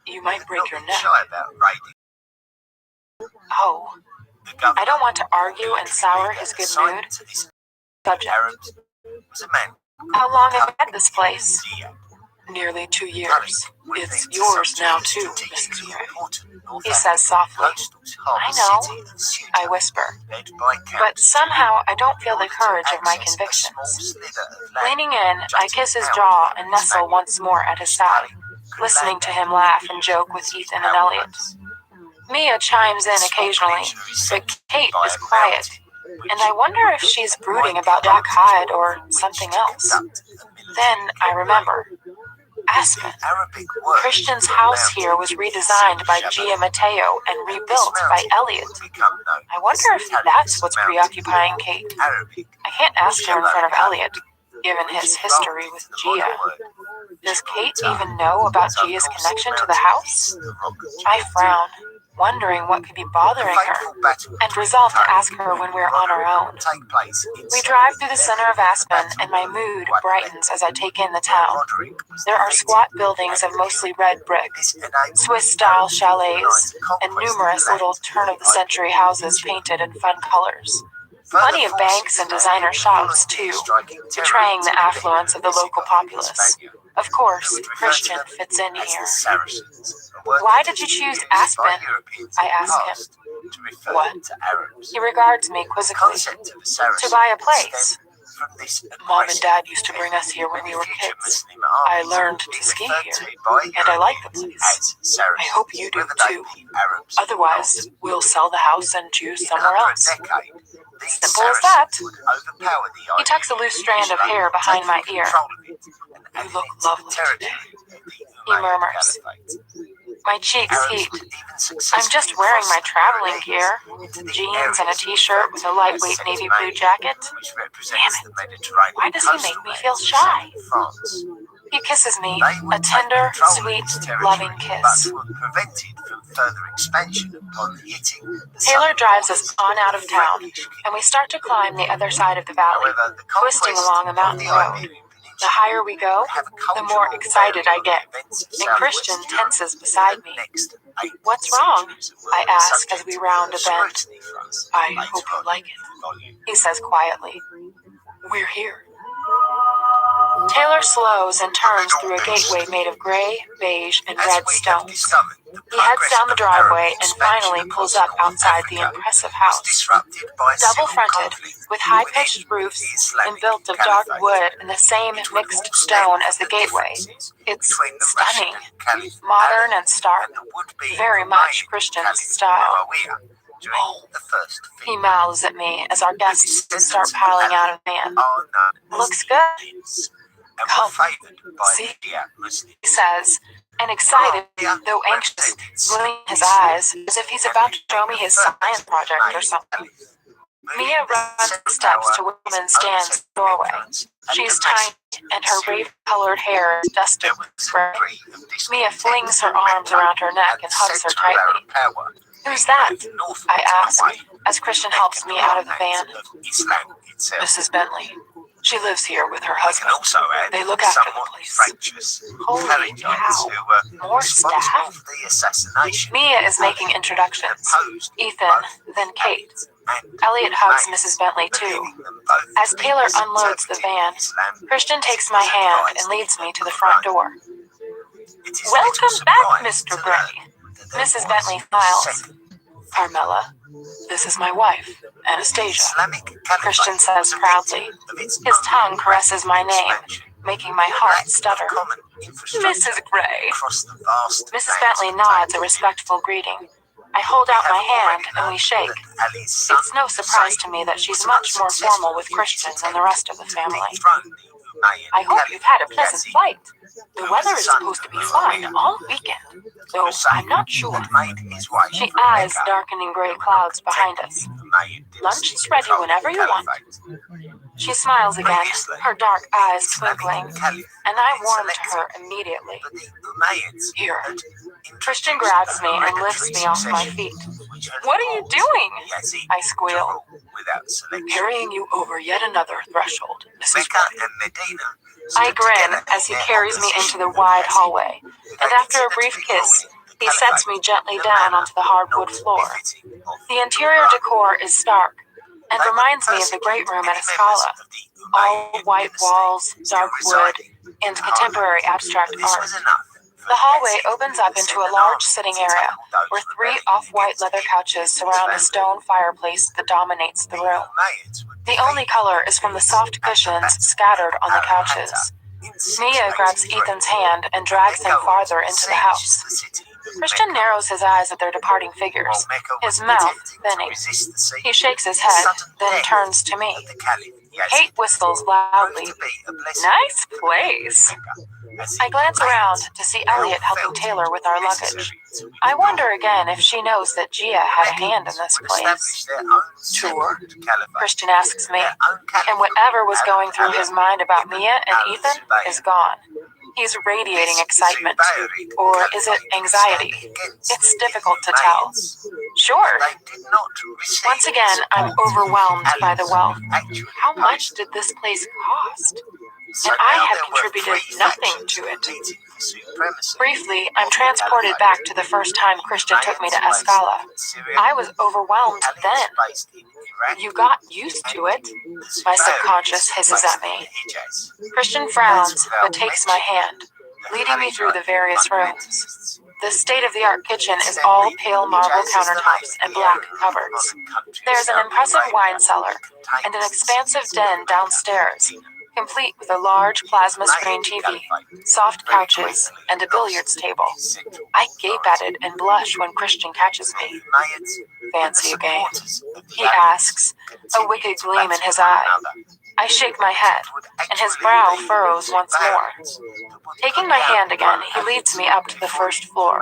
You might break your neck. Oh, I don't want to argue and sour his good mood. Subject. How long have you had this place? Nearly 2 years. It's yours now too, Mrs. Gray. He says softly. I know, I whisper. But somehow I don't feel the courage of my convictions. Leaning in, I kiss his jaw and nestle once more at his side, listening to him laugh and joke with Ethan and Elliot. Mia chimes in occasionally, but Kate is quiet, and I wonder if she's brooding about Jack Hyde or something else. Then I remember. Aspen. Christian's house here was redesigned by Gia Matteo and rebuilt by Elliot. I wonder if that's what's preoccupying Kate. I can't ask her in front of Elliot, given his history with Gia. Does Kate even know about Gia's connection to the house? I frown, wondering what could be bothering her, and resolve to ask her when we're on our own. We drive through the center of Aspen, and my mood brightens as I take in the town. There are squat buildings of mostly red brick, Swiss-style chalets, and numerous little turn-of-the-century houses painted in fun colors. Plenty of banks and designer shops, too, betraying the affluence of the local populace. Of course, Christian fits in here. Why did you choose Aspen? I ask him. What? He regards me quizzically. To buy a place. Mom and Dad used to bring us here when we were kids. I learned to ski here, and I like the place. I hope you do too. Otherwise, we'll sell the house and choose somewhere else. Simple as that. He tucks a loose strand of hair behind my ear. You look lovely today, he murmurs. My cheeks heat. I'm just wearing my traveling gear, jeans and a t-shirt with a lightweight navy blue jacket. Damn it, why does he make me feel shy? He kisses me, a tender, sweet, loving kiss. Taylor drives us on out of town, and we start to climb the other side of the valley, twisting along a mountain road. The higher we go, the more excited I get, and Christian tenses beside me. What's wrong? I ask as we round a bend. I hope you like it, he says quietly. We're here. Taylor slows and turns through a gateway made of gray, beige, and red stones. He heads down the driveway and finally pulls up outside the impressive house. Double-fronted, with high-pitched roofs and built of dark wood and the same mixed stone as the gateway. It's stunning, modern and stark, very much Christian's style. Oh, he mouths at me as our guests start piling out of the van. Looks good. Come, see, he says, and excited, though anxious, blinking his eyes as if he's about to show me his science project or something. Mia runs the steps to where a woman stands in the doorway. She's tiny, and her raven-colored hair is dusted with spray. Mia flings her arms around her neck and hugs her tightly. Who's that? I ask, as Christian helps me out of the van. Mrs. Bentley. She lives here with her husband. They look after the place. Holy cow. More staff? Mia is making introductions. Ethan, then Kate. Elliot hugs Mrs. Bentley too. As Taylor unloads the van, Christian takes my hand and leads me to the front door. Welcome back, Mr. Gray. Mrs. Bentley smiles. Carmela, this is my wife, Anastasia, Christian says proudly. His tongue caresses my name, making my heart stutter. Mrs. Gray. Mrs. Bentley nods a respectful greeting. I hold out my hand and we shake. It's no surprise to me that she's much more formal with Christian than the rest of the family. I hope you've had a pleasant flight. The weather is supposed to be fine all weekend, though I'm not sure. She eyes darkening gray clouds behind us. Lunch is ready whenever you want. She smiles again, her dark eyes twinkling, and I warm to her immediately. Here. Christian grabs me and lifts me off my feet. What are you doing? I squeal. Carrying you over yet another threshold, Mrs. Gray. I grin as he carries me into the wide hallway, and after a brief kiss, he sets me gently down onto the hardwood floor. The interior decor is stark and reminds me of the great room at Escala. All white walls, dark wood, and contemporary abstract art. The hallway opens up into a large sitting area where 3 off-white leather couches surround a stone fireplace that dominates the room. The only color is from the soft cushions scattered on the couches. Mia grabs Ethan's hand and drags him farther into the house. Christian narrows his eyes at their departing figures, his mouth thinning. He shakes his head, then turns to me. Kate whistles loudly. Nice place. I glance around to see Elliot helping Taylor with our luggage. I wonder again if she knows that Gia had a hand in this place. Sure, Christian asks me, and whatever was going through his mind about Mia and Ethan is gone. He's radiating excitement, or is it anxiety? It's difficult to tell. Sure. Once again, I'm overwhelmed by the wealth. How much did this place cost? And I had contributed nothing to it. Briefly, I'm transported back to the first time Christian took me to Escala. I was overwhelmed then. You got used to it, my subconscious hisses at me. Christian frowns, but takes my hand, leading me through the various rooms. The state-of-the-art kitchen is all pale marble countertops and black cupboards. There's an impressive wine cellar and an expansive den downstairs, complete with a large plasma screen TV, soft couches, and a billiards table. I gape at it and blush when Christian catches me. Fancy a game? He asks, a wicked gleam in his eye. I shake my head, and his brow furrows once more. Taking my hand again, he leads me up to the first floor.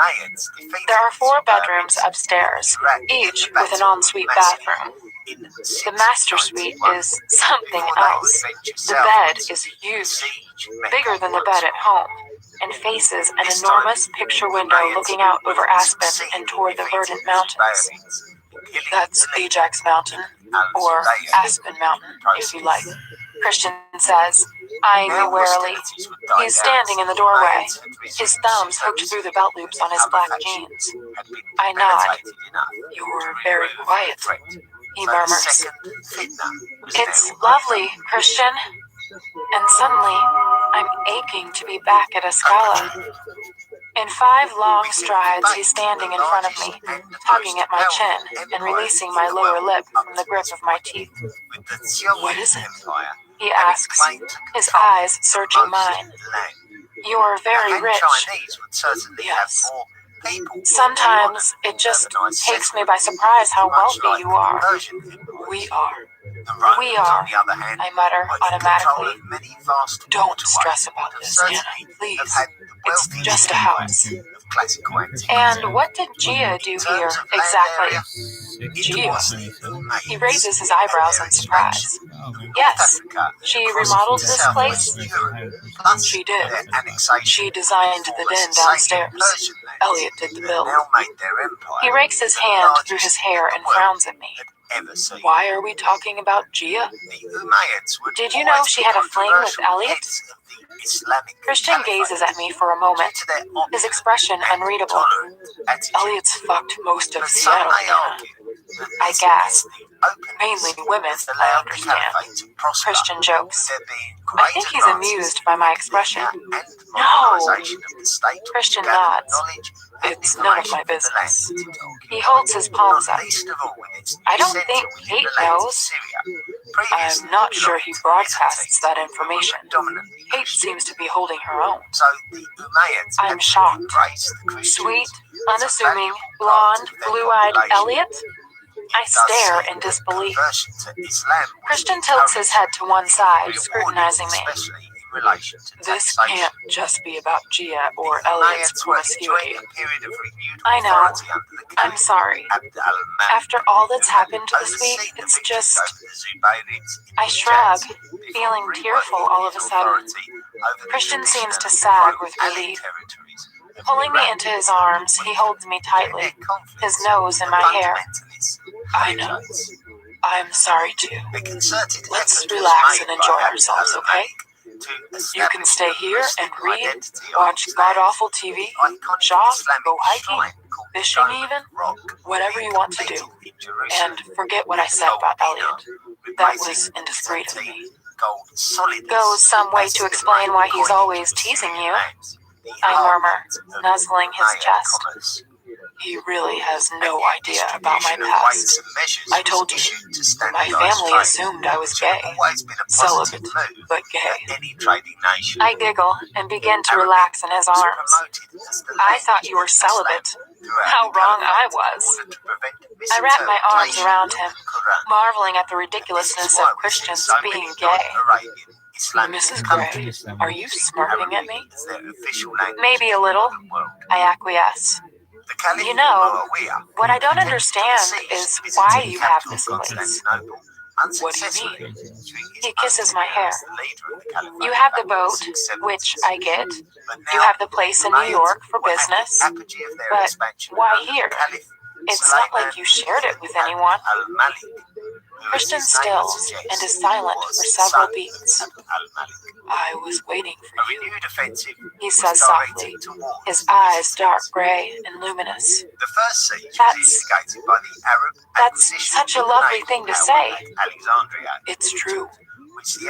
There are 4 bedrooms upstairs, each with an ensuite bathroom. The master suite is something else. The bed is huge, bigger than the bed at home, and faces an enormous picture window looking out over Aspen and toward the verdant mountains. That's Ajax Mountain, or Aspen Mountain, if you like, Christian says, eyeing me warily. He's standing in the doorway, his thumbs hooked through the belt loops on his black jeans. I nod. You're very quiet, he murmurs. It's lovely, Christian. And suddenly, I'm aching to be back at Escala. In 5 long strides, he's standing in front of me, tugging at my chin and releasing my lower lip from the grip of my teeth. What is it? He asks, his eyes searching mine. You're very rich. Yes. Sometimes it just takes me by surprise how wealthy you are. We are. We are, I mutter automatically. Don't stress about this, Anna, please. It's just a house. And what did Gia do here, exactly? Gia? He raises his eyebrows in surprise. Yes, she remodeled this place? She did. She designed the den downstairs. Elliot did the bill. He rakes his hand through his hair and frowns at me. Why are we talking about Gia? Did you know she had a fling with Elliot? Christian gazes at me for a moment, his expression unreadable. Elliot's fucked most of Seattle, Anna. I gasp. Mainly women, I understand. Christian jokes. I think he's amused by my expression. No! Christian nods. It's none of my business. He holds his palms up. I don't think Kate knows. I'm not sure he broadcasts that information. Kate seems to be holding her own. I'm shocked. Sweet, unassuming, blonde, blue-eyed Elliot? I stare in disbelief. Christian tilts his head to one side, scrutinizing me. This can't just be about Gia or Elliot's promiscuity. I know. I'm sorry. After all that's happened this week, it's just... I shrug, feeling tearful all of a sudden. Christian seems to sag with relief. Pulling me into his arms, he holds me tightly, his nose in my hair. I know. I'm sorry too. Let's relax and enjoy ourselves, okay? You can stay here and read, watch god-awful TV, shop, go hiking, fishing even, whatever you want to do. And forget what I said about Elliot. That was indiscreet of me. Goes some way to explain why he's always teasing you, I murmur, nuzzling his chest. He really has no idea about my past. I told you, my family assumed I was gay. Celibate, but gay. I giggle and begin to relax in his arms. I thought you were celibate. How wrong I was. I wrap my arms around him, marveling at the ridiculousness of Christians being gay. Mrs. Gray, are you smirking at me? Maybe a little, I acquiesce. You know, what I don't understand is why you have this place. What do you mean? He kisses my hair. You have the boat, which I get. You have the place in New York for business. But why here? It's not like you shared it with anyone. Christian stills and is silent for several beats. I was waiting for you, he says softly, his eyes dark gray and luminous. That's such a lovely thing to say. It's true.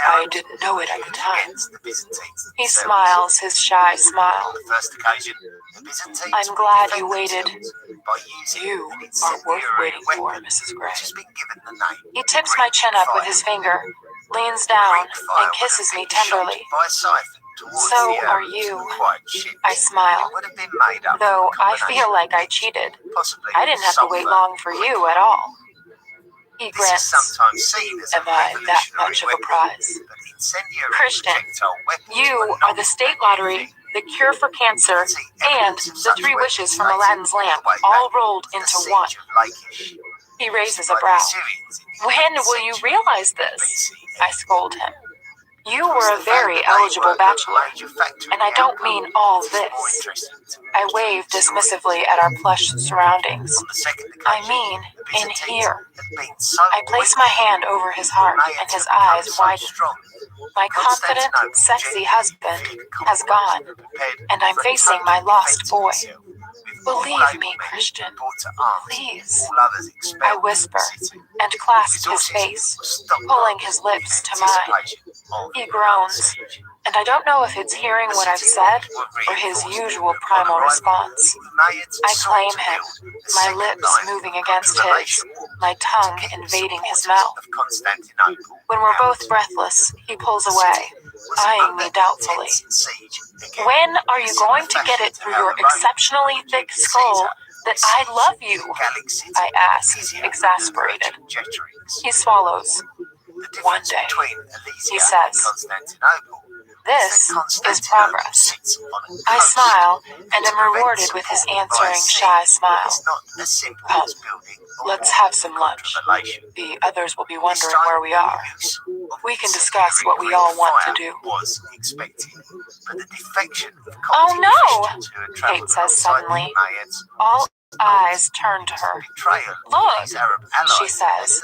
I didn't know it at the time. He smiles his shy smile. I'm glad you waited. You are worth waiting for, Mrs. Gray. He tips my chin up with his finger, leans down, and kisses me tenderly. So are you. I smile, though I feel like I cheated. I didn't have to wait long for you at all. He grins. Am I that much of a prize? Christian, you are the state lottery, the cure for cancer, and the 3 wishes from Aladdin's lamp, all rolled into one. He raises a brow. When will you realize this? I scold him. You were a very eligible bachelor, and I don't mean all this. I wave dismissively at our plush surroundings. I mean, in here. I place my hand over his heart, and his eyes widen. My confident, sexy husband has gone, and I'm facing my lost boy. Believe me, Christian, please, I whisper, and clasp his face, pulling his lips to mine. He groans, and I don't know if it's hearing what I've said or his usual primal response. I claim him, my lips moving against his, my tongue invading his mouth. When we're both breathless, he pulls away, eyeing me doubtfully. When are you going to get it through your exceptionally thick skull that I love you? I ask, exasperated. He swallows. One day, he says. This is progress. I smile and am rewarded with his answering shy smile. Come, let's have some lunch. The others will be wondering where we are. We can discuss what we all want to do. Oh no! Kate says suddenly. All eyes turn to her. Look, she says,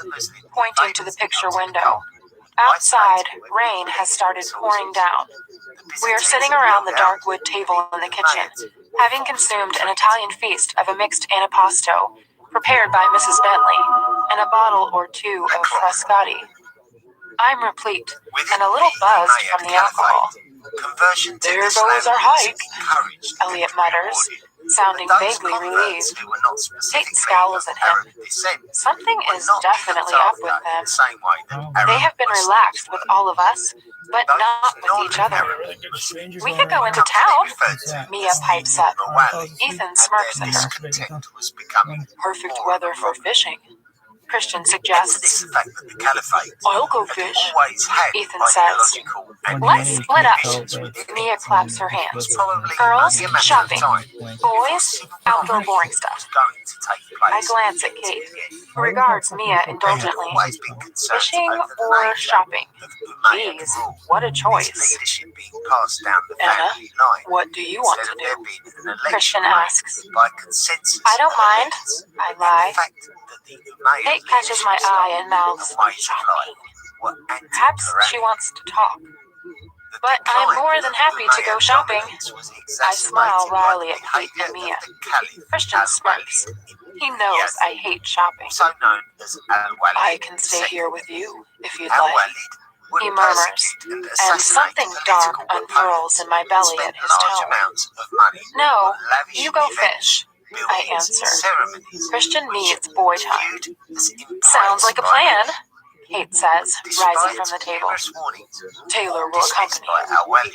pointing to the picture window. Outside, rain has started pouring down. We are sitting around the dark wood table in the kitchen, having consumed an Italian feast of a mixed antipasto, prepared by Mrs. Bentley, and a bottle or two of frascati. I'm replete, and a little buzzed from the alcohol. There goes our hike, Elliot mutters, sounding vaguely relieved. Kate scowls at him. Something is definitely up with them. They have been relaxed with all of us, but not with each other. We could go into town, Mia pipes up. Ethan smirks at her. Perfect weather for fishing, Christian suggests. I'll go fish, Ethan says. Let's split up. Mia claps her hands. Girls, shopping. Boys, outdoor boring stuff. I glance at Kate, who regards Mia indulgently. Fishing or shopping? Geez, what a choice. Anna, what do you want to do? Christian asks. I don't mind, I lie. Kate catches my eye and mouths shopping. Perhaps she wants to talk. But I'm more than happy to go shopping. I smile wryly at Kate and Mia. Christian smirks. He knows I hate shopping. I can stay here with you, if you'd like, he murmurs, and something dark unfurls in my belly at his tone. No, you go fish, I answer. Christian needs boy time. Sounds like a plan, Kate says, rising from the table. Taylor will accompany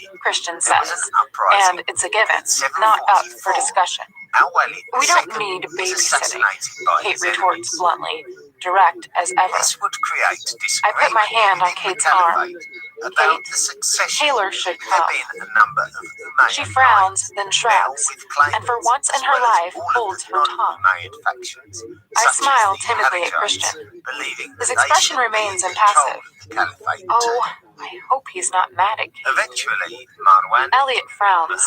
you, Christian says, and it's a given, not up for discussion. We don't need babysitting, Kate retorts bluntly, direct as ever. I put my hand on Kate's arm. Kate, Taylor should come. She frowns, then shrugs, and for once in her life holds her tongue. I smile timidly at Christian. His expression remains impassive. Oh, I hope he's not mad at Kate. Elliot frowns.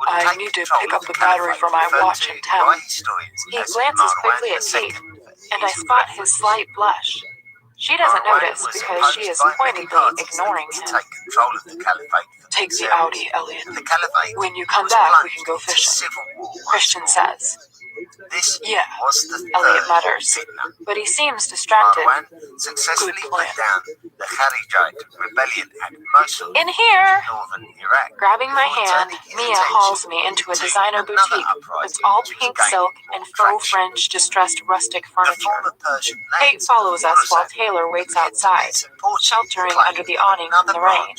I need to pick up the battery for my watch in town. He glances quickly at Kate, and I spot his slight blush. She doesn't notice because she is pointedly ignoring him. Take the Audi, Elliot. When you come back, we can go fishing, Christian says. Yeah, Elliot mutters, but he seems distracted. Good plan. In here! Grabbing my hand, Mia hauls me into a designer boutique that's all pink silk and faux French distressed rustic furniture. Kate follows us while Taylor waits outside, sheltering under the awning from the rain.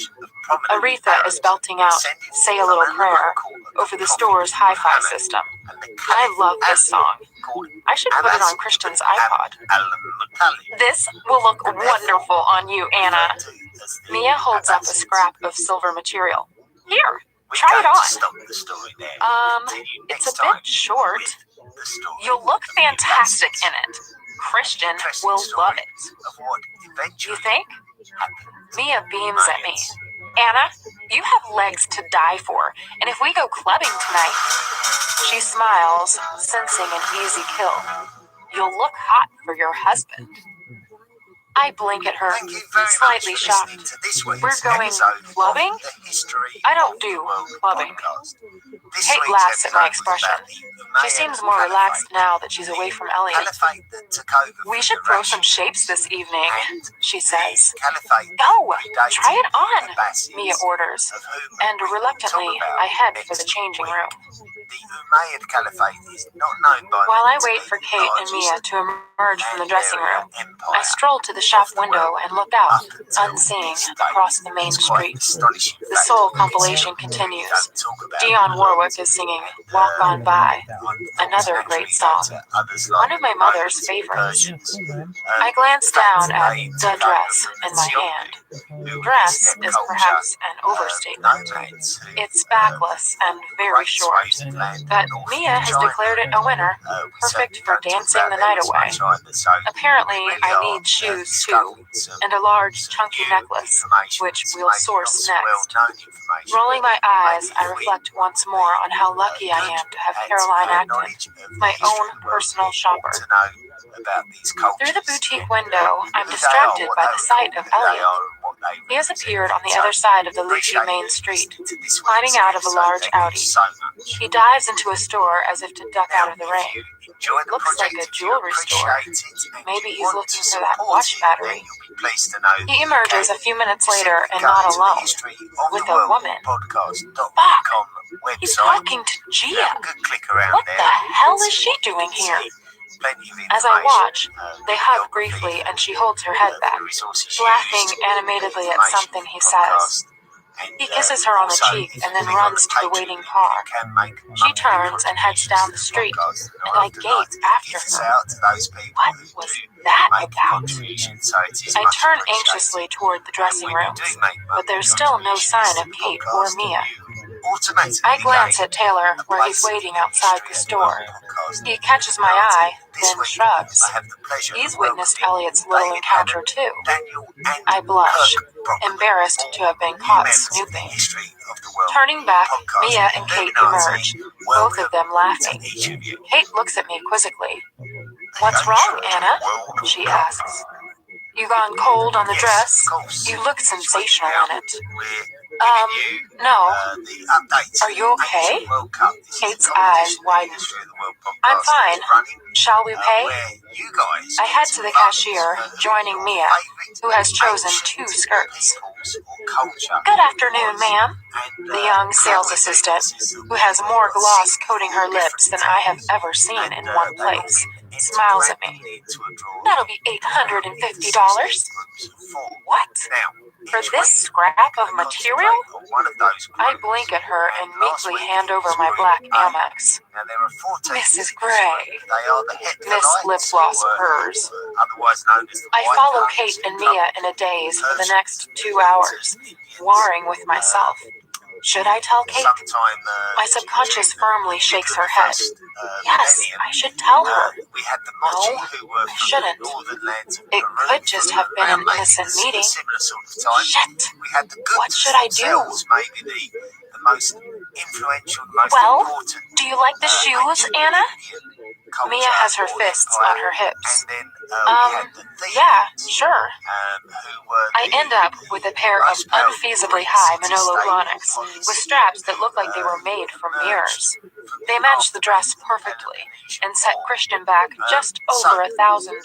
Aretha is belting out Say a Little Prayer over the store's hi-fi system. I love this song. I should put it on Christian's iPod. This will look wonderful on you, Anna. Mia holds up a scrap of silver material. Here, try it on. It's a bit short. You'll look fantastic in it. Christian will love it. You think? Mia beams at me. Anna, you have legs to die for, and if we go clubbing tonight... She smiles, sensing an easy kill. You'll look hot for your husband. I blink at her, slightly shocked. We're going clubbing? I don't do clubbing. Kate laughs at my expression. She seems more relaxed now that she's away from Elliot. We should throw some shapes this evening, she says. Go! Try it on, Mia orders, and reluctantly I head for the changing room. While I wait for Kate and Mia to emerge from the dressing room, I stroll to the shop window and look out, unseeing, across the main street. The Soul compilation continues. Dionne Warwick is singing Walk On By, another great song, one of my mother's favorites. I glance down at the dress in my hand. Dress is perhaps an overstatement. It's backless and very short, but Mia has declared it a winner, perfect for dancing the night away. Apparently, I need shoes too, and a large chunky necklace, which we'll source next. Rolling my eyes, I reflect once more on how lucky I am to have Caroline Acton, my own personal shopper. Through the boutique window, I'm distracted by the sight of Elliot. He has appeared on the other side of the leafy main street, climbing out of a large Audi. He dives into a store as if to duck out of the rain. Looks like a jewelry store. Maybe he's looking for that watch battery. He emerges a few minutes later and not alone, with a woman. Fuck! He's talking to Gia. What the hell is she doing here? As I watch, they hug briefly and she holds her head back, laughing animatedly at something he says. He kisses her on the cheek and then runs to the waiting car. She turns and heads down the street, and I gape after her. What was that about? I turn anxiously toward the dressing rooms, but there's still no sign of Kate or Mia. I glance at Taylor, where he's waiting outside the store. He catches my eye, then shrugs. He's witnessed Elliot's little encounter too. I blush, embarrassed to have been caught snooping. Turning back, Mia and Kate emerge, both of them laughing. Kate looks at me quizzically. What's wrong, Anna? She asks. You gone cold on the dress? You look sensational in it. No. Are you okay? Kate's eyes widened. I'm fine. Shall we pay? I head to the cashier, joining Mia, who has chosen 2 skirts. Good afternoon, ma'am. The young sales assistant, who has more gloss coating her lips than I have ever seen in one place, smiles at me. That'll be $850. What? For this scrap of material? I blink at her and meekly hand over my black Amex. Mrs. Gray. Miss Lip Gloss purrs. I follow Kate and Mia in a daze for the next 2 hours, warring with myself. Should I tell Kate? My subconscious firmly shakes her head. Yes, I should tell her. No, I shouldn't. It could just have been an innocent meeting. Shit! What should I do? Well, do you like the shoes, Anna? Mia has her fists on her hips. Yeah, sure. I end up with a pair of unfeasibly high Manolo Blahniks with straps that look like they were made from mirrors. They match the dress perfectly and set Christian back just over $1,000.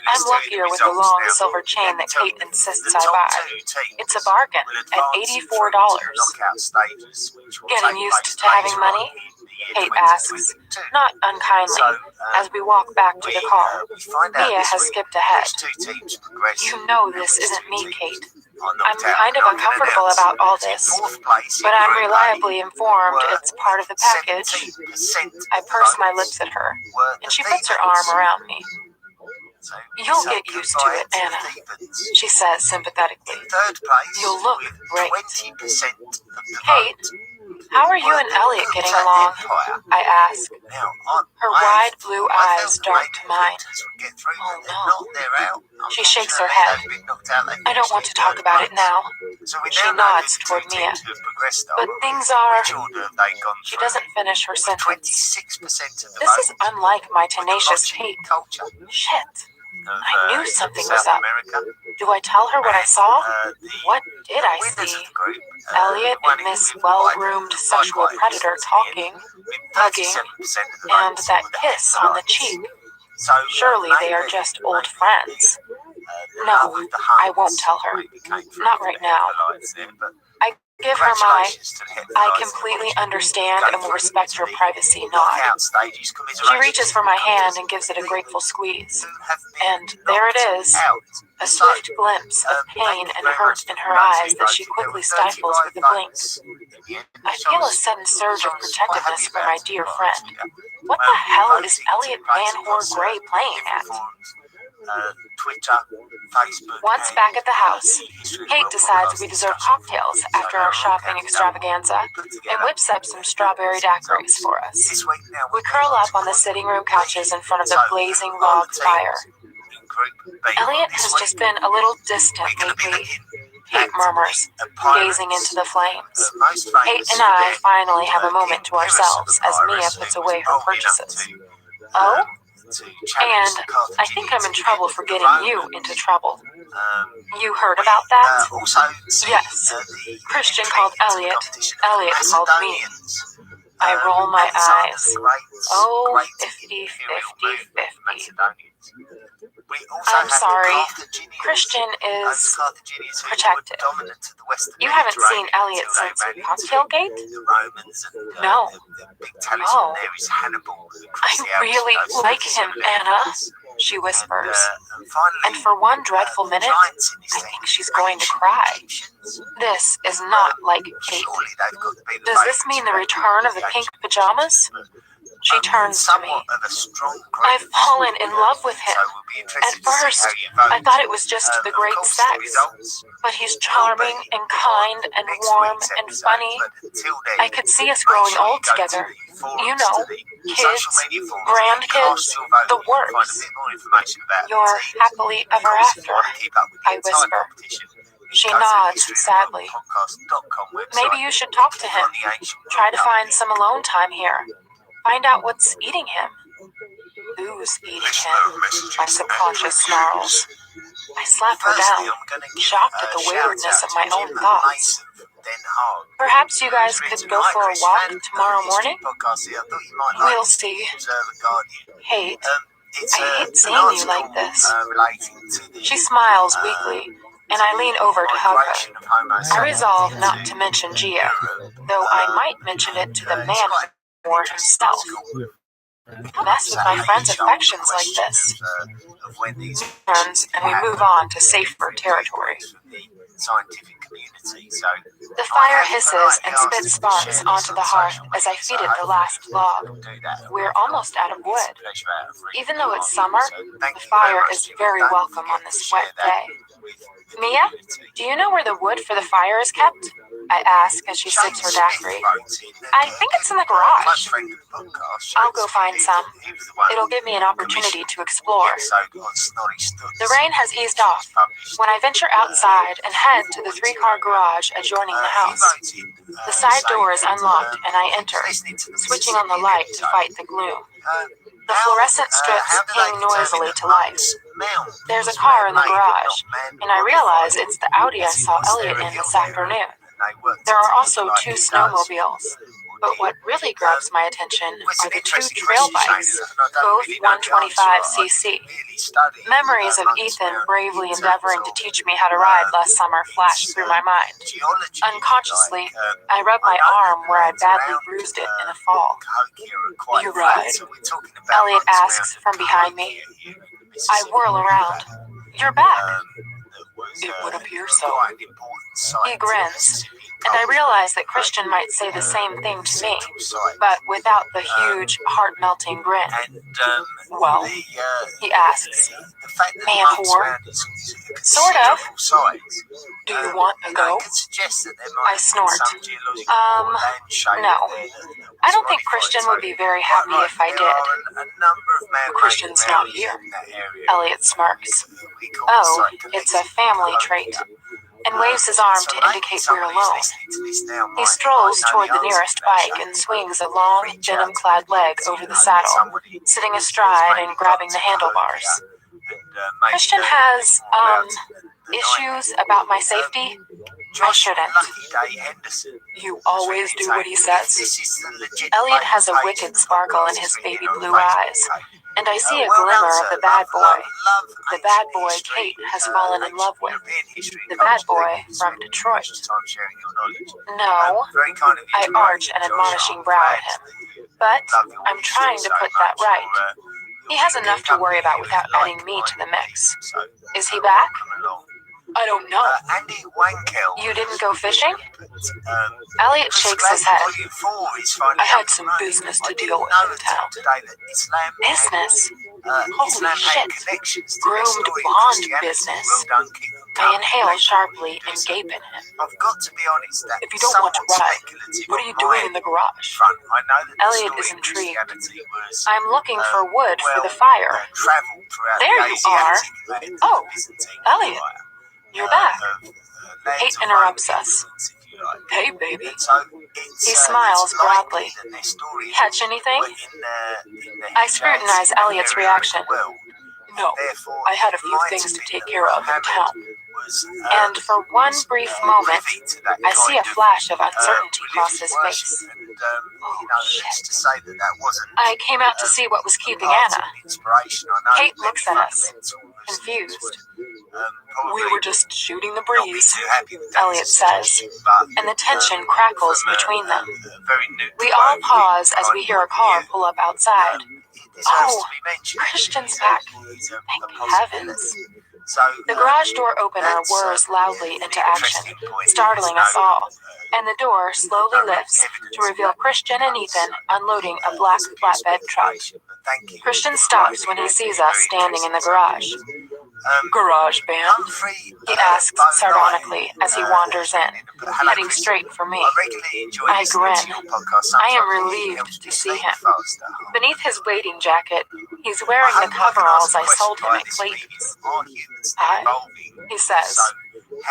I'm luckier with the long silver chain that Kate insists I buy. It's a bargain at $84. Getting used to having money? Kate asks, not unkindly, as we walk back to the car. Mia has skipped ahead. You know this isn't me, Kate. I'm kind of uncomfortable about all this, but I'm reliably informed it's part of the package. I purse my lips at her, and she puts her arm around me. You'll get used to it, Anna, she says sympathetically. You'll look great. Kate, how are you and Elliot getting along? I ask. Her wide blue eyes dart to mine. Oh no. She shakes her head. I don't want to talk about it now. She nods toward Mia. But things are... She doesn't finish her sentence. This is unlike my tenacious Kate. Shit. I knew something was up. Do I tell her what I saw? What did I see? Elliot and Miss Well-Groomed Sexual Predator talking, hugging, and that kiss on the cheek. Surely they are just old friends. No, I won't tell her. Not right now. I give her my, I completely understand and will respect your privacy nod. She reaches for my hand and gives it a grateful squeeze. And there it is, a swift glimpse of pain and hurt in her eyes that she quickly stifles with a blink. I feel a sudden surge of protectiveness for my dear friend. What the hell is Elliot Van Hoor Gray playing at? Once back at the house, Kate decides we deserve cocktails after our shopping extravaganza and whips up some strawberry daiquiris for us. We curl up on the sitting room couches in front of the blazing log fire. Elliot has just been a little distant lately, Kate murmurs, gazing into the flames. Kate and I finally have a moment to ourselves as Mia puts away her purchases. Oh? And I think I'm in trouble for getting you into trouble. You heard about that? Yes. Christian called Elliot. Elliot called me. I roll my eyes. Oh, 50-50-50. I'm sorry. Christian is protective. You haven't seen Elliot since Cocktailgate? No. Oh. I really like him, Anna, she whispers. And for one dreadful minute, I think she's going to cry. This is not like Kate. Does this mean the return of the pink pajamas? She turns to me. I've fallen in love with him. At first, I thought it was just the great sex. But he's charming and kind and warm and funny. I could see us growing old together. You know, kids, grandkids, the works. You're happily ever after, I whisper. She nods sadly. Maybe you should talk to him. Try to find some alone time here. Find out what's eating him. Who's eating him? My subconscious snarls. I slap her down, shocked at the weirdness of my own thoughts. Perhaps you guys could go for a walk tomorrow morning? We'll see. Hate. I hate seeing you like this. She smiles weakly, and I lean over to hug her. I resolve not to mention Gio, though I might mention it to the man or himself. Mess with my friend's affections like this. Turns, and we move on to safer territory. The fire hisses and spits sparks onto the hearth as I feed it the last log. We're almost out of wood. Even though it's summer, the fire is very welcome on this wet day. Mia, do you know where the wood for the fire is kept? I ask as she sips her daiquiri. I think it's in the garage. I'll go find some. It'll give me an opportunity to explore. The rain has eased off when I venture outside and head to the 3-car garage adjoining the house. The side door is unlocked and I enter, switching on the light to fight the gloom. The fluorescent strips ping noisily to life. There's a car in the garage, and I realize it's the Audi I saw Elliot in this afternoon. There are also 2 snowmobiles, but what really grabs my attention are the 2 trail bikes, both 125cc. Memories of Ethan bravely endeavoring to teach me how to ride last summer flash through my mind. Unconsciously, I rub my arm where I badly bruised it in a fall. You ride? Elliot asks from behind me. I whirl around. You're back. It would appear so. He grins, and I realize that Christian might say the same thing to me, but without the huge, heart-melting grin. Well, he asks, man whore? Sort of. Do you want to go? I snort. No. I don't think Christian would be very happy if I did. Christian's not here. Elliot smirks. Oh, it's a family trait, and waves his arm to indicate we're alone. He strolls toward the nearest bike and swings a long, denim-clad leg over the saddle, sitting astride and grabbing the handlebars. Christian has, issues about my safety? I shouldn't. You always do what he says. Elliot has a wicked sparkle in his baby blue eyes, and I see a glimmer of the bad boy. The bad boy Kate has fallen in love with. The bad boy from Detroit. No, I arch an admonishing brow at him, but I'm trying to put that right. He has enough to worry about without adding me to the mix. Is he back? I don't know. You didn't go fishing? Elliot shakes his head. I had some business to deal with in town. Business? Holy shit. Groomed blonde business. I inhale sharply and gape at him. If you don't want to ride, what are you doing in the garage? Elliot is intrigued. I'm looking for wood for the fire. There you are. Oh, Elliot. You're back. Kate interrupts us. Hey, baby. He smiles broadly. Catch anything? I scrutinize Elliot's reaction. No, I had a few things to take care of in town. And for one brief moment, I see a flash of uncertainty cross his face. Oh, shit. I came out to see what was keeping Anna. Kate looks at us, confused. We were just shooting the breeze, Elliot says, and the tension crackles between them. We all pause as we hear a car pull up outside. Oh, Christian's back. Thank heavens. The garage door opener whirs loudly into action, startling us all, and the door slowly lifts to reveal Christian and Ethan unloading a black flatbed truck. Christian stops when he sees us standing in the garage. Garage band? He asks sardonically as he wanders in, heading straight for me. I grin. I am relieved to see him. Beneath his wading jacket, he's wearing the coveralls I sold him at Clayton's. Hi, he says.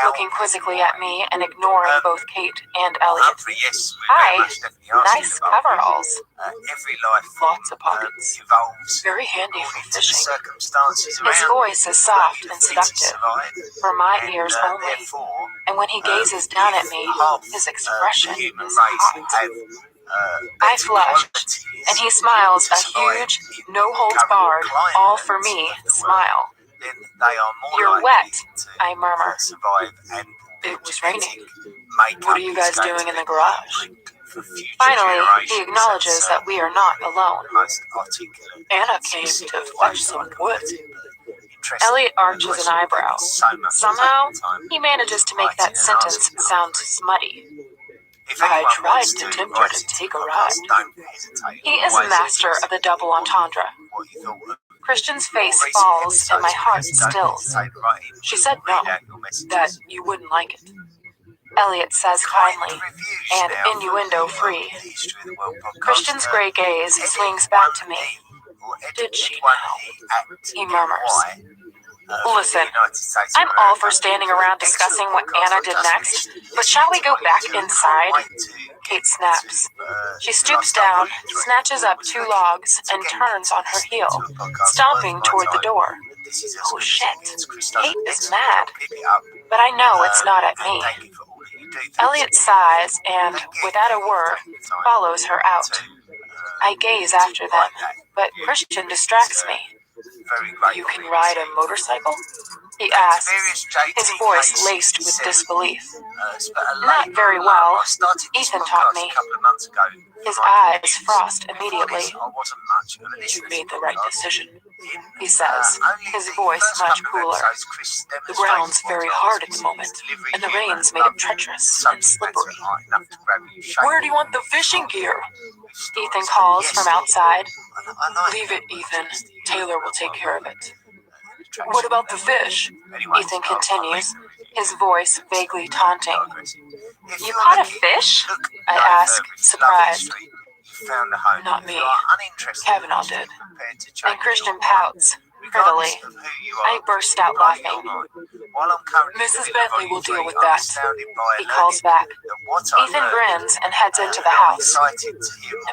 looking quizzically at me and ignoring both Kate and Elliot. Hi, nice coveralls. Lots of pockets. Very handy for fishing. His voice is soft and seductive, for my ears only, and when he gazes down at me, his expression is hot. I flush, and he smiles a huge, no-holds-barred, all-for-me smile. You're wet, I murmur. It was raining. What are you guys doing in the garage? Finally, he acknowledges that we are not alone. Anna came to fetch some wood. Elliot arches an eyebrow. Somehow, he manages to make that sentence sound smutty. I tried to tempt her to take a ride. He is a master of the double entendre. Christian's face falls and my heart stills. She said no, that you wouldn't like it. Elliot says kindly, and innuendo-free. Christian's gray gaze swings back to me. Did she now? He murmurs. Listen, I'm all for standing around discussing what Anna did next, but shall we go back inside? Kate snaps. She stoops down, snatches up 2 logs, and turns on her heel, stomping toward the door. Oh shit, Kate is mad. But I know it's not at me. Elliot sighs and, without a word, follows her out. I gaze after them, but Christian distracts me. You can ride a motorcycle? He asks, his voice laced with disbelief. Not very well. Ethan taught me. His eyes frost immediately. You made the right decision, he says, his voice much cooler. The ground's very hard at the moment, and the rain's made it treacherous and slippery. Where do you want the fishing gear? Ethan calls from outside. Leave it, Ethan. Taylor will take care of it. What about the fish? Ethan continues, his voice vaguely taunting. You caught a fish? I ask, surprised. Not me. Kavanaugh did. And Christian pouts, prettily. I burst out laughing. Mrs. Bentley will deal with that, he calls back. Ethan grins and heads into the house.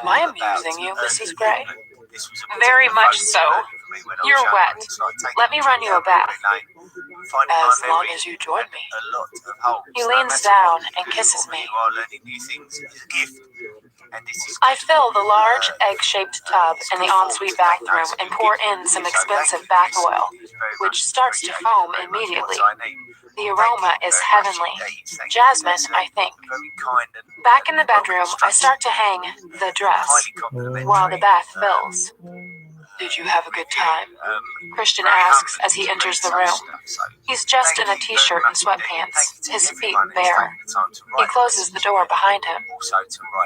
Am I amusing you, Mrs. Gray? Very much so. You're wet. Let me run you a bath. As long as you join me. He leans down and kisses me. I fill the large egg-shaped tub in the ensuite bathroom and pour in some expensive bath oil, which starts to foam immediately. The aroma is heavenly. Jasmine, I think. Back in the bedroom, I start to hang the dress while the bath fills. Did you have a good time? Christian asks as he enters the room. He's just in a t-shirt and sweatpants, his feet bare. He closes the door behind him.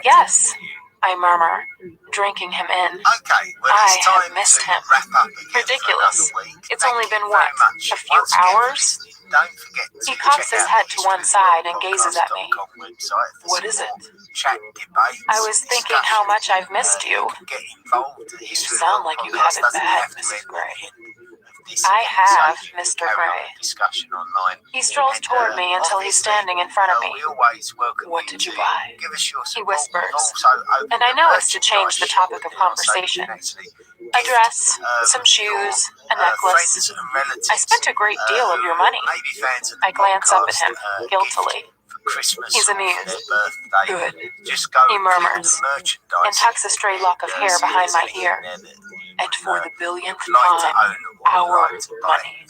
Yes, I murmur, drinking him in. I have missed him. Ridiculous. It's only been what, a few hours? He cocks his head to one side and gazes at me. What is it? I was thinking how much I've missed you. You sound like you have it bad, Mrs. Gray. I have, Mr. Gray. He strolls toward me until he's standing in front of me. What did you buy? He whispers, and I know it's to change the topic of conversation. A dress, some shoes, a necklace. I spent a great deal of your money. I glance up at him, guiltily. He's amused. Good, he murmurs, and tucks a stray lock of hair behind my ear. And for the billionth time, our money.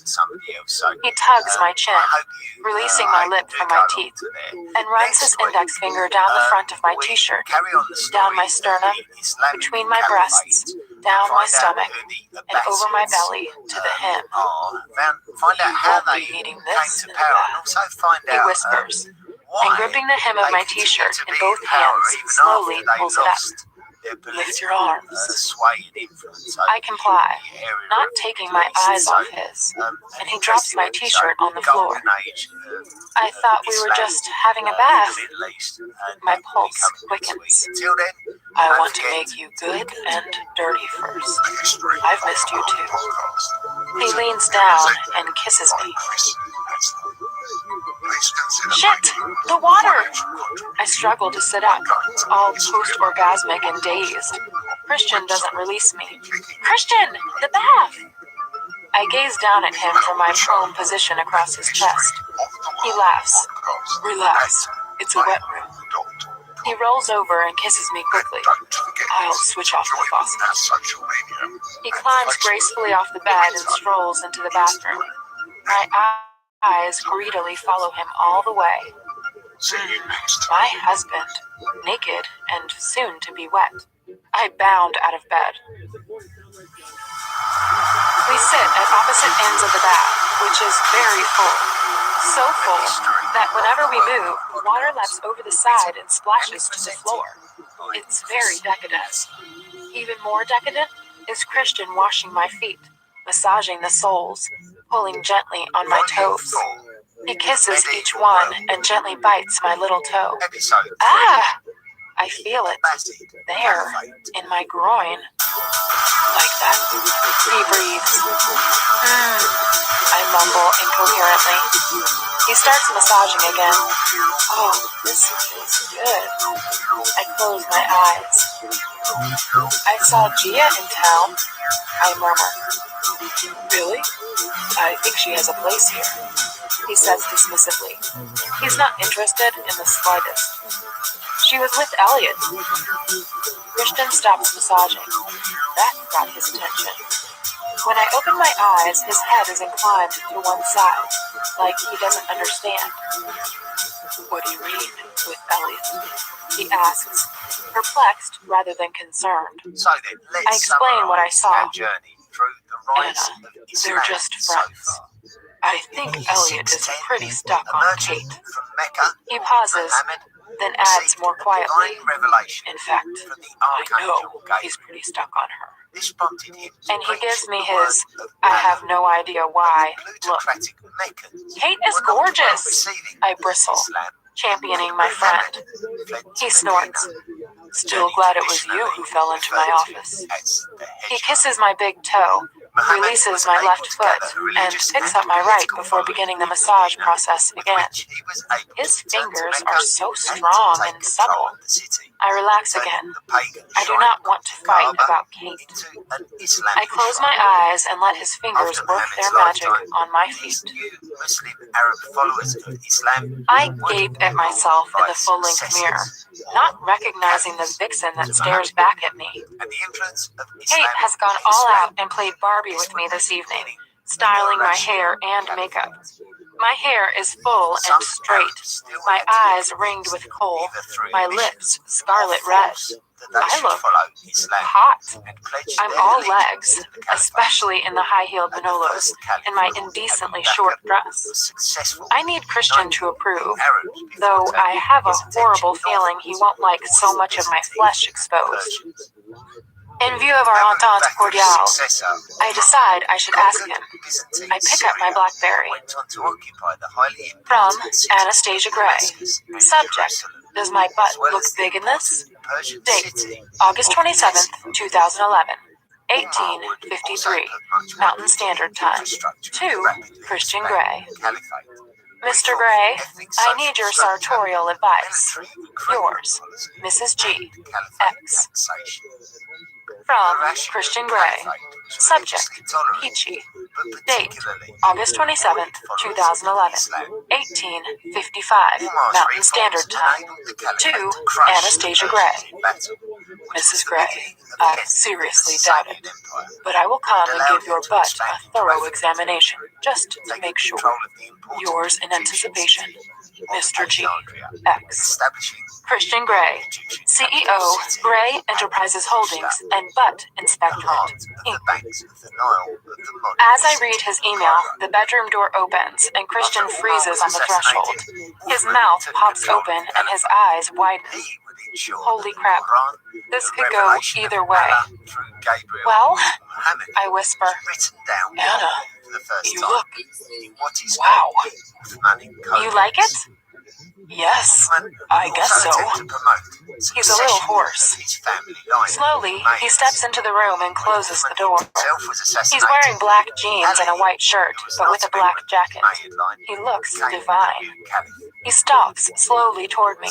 He tugs my chin, releasing my lip from my teeth, and runs his index finger down the front of my t-shirt, down my sternum, between my breasts, down my stomach, and over my belly to the hem. You won't be needing this in the bath, he whispers, and gripping the hem of my t-shirt in both hands, slowly pulls it up. Lift your arms. I comply, not taking my eyes off his, and he drops my t-shirt on the floor. I thought we were just having a bath. My pulse quickens. I want to make you good and dirty first. I've missed you too. He leans down and kisses me. Shit! The water! I struggle to sit up, all post-orgasmic and dazed. Christian doesn't release me. Christian! The bath! I gaze down at him from my prone position across his chest. He laughs. Relax. It's a wet room. He rolls over and kisses me quickly. I'll switch off the faucet. He climbs gracefully off the bed and strolls into the bathroom. My eyes greedily follow him all the way. My husband, naked and soon to be wet. I bound out of bed. We sit at opposite ends of the bath, which is very full. So full that whenever we move, water laps over the side and splashes to the floor. It's very decadent. Even more decadent is Christian washing my feet, massaging the soles, pulling gently on my toes. He kisses each one and gently bites my little toe. Ah! I feel it. There, in my groin. Like that. He breathes. I mumble incoherently. He starts massaging again. Oh, this feels good. I close my eyes. I saw Gia in town. I murmur. Really? I think she has a place here. He says dismissively. He's not interested in the slightest. She was with Elliot. Christian stops massaging. That got his attention. When I open my eyes, his head is inclined to one side, like he doesn't understand. What do you mean, with Elliot? He asks, perplexed rather than concerned. I explain what I saw. Anna, they're just friends. I think Elliot is pretty stuck on Kate. He pauses, then adds more quietly. In fact, I know he's pretty stuck on her. And he gives me his, I have no idea why, look. Kate is gorgeous! I bristle, championing my friend. He snorts. Still glad it was you who fell into my office. He kisses my big toe, releases my left foot, and picks up my right before beginning the massage process again. His fingers are so strong and supple. I relax again. I do not want to fight about Kate. I close my eyes and let his fingers work their magic on my feet. I gape at myself in the full-length mirror, not recognizing the vixen that stares back at me. Kate has gone all out and played Barbie with me this evening, styling my hair and makeup. My hair is full and straight, my eyes ringed with kohl, my lips scarlet red. I look hot. I'm all legs, especially in the high-heeled Manolos, and my indecently short dress. I need Christian to approve, though I have a horrible feeling he won't like so much of my flesh exposed. In view of our entente cordiale, I decide I should ask him. I pick up my BlackBerry. From Anastasia Gray. Subject, does my butt look big in this? Date, August 27th, 2011. 18:53, Mountain Standard Time. To Christian Gray. Mr. Gray, I need your sartorial advice. Yours, Mrs. G. X. From Christian Gray. Subject, Peachy. Date, August 27th, 2011. 18:55, Mountain Standard Time. To Anastasia Gray. Mrs. Gray, I seriously doubt it, but I will come and give your butt a thorough examination, just to make sure. Yours in anticipation, Mr. G. X. Christian Gray, CEO, Gray Enterprises Holdings and Butt Inspectorate, Inc. As I read his email, the bedroom door opens and Christian freezes on the threshold. His mouth pops open and his eyes widen. Holy crap, this could go either way. Well, I whisper, Anna, you look, wow. You like it? Yes, I guess so. He's a little hoarse. Slowly, he steps into the room and closes the door. He's wearing black jeans and a white shirt, but with a black jacket. He looks divine. He stalks slowly toward me,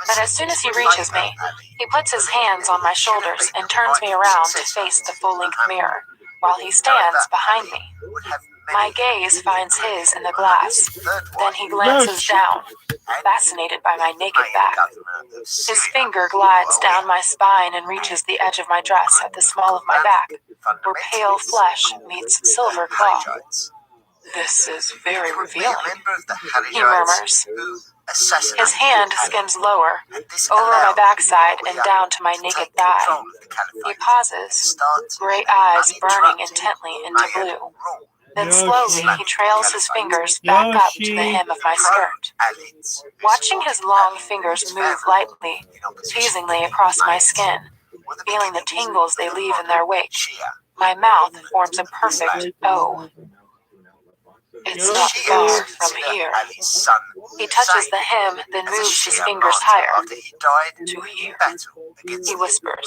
but as soon as he reaches me, he puts his hands on my shoulders and turns me around to face the full-length mirror, while he stands behind me. My gaze finds his in the glass. Then he glances down, fascinated by my naked back. His finger glides down my spine and reaches the edge of my dress at the small of my back, where pale flesh meets silver cloth. This is very revealing, he murmurs. His hand skims lower, over my backside and down to my naked thigh. He pauses, gray eyes burning intently into blue. Then slowly he trails his fingers back up to the hem of my skirt. Watching his long fingers move lightly, teasingly across my skin, feeling the tingles they leave in their wake, my mouth forms a perfect O. It's not far from here. He touches the hem, then moves his fingers higher. To here, he whispers.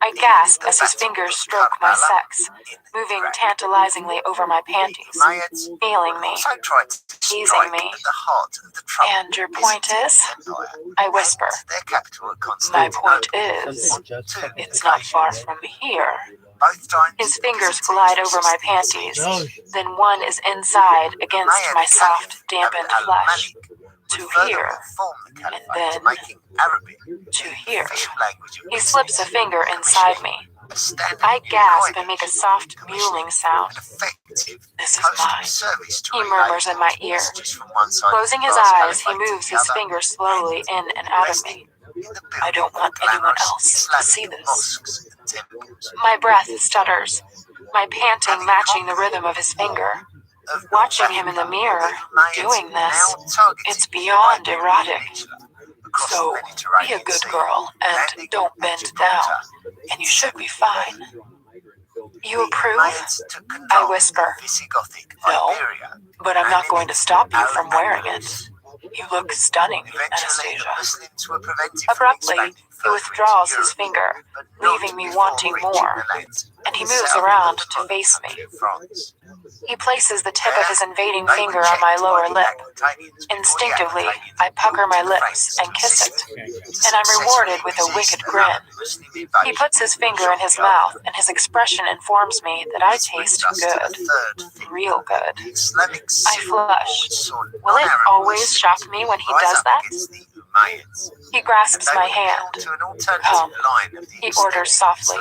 I gasp as his fingers stroke my sex, moving tantalizingly over my panties, feeling me, teasing me. And your point is? I whisper. My point is, it's not far from here. His fingers glide over my panties, then one is inside against my soft, dampened flesh. To here, and then to here. He slips a finger inside me. I gasp and make a soft mewling sound. This is mine, he murmurs in my ear. Closing his eyes, he moves his fingers slowly in and out of me. I don't want anyone else to see this. My breath stutters, my panting matching the rhythm of his finger. Watching him in the mirror, doing this, it's beyond erotic. So, be a good girl and don't bend down, and you should be fine. You approve? I whisper. No, but I'm not going to stop you from wearing it. You look stunning, Anastasia. Abruptly, he withdraws his finger, leaving me wanting more, and he moves around to face me. He places the tip of his invading finger on my lower lip. Instinctively, I pucker my lips and kiss it, and I'm rewarded with a wicked grin. He puts his finger in his mouth, and his expression informs me that I taste good. Real good. I flush. Will it always shock me when he does that? He grasps my hand. Come, he orders softly.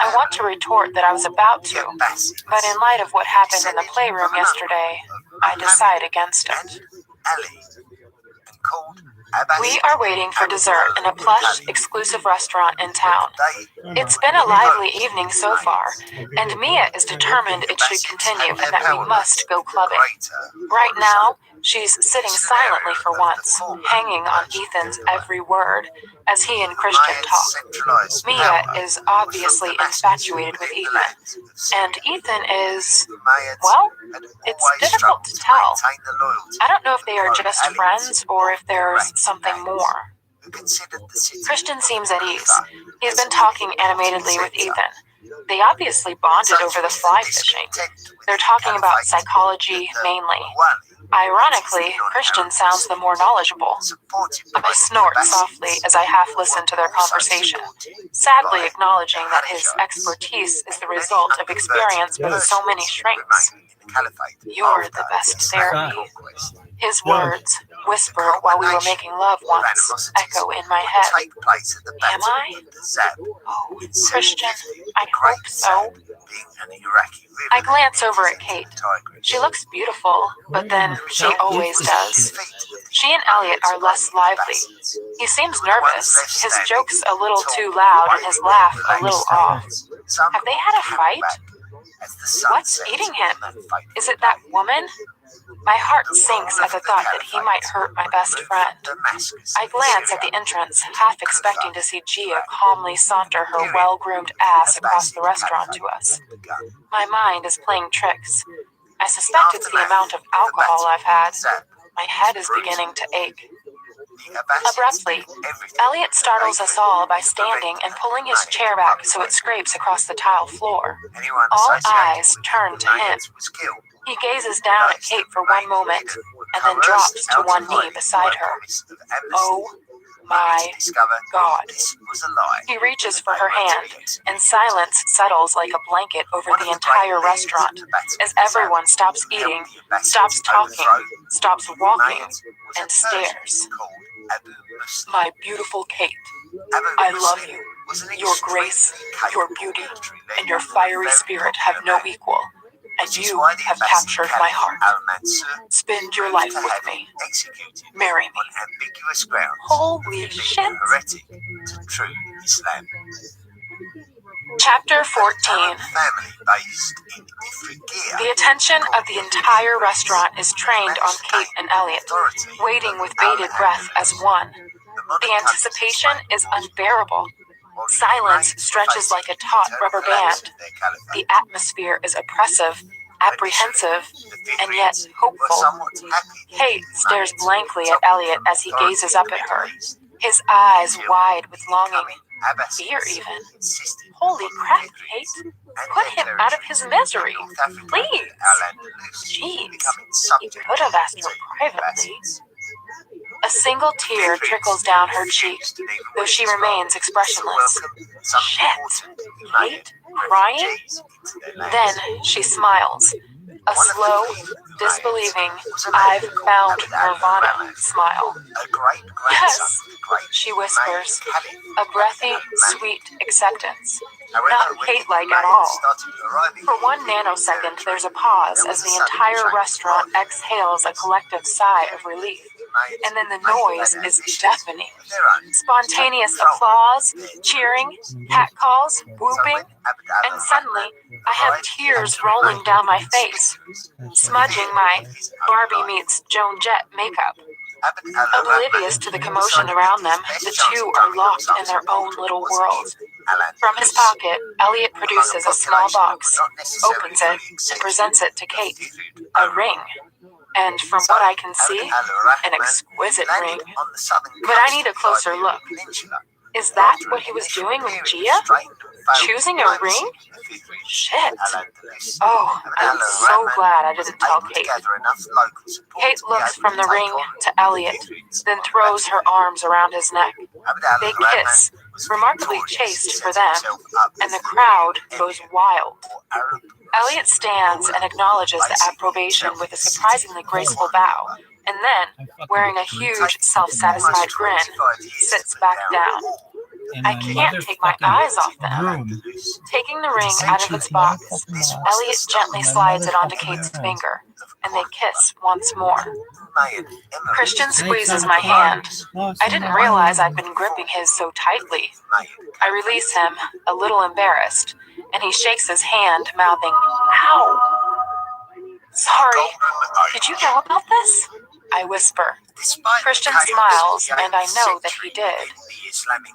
I want to retort that I was about to, but in light of what happened in the playroom yesterday, I decide against it. We are waiting for dessert in a plush, exclusive restaurant in town. It's been a lively evening so far, and Mia is determined it should continue and that we must go clubbing. Right now, she's sitting silently for once, hanging on Ethan's every word, as he and Christian talk. Mia is obviously infatuated with Ethan, and Ethan is, well, it's difficult to tell. I don't know if they are just friends or if there's something more. Christian seems at ease. He's been talking animatedly with Ethan. They obviously bonded over the fly fishing. They're talking about psychology mainly. Ironically, Christian sounds the more knowledgeable. I snort softly as I half listen to their conversation, sadly acknowledging that his expertise is the result of experience with so many shrinks. You're the best therapy. His words, whispered while we were making love once, echo in my head. Am I? Oh, Christian, I hope so. I glance over at Kate. She looks beautiful, but then she always does. She and Elliot are less lively. He seems nervous, his jokes a little too loud and his laugh a little off. Have they had a fight? What's eating him? Is it that woman? My heart sinks at the thought that he might hurt my best friend. I glance at the entrance, half expecting to see Gia calmly saunter her well-groomed ass across the restaurant to us. My mind is playing tricks. I suspect it's the amount of alcohol I've had. My head is beginning to ache. Abruptly, Elliot startles us all by standing and pulling his chair back so it scrapes across the tile floor. All eyes turn to him. He gazes down at Kate for one moment, and then drops to one knee beside her. Oh my God. He reaches for her hand, and silence settles like a blanket over the entire restaurant as everyone stops eating, stops talking, stops walking, and stares. My beautiful Kate, I love you. Your grace, your beauty, and your fiery spirit have no equal, and you have captured my heart. Spend your life with me. Marry me. Holy shit. Chapter 14. The attention of the entire restaurant is trained on Kate and Elliot, waiting with bated breath as one. The anticipation is unbearable. Silence stretches like a taut rubber band. The atmosphere is oppressive, apprehensive, and yet hopeful. Kate stares blankly at Elliot as he gazes up at her, his eyes wide with longing, fear even. Holy crap, Kate. Put him out of his misery, please. Jeez, he could have asked her privately. A single tear trickles down her cheek, though she remains expressionless. Shit. Kate? Crying? Then she smiles. A slow, disbelieving, I've found Nirvana smile. Yes, she whispers, a breathy, sweet acceptance. Not Kate-like at all. For one nanosecond, there's a pause as the entire restaurant exhales a collective sigh of relief. And then the noise is deafening. Spontaneous applause, cheering, catcalls, whooping, and suddenly I have tears rolling down my face, smudging my Barbie meets Joan Jett makeup. Oblivious to the commotion around them, the two are locked in their own little world. From his pocket, Elliot produces a small box, opens it, and presents it to Kate. A ring. And from what I can see, an exquisite ring. But I need a closer look. Is that what he was doing with Gia? Choosing a ring? Shit. Oh, I'm so glad I didn't tell Kate. Kate looks from the ring to Elliot, then throws her arms around his neck. They kiss, remarkably chaste for them, and the crowd goes wild. Elliot stands and acknowledges the approbation with a surprisingly graceful bow, and then, wearing a huge, self-satisfied grin, sits back down. I can't take my eyes off them. Taking the ring out of its box, Elliot gently slides it onto Kate's finger, and they kiss once more. Christian squeezes my hand. I didn't realize I'd been gripping his so tightly. I release him, a little embarrassed, and he shakes his hand, mouthing, "Ow! Sorry, did you know about this?" I whisper. Christian smiles, and I know that he did.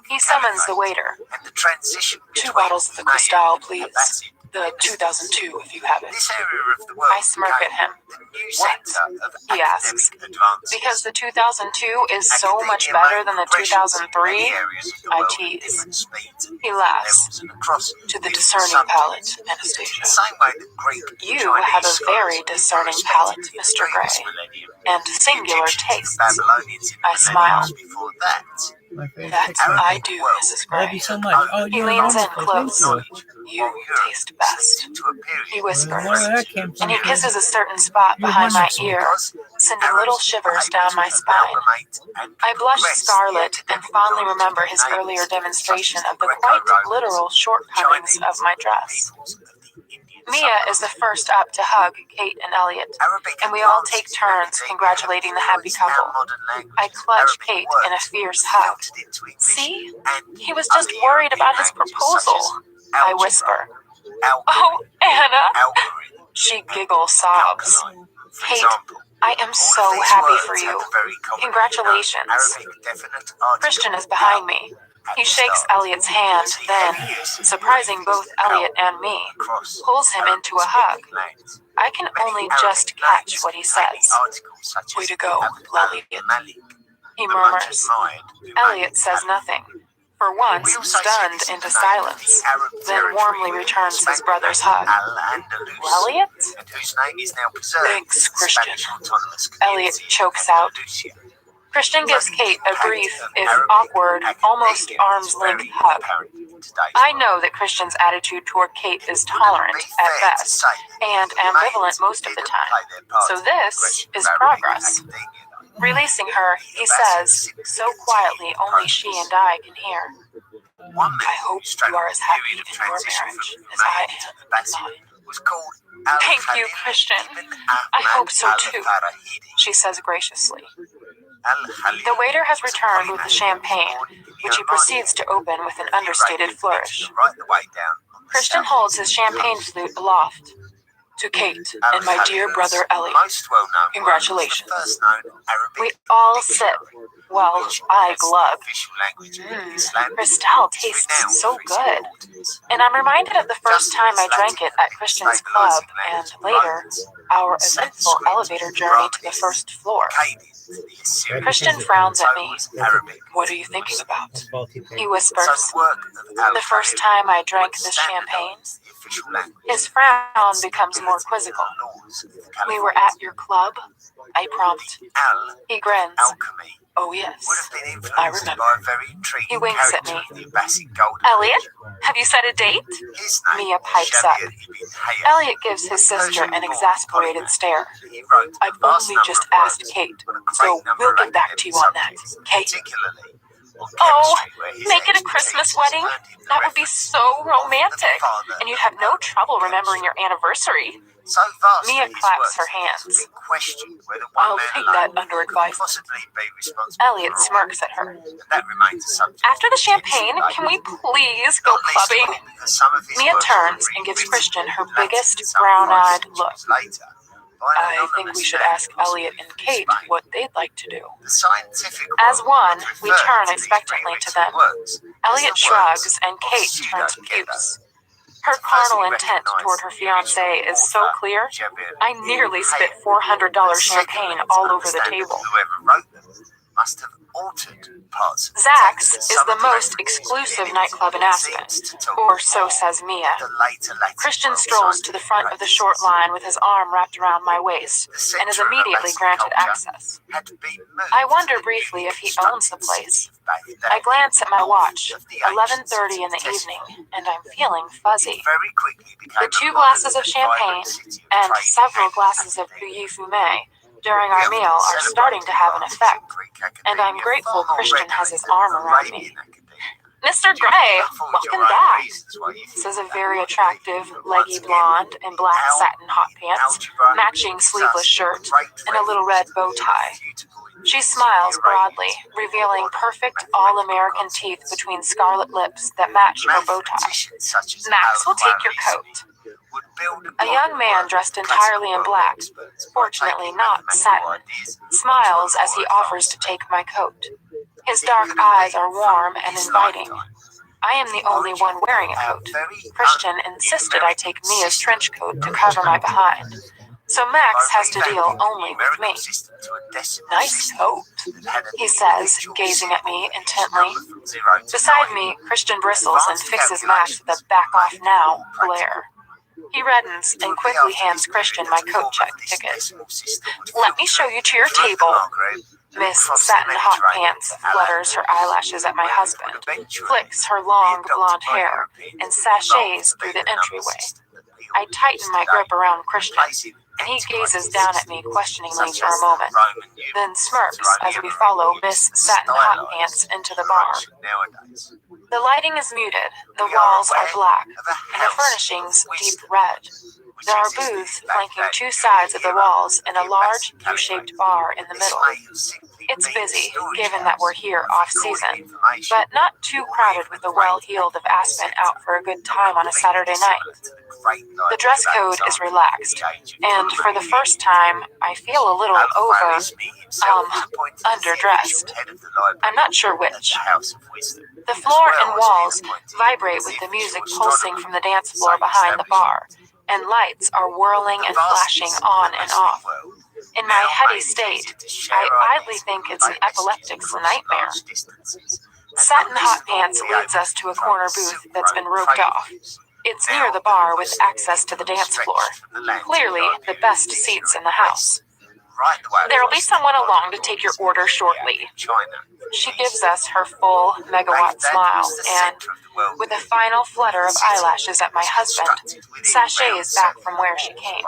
He summons the waiter. 2 bottles of the Cristal, please. The 2002, if you have it. I smirk at him. What? He asks. Because the 2002 is so much better than the 2003? I tease. He laughs. To the discerning palate, Anastasia. You have a very discerning palate, Mr. Gray. And singular tastes. I smile. That I do, Mrs. Gray. He leans in close. You taste best, he whispers, and he kisses a certain spot behind my ear, sending little shivers down my spine. I blush scarlet and fondly remember his earlier demonstration of the quite literal shortcomings of my dress. Mia is the first up to hug Kate and Elliot, and we all take turns congratulating the happy couple. I clutch Kate in a fierce hug. See? He was just worried about his proposal, I whisper. Oh, Anna! She giggles, sobs. Kate, I am so happy for you. Congratulations. Christian is behind me. He shakes Elliot's hand, then, surprising both Elliot and me, pulls him into a hug. I can only just catch what he says. "Way to go, Elliot," he murmurs. Elliot says nothing, for once stunned into silence, then warmly returns his brother's hug. "Elliot?" "Thanks, Christian," Elliot chokes out. Christian gives Kate a brief, if awkward, almost arm's-length hug. I know that Christian's attitude toward Kate is tolerant at best, and ambivalent most of the time, so this is progress. Releasing her, he says, so quietly only she and I can hear, "I hope you are as happy in your marriage as I am in mine." "Thank you, Christian. I hope so too," she says graciously. The waiter has returned with the champagne, which he proceeds to open with an understated flourish. Christian holds his champagne flute aloft. "To Kate and my dear brother Elliot, congratulations." We all sip, while I glug. Cristal tastes so good. And I'm reminded of the first time I drank it at Christian's club, and later, our eventful elevator journey to the first floor. Christian frowns at me. "What are you thinking about?" He whispers. "The first time I drank this champagne." His frown becomes more quizzical. "We were at your club?" I prompt. He grins. "Oh yes, I remember." He winks at me. "Elliot, have you set a date?" Mia pipes up. Elliot gives his sister an exasperated stare. "I've only just asked Kate, so we'll get back to you on that, Kate." "Oh, make it a Christmas wedding? That would be so romantic, and you'd have no trouble remembering your anniversary." Mia claps her hands. "I'll take that under advisement." Elliot smirks at her. "After the champagne, can we please go clubbing?" Mia turns and gives Christian her biggest brown-eyed look. I think we should ask Elliot and Kate what they'd like to do. As one, we turn expectantly to them. Elliot shrugs and Kate turns puce. Her carnal intent toward her fiancé is so clear, I nearly spit $400 champagne all over the table. Zach's is the most exclusive nightclub in Aspen, or so says Mia. Christian strolls to the front of the short line with his arm wrapped around my waist, and is immediately granted access. I wonder briefly if he owns the place. I glance at my watch, 11:30 in the evening, and I'm feeling fuzzy. The 2 glasses of champagne, and several glasses of bouillie fumé, during our meal are starting to have an effect, and I'm grateful Christian has his arm around me. "Mr. Gray, welcome back," says a very attractive, leggy blonde in black satin hot pants, matching sleeveless shirt, and a little red bow tie. She smiles broadly, revealing perfect all-American teeth between scarlet lips that match her bow tie. "Max will take your coat." A young man dressed entirely in black, fortunately not satin, smiles as he offers to take my coat. His dark eyes are warm and inviting. I am the only one wearing a coat. Christian insisted I take Mia's trench coat to cover my behind, so Max has to deal only with me. "Nice coat," he says, gazing at me intently. Beside me, Christian bristles and fixes Max with a back-off-now glare. He reddens and quickly hands Christian my coat check ticket. "Let me show you to your table." Miss Satin Hot Pants flutters her eyelashes at my husband, flicks her long blonde hair, and sachets through the entryway. I tighten my grip around Christian, and he gazes down at me questioningly for a moment, then smirks as we follow Miss Satin Hot Pants into the bar. The lighting is muted, the walls are black, and the furnishings deep red. There are booths flanking 2 sides of the walls and a large U-shaped bar in the middle. It's busy, given that we're here off-season, but not too crowded with the well-heeled of Aspen out for a good time on a Saturday night. The dress code is relaxed, and for the first time, I feel a little underdressed. I'm not sure which. The floor and walls vibrate with the music pulsing from the dance floor behind the bar, and lights are whirling and flashing on and off. In my heady state, I idly think it's an epileptic's nightmare. Satin Hot Pants leads us to a corner booth that's been roped off. It's near the bar with access to the dance floor. Clearly, the best seats in the house. There'll be someone along to take your order shortly. She gives us her full megawatt smile and, with a final flutter of eyelashes at my husband, sachets back from where she came.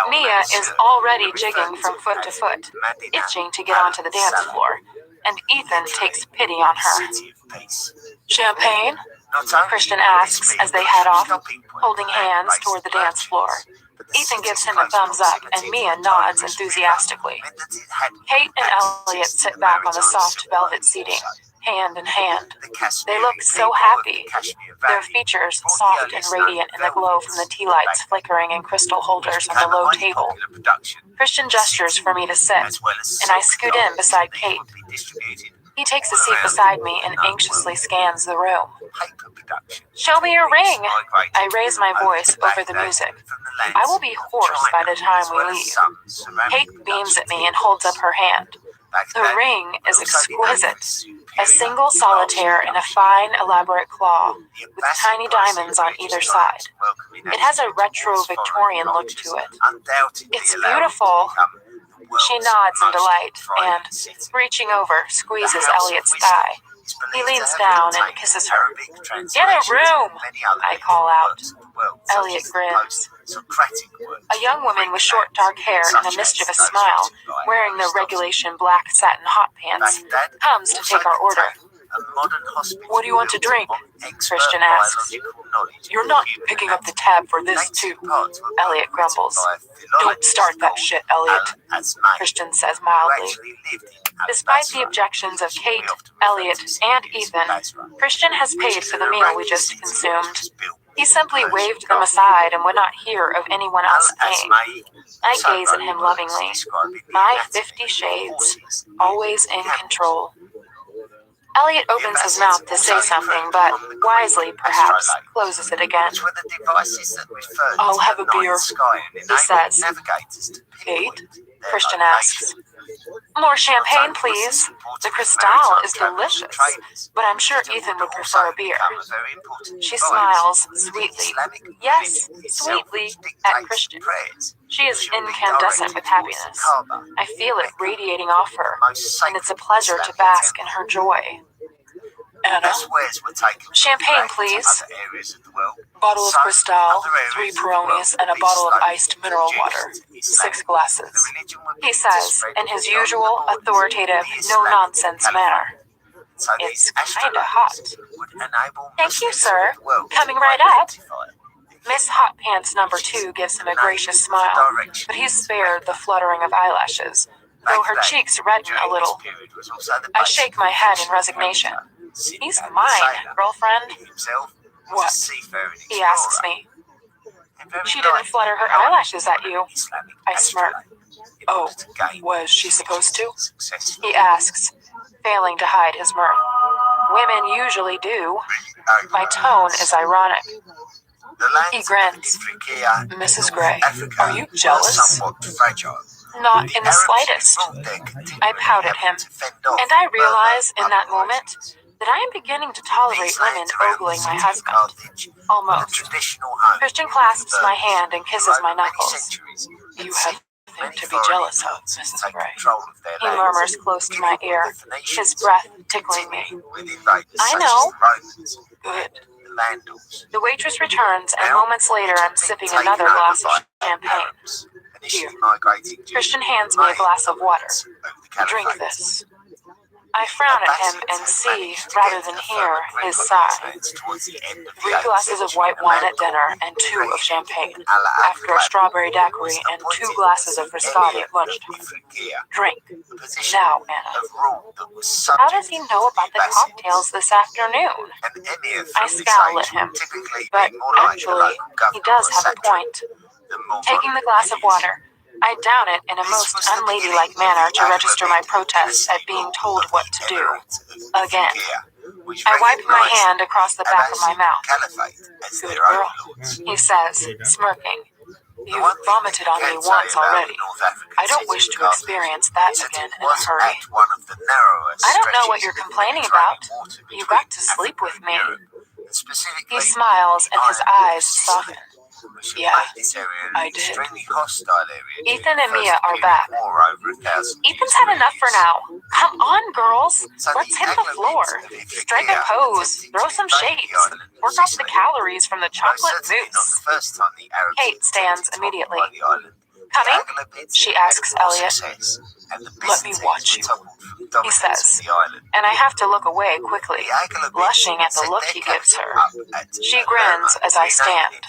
Mia is already jigging from foot to foot, itching to get onto the dance floor, and Ethan takes pity on her. Champagne? Christian asks as they head off, holding hands toward the dance floor. Ethan gives him a thumbs up, and Mia nods enthusiastically. Kate and Elliot sit back on the soft velvet seating, hand in hand. They look so happy, their features soft and radiant in the glow from the tea lights flickering in crystal holders on the low table. Christian gestures for me to sit, and I scoot in beside Kate. He takes a seat beside me and anxiously scans the room. Show me your ring! I raise my voice over the music. I will be hoarse by the time we leave. Kate beams at me and holds up her hand. The ring is exquisite. A single solitaire in a fine, elaborate claw, with tiny diamonds on either side. It has a retro Victorian look to it. It's beautiful. She nods in delight and, reaching over, squeezes Elliot's thigh. He leans down and kisses her. Get a room! I call out. Elliot grins. A young woman with short dark hair and a mischievous smile, wearing the regulation black satin hot pants, comes to take our order. What do you want to drink? Christian asks. You're not picking up the tab for this too, Elliot grumbles. Don't start that shit, Elliot, Christian says mildly. Despite the objections of Kate, Elliot, and Ethan, Christian has paid for the meal we just consumed. He simply waved them aside and would not hear of anyone else paying. I gaze at him lovingly. My 50 shades, always in control. Elliot opens his mouth to say something, but, wisely perhaps, closes it again. I'll have a beer, he says. Kate? Christian asks. More champagne, please. The Cristal is delicious, but I'm sure Ethan would prefer a beer. She smiles sweetly, yes, sweetly, at Christian. She is incandescent with happiness. I feel it radiating off her, and it's a pleasure to bask in her joy. Anna, champagne, please. Bottle of Cristal, 3 Peronis, and a bottle of iced mineral water. 6 glasses. He says, in his usual, authoritative, no-nonsense manner. It's kinda hot. Thank you, sir. Coming right up. Miss Hot Pants number 2 gives him a gracious smile, but he's spared the fluttering of eyelashes, though her cheeks redden a little. I shake my head in resignation. He's mine, girlfriend. What? He asks me. She didn't flutter her eyelashes at you. I smirk. Oh, was she supposed to? He asks, failing to hide his mirth. Women usually do. My tone is ironic. He grins. Mrs. Gray, are you jealous? Not in the slightest. I pout at him, and I realize in that moment that I am beginning to tolerate women ogling my husband. Almost. Christian clasps my hand and kisses my knuckles. You have nothing to be jealous of, Mrs. Gray. He murmurs close to my ear, his breath tickling me. I know. Good. The waitress returns, and moments later I'm sipping another glass of champagne. Here. Christian hands me a glass of water. Drink this. I frown at him and see, rather than hear, his sigh. 3 glasses of white wine at dinner and 2 of champagne, after a strawberry daiquiri and 2 glasses of biscotti at lunchtime. Drink. Now, Anna. How does he know about the cocktails this afternoon? I scowl at him, but actually, he does have a point. Taking the glass of water, I down it in a most unladylike manner to register my protest at being told what to do. Again. I wipe my hand across the back of my mouth. Good girl, he says, smirking. You've vomited on me once already. I don't wish to experience that again in a hurry. I don't know what you're complaining about. You got to sleep with me. He smiles and his eyes soften. Yeah, I did. Ethan and Mia are back. Ethan's had enough for now. Come on, girls. Let's hit the floor. Strike a pose. Throw some shapes. Work off the calories from the chocolate mousse. Kate stands immediately. Coming? She asks Elliot. Let me watch you, he says, and I have to look away quickly, blushing at the look he gives her. She grins as I stand.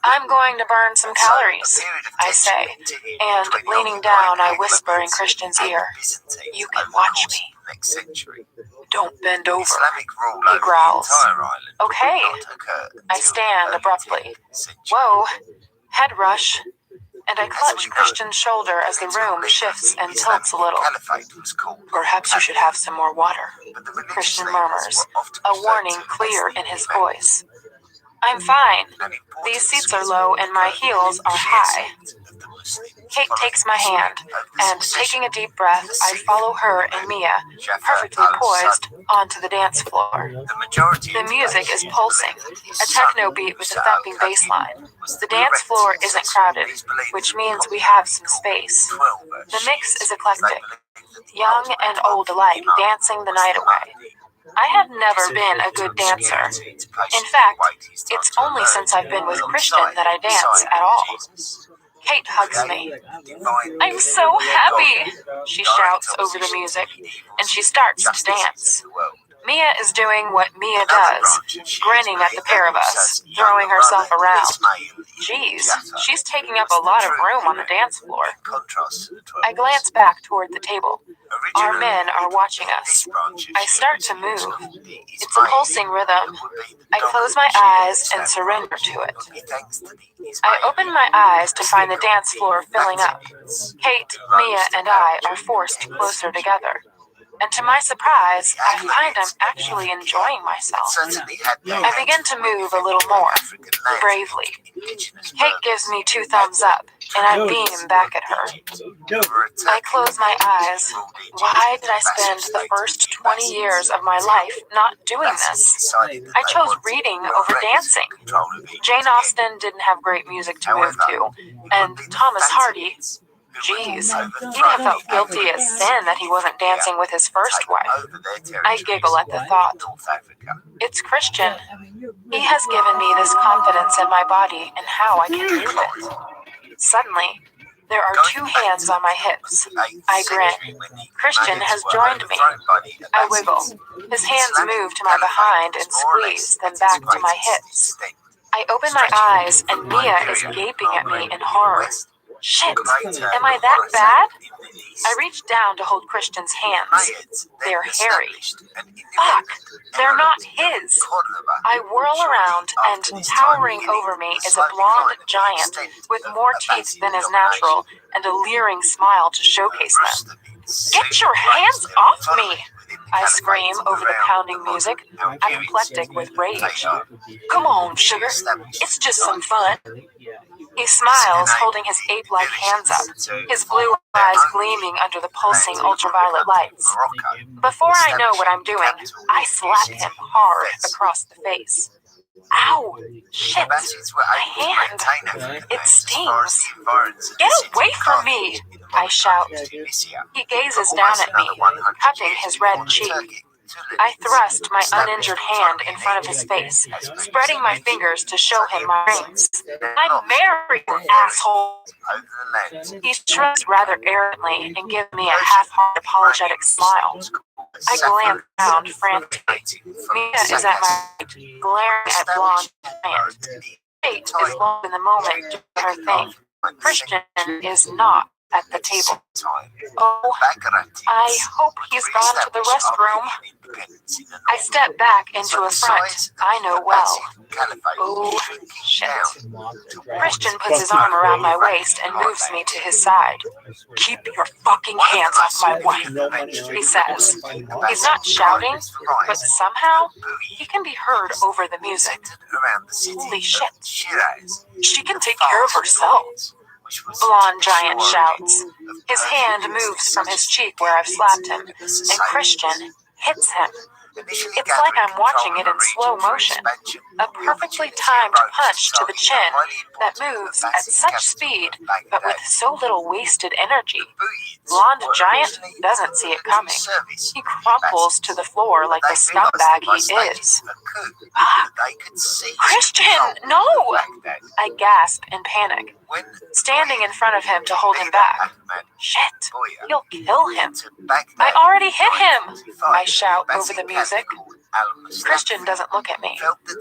I'm going to burn some calories, I say, and leaning down, I whisper in Christian's ear, you can watch me. Don't bend over, he growls. Okay, I stand abruptly. Whoa, head rush. And I clutch Christian's shoulder as the room shifts and tilts a little. Perhaps you should have some more water, Christian murmurs, a warning clear in his voice. I'm fine. These seats are low and my heels are high. Kate takes my hand, and taking a deep breath, I follow her and Mia, perfectly poised, onto the dance floor. The music is pulsing, a techno beat with a thumping bass line. The dance floor isn't crowded, which means we have some space. The mix is eclectic, young and old alike dancing the night away. I have never been a good dancer. In fact, it's only since I've been with Christian that I dance at all. Kate hugs me. I'm so happy, she shouts over the music, and she starts to dance. Mia is doing what Mia does, grinning at the pair of us, throwing herself around. Geez, she's taking up a lot of room on the dance floor. I glance back toward the table. Our men are watching us. I start to move. It's a pulsing rhythm. I close my eyes and surrender to it. I open my eyes to find the dance floor filling up. Kate, Mia, and I are forced closer together. And to my surprise, I find I'm actually enjoying myself. I begin to move a little more, bravely. Kate gives me 2 thumbs up, and I beam back at her. I close my eyes. Why did I spend the first 20 years of my life not doing this? I chose reading over dancing. Jane Austen didn't have great music to move to, and Thomas Hardy... Geez, he'd have felt guilty as sin that he wasn't dancing with his first wife. I giggle at the thought. It's Christian. He has given me this confidence in my body and how I can use it. Suddenly, there are 2 hands on my hips. I grin. Christian has joined me. I wiggle. His hands move to my behind and squeeze, then back to my hips. I open my eyes and Mia is gaping at me in horror. Shit, am I that bad? I reach down to hold Christian's hands. They're hairy. Fuck, they're not his. I whirl around and towering over me is a blonde giant with more teeth than is natural and a leering smile to showcase them. Get your hands off me! I scream over the pounding music, apoplectic with rage. Come on, sugar, it's just some fun. He smiles, holding his ape-like hands up, his blue eyes gleaming under the pulsing ultraviolet lights. Before I know what I'm doing, I slap him hard across the face. Ow! Shit! My hand! It stings! Get away from me! I shout. He gazes down at me, cupping his red cheek. I thrust my uninjured hand in front of his face, spreading my fingers to show him my rings. I'm married, asshole! He shrugs rather arrogantly and gives me a half-hearted apologetic smile. I glance around frantically. Mia is at my right, glaring at blonde giant. Kate is lost in the moment doing her thing. Christian is not. at the table. Oh, I hope he's gone to the restroom. I step back into a front I know well. Oh, shit. Christian puts his arm around my waist and moves me to his side. Keep your fucking hands off my wife, he says. He's not shouting, but somehow he can be heard over the music. Holy shit. She can take care of herself. Blonde giant shouts. His hand moves from his cheek where I've slapped him, and Christian hits him. It's like I'm watching it in slow motion. A perfectly timed punch to the chin that moves at such speed, but with so little wasted energy. Blonde giant doesn't see it coming. He crumples to the floor like the scumbag he is. Fuck. Christian, no! I gasp in panic, standing in front of him to hold him back. Shit, you'll kill him. I already hit him, I shout over the music. Christian doesn't look at me.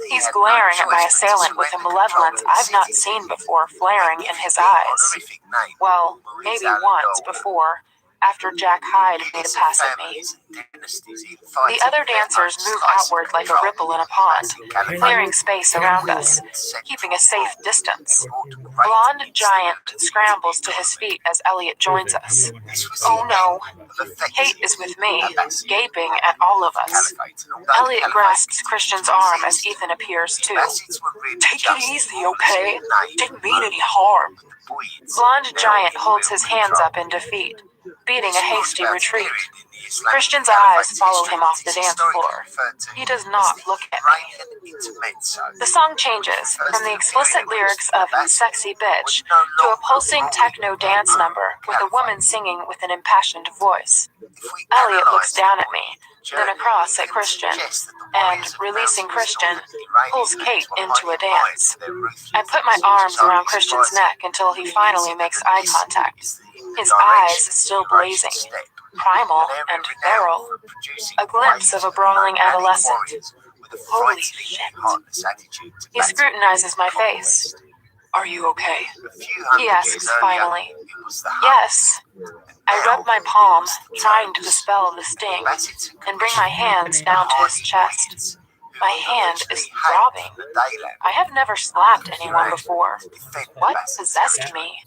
He's glaring at my assailant with a malevolence I've not seen before flaring in his eyes. Well, maybe once before, after Jack Hyde made a pass at me. The other dancers move outward like a ripple in a pond, clearing space around us, keeping a safe distance. Blonde giant scrambles to his feet as Elliot joins us. Oh no, Kate is with me, gaping at all of us. Elliot grasps Christian's arm as Ethan appears too. Take it easy, okay? Didn't mean any harm. Blonde giant holds his hands up in defeat, beating a hasty retreat. Christian's eyes follow him off the dance floor. He does not look at me. The song changes from the explicit lyrics of Sexy Bitch to a pulsing techno dance number with a woman singing with an impassioned voice. Elliot looks down at me, then across at Christian, and, releasing Christian, pulls Kate into a dance. I put my arms around Christian's neck until he finally makes eye contact, his eyes still blazing, primal and feral, a glimpse of a brawling adolescent. Holy shit. He scrutinizes my face. Are you okay? He asks finally. Yes. I rub my palm, trying to dispel the sting, and bring my hands down to his chest. My hand is throbbing. I have never slapped anyone before. What possessed me?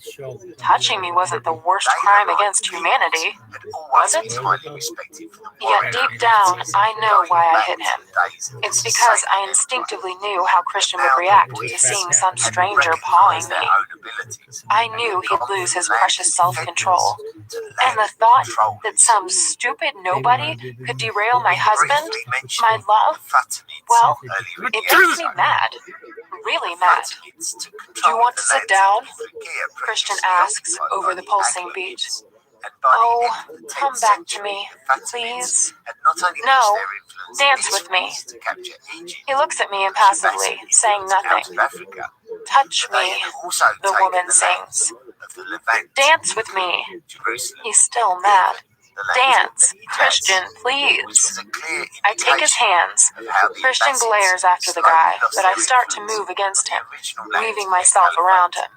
Touching me wasn't the worst crime against humanity, was it? Yet deep down, I know why I hit him. It's because I instinctively knew how Christian would react to seeing some stranger pawing me. I knew he'd lose his precious self-control. And the thought that some stupid nobody could derail my husband, my love, well, it makes me mad. Really mad. Do you want to sit down? Christian asks over the pulsing beat. Oh, come back to me, please. No, dance with me. He looks at me impassively, saying nothing. Touch me, the woman sings. Dance with me. He's still mad. Dance, Christian, please. I take his hands. Christian glares after the guy, but I start to move against him, weaving myself around him.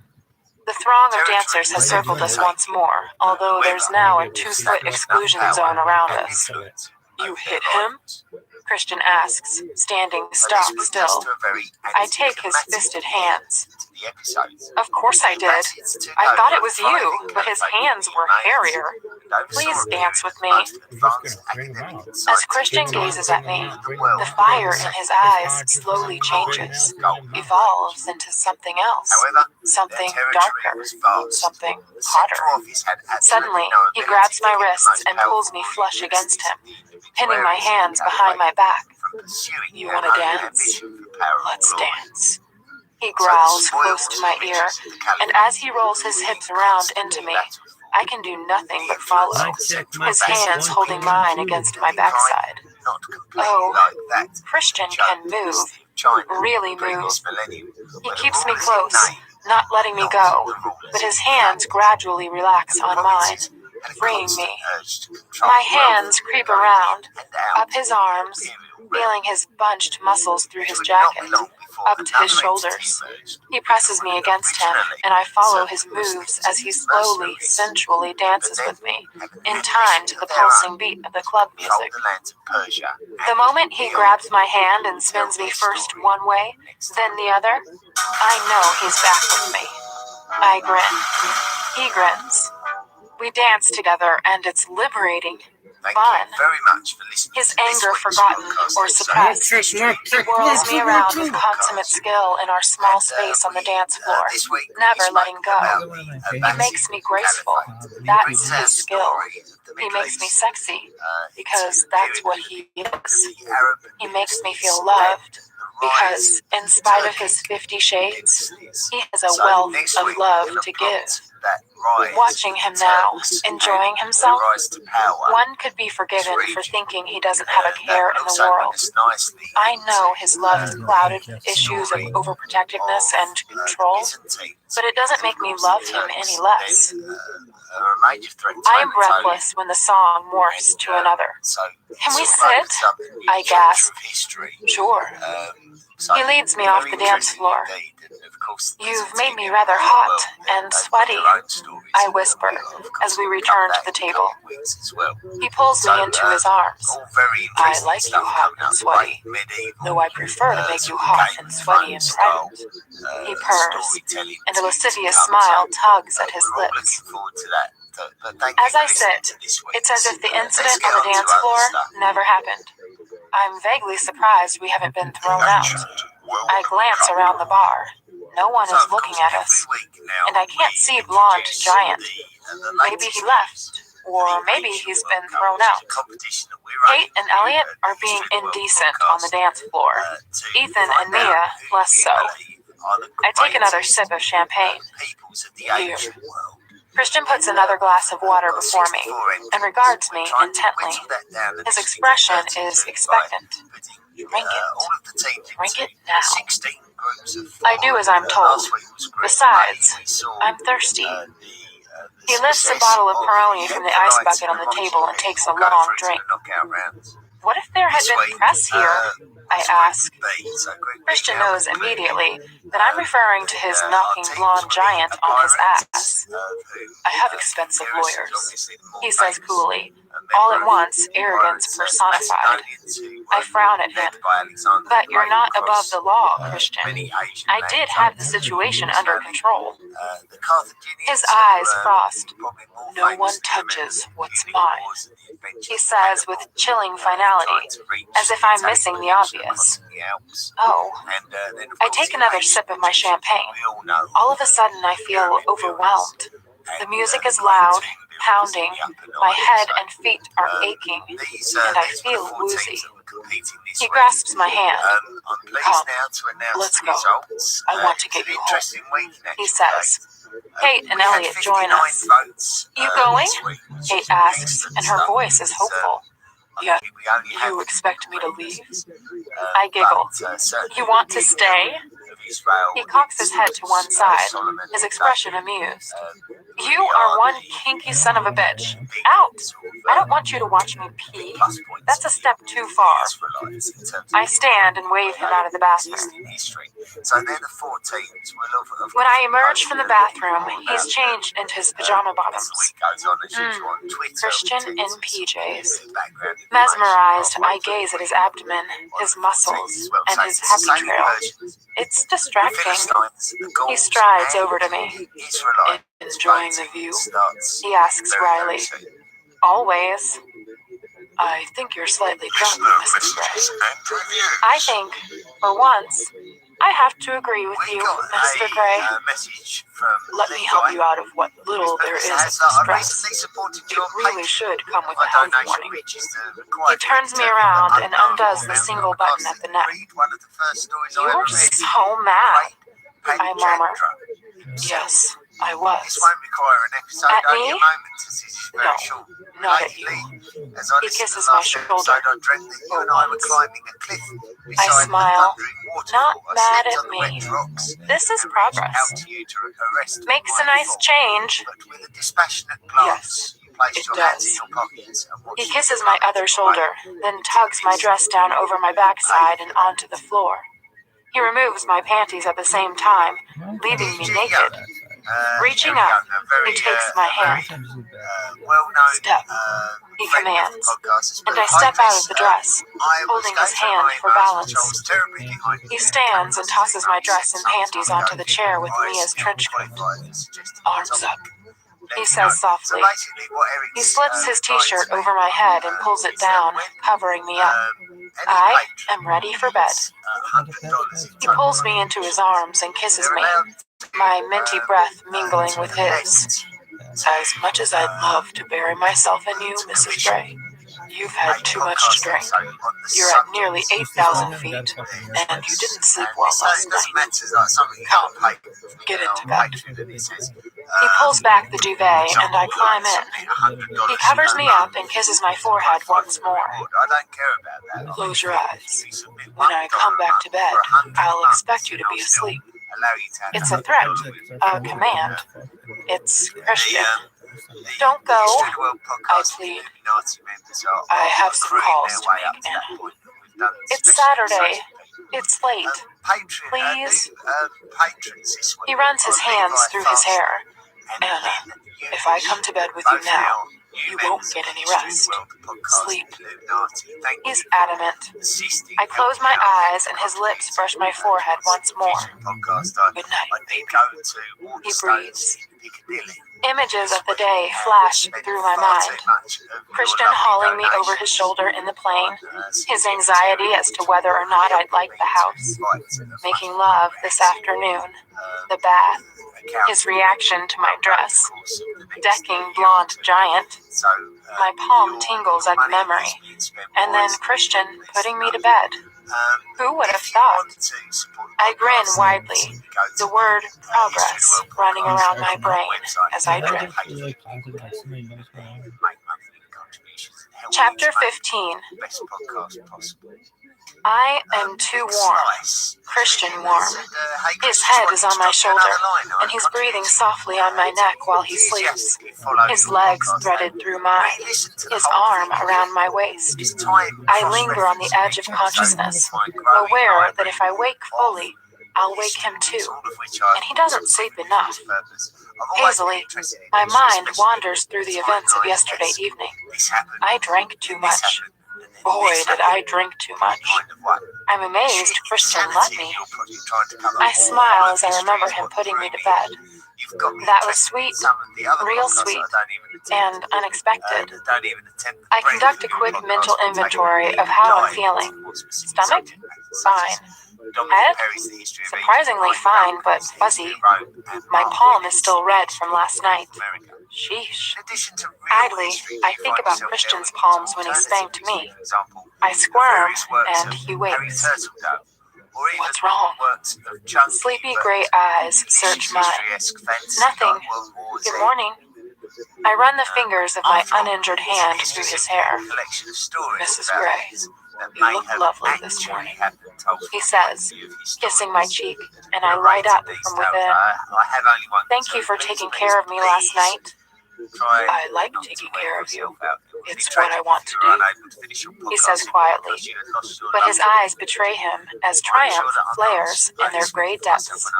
The throng of dancers has circled us once more, although there's now a 2-foot exclusion zone around us. You hit him? Christian asks, standing stock still. I take his fisted hands. Of course I did. I thought it was you, but his hands were hairier. Please dance with me. As Christian gazes at me, the fire in his eyes slowly changes, evolves into something else, something darker, something hotter. Suddenly, he grabs my wrists and pulls me flush against him, pinning my hands behind my back. You want to dance? Let's dance. He growls close to my ear, and as he rolls his hips around into me, I can do nothing but follow, his hands holding mine against my backside. Oh, Christian can move, really move. He keeps me close, not letting me go, but his hands gradually relax on mine, freeing me. My hands creep around, up his arms, feeling his bunched muscles through his jacket. up to his shoulders. He presses me against him, and I follow his moves as he slowly, sensually dances with me, in time to the pulsing beat of the club music. The moment he grabs my hand and spins me first one way, then the other, I know he's back with me. I grin. He grins. We dance together, and it's liberating. Fun. His anger forgotten or suppressed. He whirls me around with consummate skill in our small space on the dance floor, never letting go. He makes me graceful. That's his skill. He makes me sexy, because that's what he is. He makes me feel loved, because in spite of his 50 shades, he has a wealth of love to give. Watching him now, enjoying himself, one could be forgiven for thinking he doesn't have a care in the world. I know his love is clouded with issues of overprotectiveness and control, but it doesn't make me love him any less. I am breathless when the song morphs to another. Can we sit? I gasp. Sure. He leads me off the dance floor. You've made me rather hot and sweaty, I whisper as we return to the table. He pulls me into his arms. I like you hot and sweaty, though I prefer to make you hot and sweaty and pregnant. He purrs, and a lascivious smile tugs at his lips. As I sit, it's as if the incident on the dance floor never happened. I'm vaguely surprised we haven't been thrown out. I glance around the bar. No one is looking at us, and I can't see Blonde Giant. Maybe he left, or maybe he's been thrown out. Kate and Elliot are being indecent on the dance floor. Ethan and Mia, less so. I take another sip of champagne. Here. Christian puts another glass of water before me and regards me intently. His expression is expectant. Drink it. Drink it now. I do as I'm told. Besides, I'm thirsty. He lifts a bottle of Peroni from the ice bucket on the table and takes a long drink. What if there had been press here? I ask. Christian knows immediately that I'm referring to his knocking Blonde Giant on his ass. I have expensive lawyers, he says coolly, all at once arrogance personified. I frown at him. But you're not above the law, Christian. I did have the situation under control. His eyes frost. No one touches what's mine, he says with chilling finality, as if I'm missing the obvious. Oh. I take another sip of my champagne. All of a sudden I feel overwhelmed. The music is loud, pounding, my head and feet are aching, and I feel woozy. He grasps my hand. Come, let's go. I want to get you home, he says. Kate and Elliot join us. You going? Kate asks, and her voice is hopeful. Yeah, you expect me to leave? I giggle. You want to stay? He cocks his head to one side, his expression amused. You are one kinky son of a bitch. Out! I don't want you to watch me pee. That's a step too far. I stand and wave him out of the bathroom. When I emerge from the bathroom, he's changed into his pajama bottoms. Christian in PJs. Mesmerized, I gaze at his abdomen, his muscles, and his happy trail. It's distracting. He strides over to me. Enjoying the view? He asks wryly. Always. I think you're slightly drunk, Mr. Gray. I think, for once, I have to agree with you, Mr. Gray. Let me help you out of what little there is of distress. It really should come with a health warning. He turns me around and undoes the single button at the neck. You're so mad, I murmur. Yes, I was. At me? No, not at you. He kisses my shoulder. For once. I smile. Not mad at me. This is progress. Makes a nice change. Yes, it does. He kisses my other shoulder, then tugs my dress down over my backside and onto the floor. He removes my panties at the same time, leaving me naked. Reaching up, he takes my hand. Step, he commands, and I step out of the dress, holding his hand for balance. He stands and tosses my dress and panties onto the chair with me as trench coat. Arms up, he says softly. He slips his t-shirt over my head and pulls it down, covering me up. I am ready for bed. He pulls me into his arms and kisses me, my minty breath mingling with his. As much as I'd love to bury myself in you, Mrs. Gray, you've had too much to drink. You're at nearly 8,000 feet, and you didn't sleep well last night. Come, get into bed. He pulls back the duvet, and I climb in. He covers me up and kisses my forehead once more. Close your eyes. When I come back to bed, I'll expect you to be asleep. It's a threat, a command. It's Christian. Don't go, I plead. I have some calls to make, Anna. It's Saturday. It's late. Please. He runs his hands through his hair. Anna, if I come to bed with you now, you won't get any rest. Sleep. He's adamant. I close my eyes and his lips brush my forehead once more. Good night, baby. He breathes. Images of the day flash through my mind. Christian hauling me over his shoulder in the plane, his anxiety as to whether or not I'd like the house, making love this afternoon, the bath, his reaction to my dress, decking blonde giant. My palm tingles at the memory, and then Christian putting me to bed. Who would have thought? I grin widely, the word progress running around my brain as I drift. Chapter 15. I am too warm. Christian warm. His head is on my shoulder, and he's breathing softly on my neck while he sleeps. His legs threaded through mine, his arm around my waist. I linger on the edge of consciousness, aware that if I wake fully, I'll wake him too, and he doesn't sleep enough. Hazily, my mind wanders through the events of yesterday evening. I drank too much. Boy, did I drink too much. I'm amazed Christian let me. I smile as I remember him putting me to bed. That was sweet, real sweet, and unexpected. I conduct a quick mental inventory of how I'm feeling. Stomach? Fine. Head? Surprisingly fine, but fuzzy. My palm is still red from last night. Sheesh. Idly, I think about Christian's palms when he spanked me. I squirm, and he wakes. What's wrong? Sleepy gray eyes search mine. Nothing. Good morning. I run the fingers of my uninjured hand through his hair. Mrs. Gray, you look lovely this morning, he says, kissing my cheek, and I light up from within. Thank you for taking care of me last night. I like taking care of you. It's what I want to do, he says quietly, but his eyes betray him as triumph flares in their gray depths.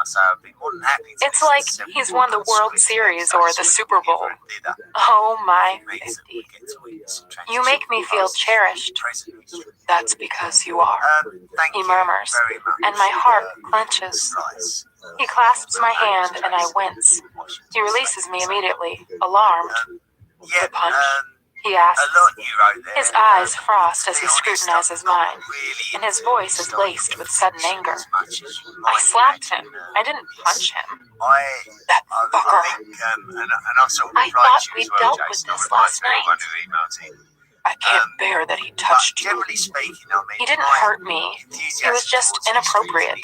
It's like he's won the World Series or the Super Bowl. Oh my 50. You make me feel cherished. That's because you are, he murmurs, and my heart clenches. He clasps my hand and I wince. He releases me immediately, alarmed. The punch? He asks. His eyes frost as he scrutinizes mine, and his voice is laced with sudden anger. I slapped him. I didn't punch him. That fucker. I thought we dealt with this last night. I can't bear that he touched you. He didn't hurt me. He was just inappropriate.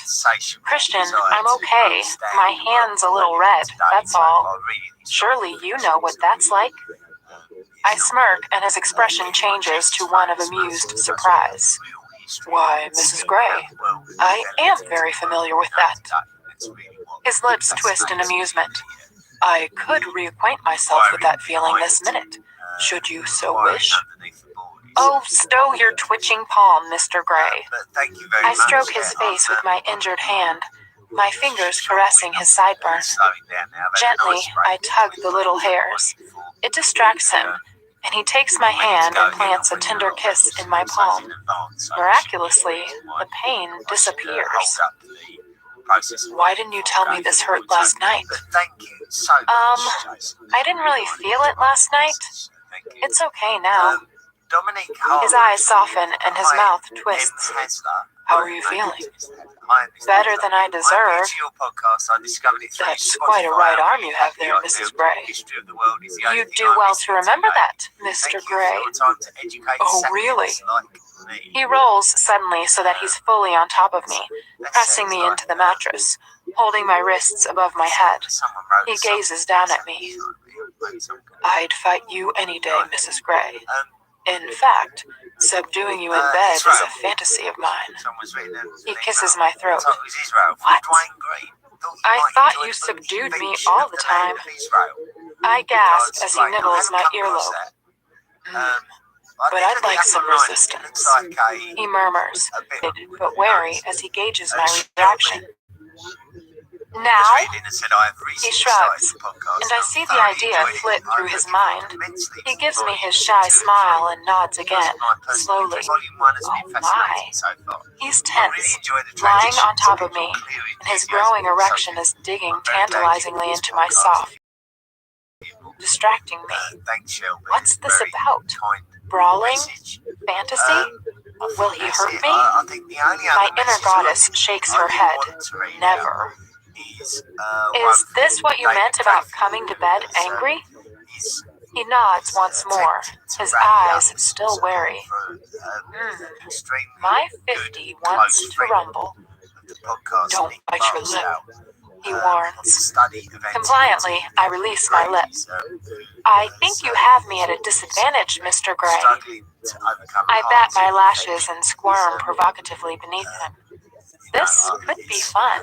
Christian, I'm okay. My hand's a little red, that's all. Surely you know what that's like? I smirk, and his expression changes to one of amused surprise. Why, Mrs. Gray, I am very familiar with that. His lips twist in amusement. I could reacquaint myself with that feeling this minute, should you so wish. Oh, stow your twitching palm, Mr. Gray. I stroke his face with my injured hand, my fingers caressing his sideburn. Gently, I tug the little hairs. It distracts him, and he takes my hand and plants a tender kiss in my palm. Miraculously, the pain disappears. Why didn't you tell me this hurt last night? I didn't really feel it last night. It's okay now. His eyes soften and his mouth twists. How are you feeling? Better than I deserve. That's quite a right arm you have there, Mrs. Gray. You do well to remember that, Mr. Gray. Oh, really? He rolls suddenly so that he's fully on top of me, pressing me into the mattress, holding my wrists above my head. He gazes down at me. I'd fight you any day, Mrs. Gray. In fact, subduing you in bed is a fantasy of mine. He kisses my throat. What? I thought you subdued me all the time. I gasp as he nibbles my earlobe. But I'd like some resistance. He murmurs, but wary as he gauges my reaction. Now? He shrugs, and I see the idea flit through his mind. He gives me his shy smile and nods again, slowly. Oh my. He's tense, lying on top of me, and his growing erection is digging tantalizingly into my soft, distracting me. What's this about? Brawling? Fantasy? Will he hurt me? My inner goddess shakes her head. Never. Is this what you meant about coming to bed angry? He nods once more, his eyes still wary. My 50 wants to rumble. Don't bite your lip, he warns. Compliantly, I release my lips. I think you have me at a disadvantage, Mr. Gray. I bat my lashes and squirm provocatively beneath him. This could be fun.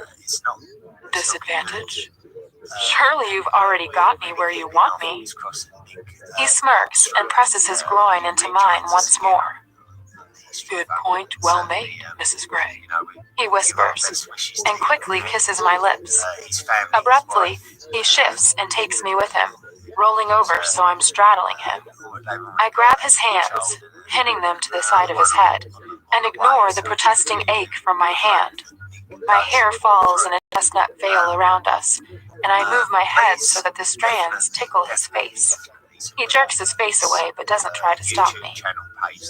Disadvantage? Surely you've already got me where you want me. He smirks and presses his groin into mine once more. Good point, well made, Mrs. Gray. He whispers, and quickly kisses my lips. Abruptly, he shifts and takes me with him, rolling over so I'm straddling him. I grab his hands, pinning them to the side of his head, and ignore the protesting ache from my hand. My hair falls in a chestnut veil around us, and I move my head so that the strands tickle his face. He jerks his face away but doesn't try to stop me.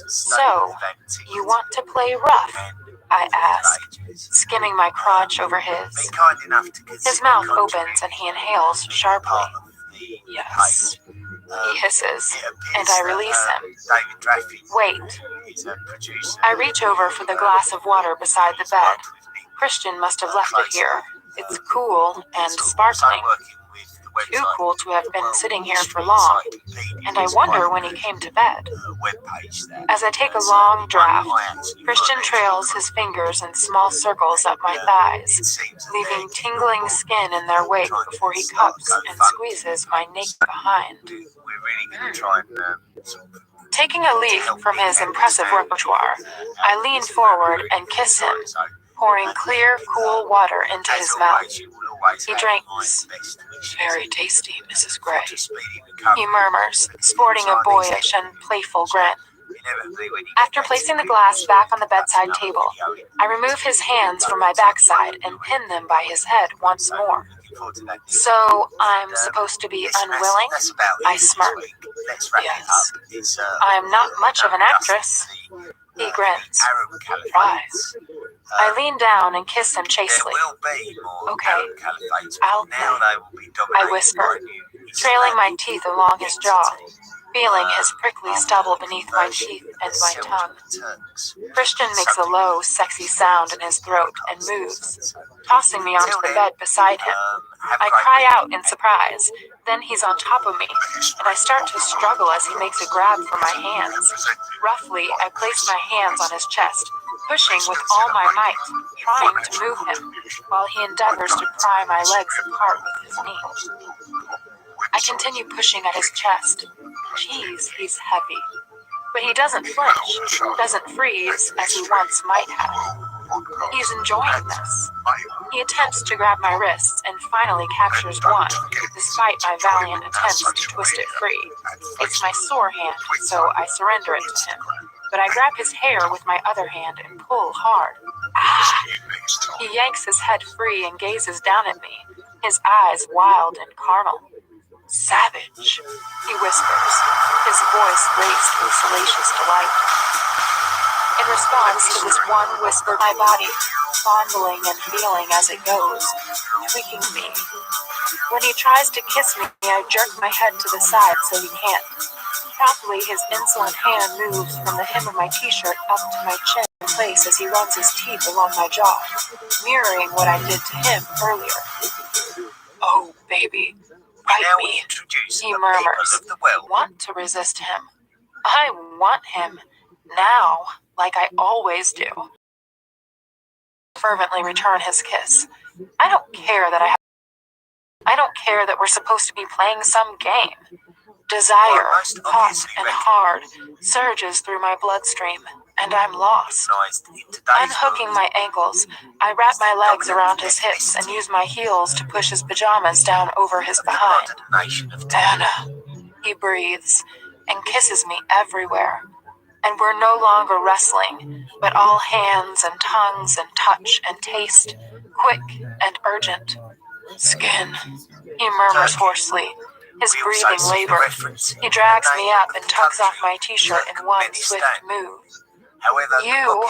So, you want to play rough? I ask, skimming my crotch over his. His mouth opens and he inhales sharply. Yes. He hisses, and I release him. Wait. I reach over for the glass of water beside the bed. Christian must have left it here. It's cool and sparkling. Too cool to have been sitting here for long, and I wonder when he came to bed. As I take a long draught, Christian trails his fingers in small circles up my thighs, leaving tingling skin in their wake before he cups and squeezes my naked behind. Taking a leaf from his impressive repertoire, I lean forward and kiss him, pouring clear, cool water into his mouth. He drinks. Very tasty, Mrs. Gray. He murmurs, sporting a boyish and playful grin. After placing the glass back on the bedside table, I remove his hands from my backside and pin them by his head once more. So, I'm supposed to be unwilling? I smirk. Yes. I'm not much of an actress. He grins. Surprise. I lean down and kiss him chastely. Okay, I'll play. I whisper, trailing my teeth along his jaw, feeling his prickly stubble beneath my teeth and my tongue. Christian makes a low, sexy sound in his throat and moves, tossing me onto the bed beside him. I cry out in surprise. Then he's on top of me, and I start to struggle as he makes a grab for my hands. Roughly, I place my hands on his chest, pushing with all my might, trying to move him, while he endeavors to pry my legs apart with his knees. I continue pushing at his chest. Jeez, he's heavy. But he doesn't flinch, doesn't freeze as he once might have. He's enjoying this. He attempts to grab my wrists and finally captures one, despite my valiant attempts to twist it free. It's my sore hand, so I surrender it to him. But I grab his hair with my other hand and pull hard. Ah! He yanks his head free and gazes down at me, his eyes wild and carnal. Savage, he whispers, his voice raised with salacious delight. In response to this one whisper, my body, fondling and feeling as it goes, tweaking me. When he tries to kiss me, I jerk my head to the side so he can't. Promptly, his insolent hand moves from the hem of my t-shirt up to my chin in place as he runs his teeth along my jaw, mirroring what I did to him earlier. Oh, baby, bite me, he murmurs. I want to resist him. I want him now, like I always do. Fervently return his kiss. I don't care that we're supposed to be playing some game. Desire, hot and hard, surges through my bloodstream, and I'm lost. Unhooking my ankles, I wrap my legs around his hips and use my heels to push his pajamas down over his behind. Anna, he breathes, and kisses me everywhere. And we're no longer wrestling, but all hands and tongues and touch and taste, quick and urgent. Skin, he murmurs hoarsely, his breathing labored. He drags me up and tugs off my t-shirt in one swift move. You,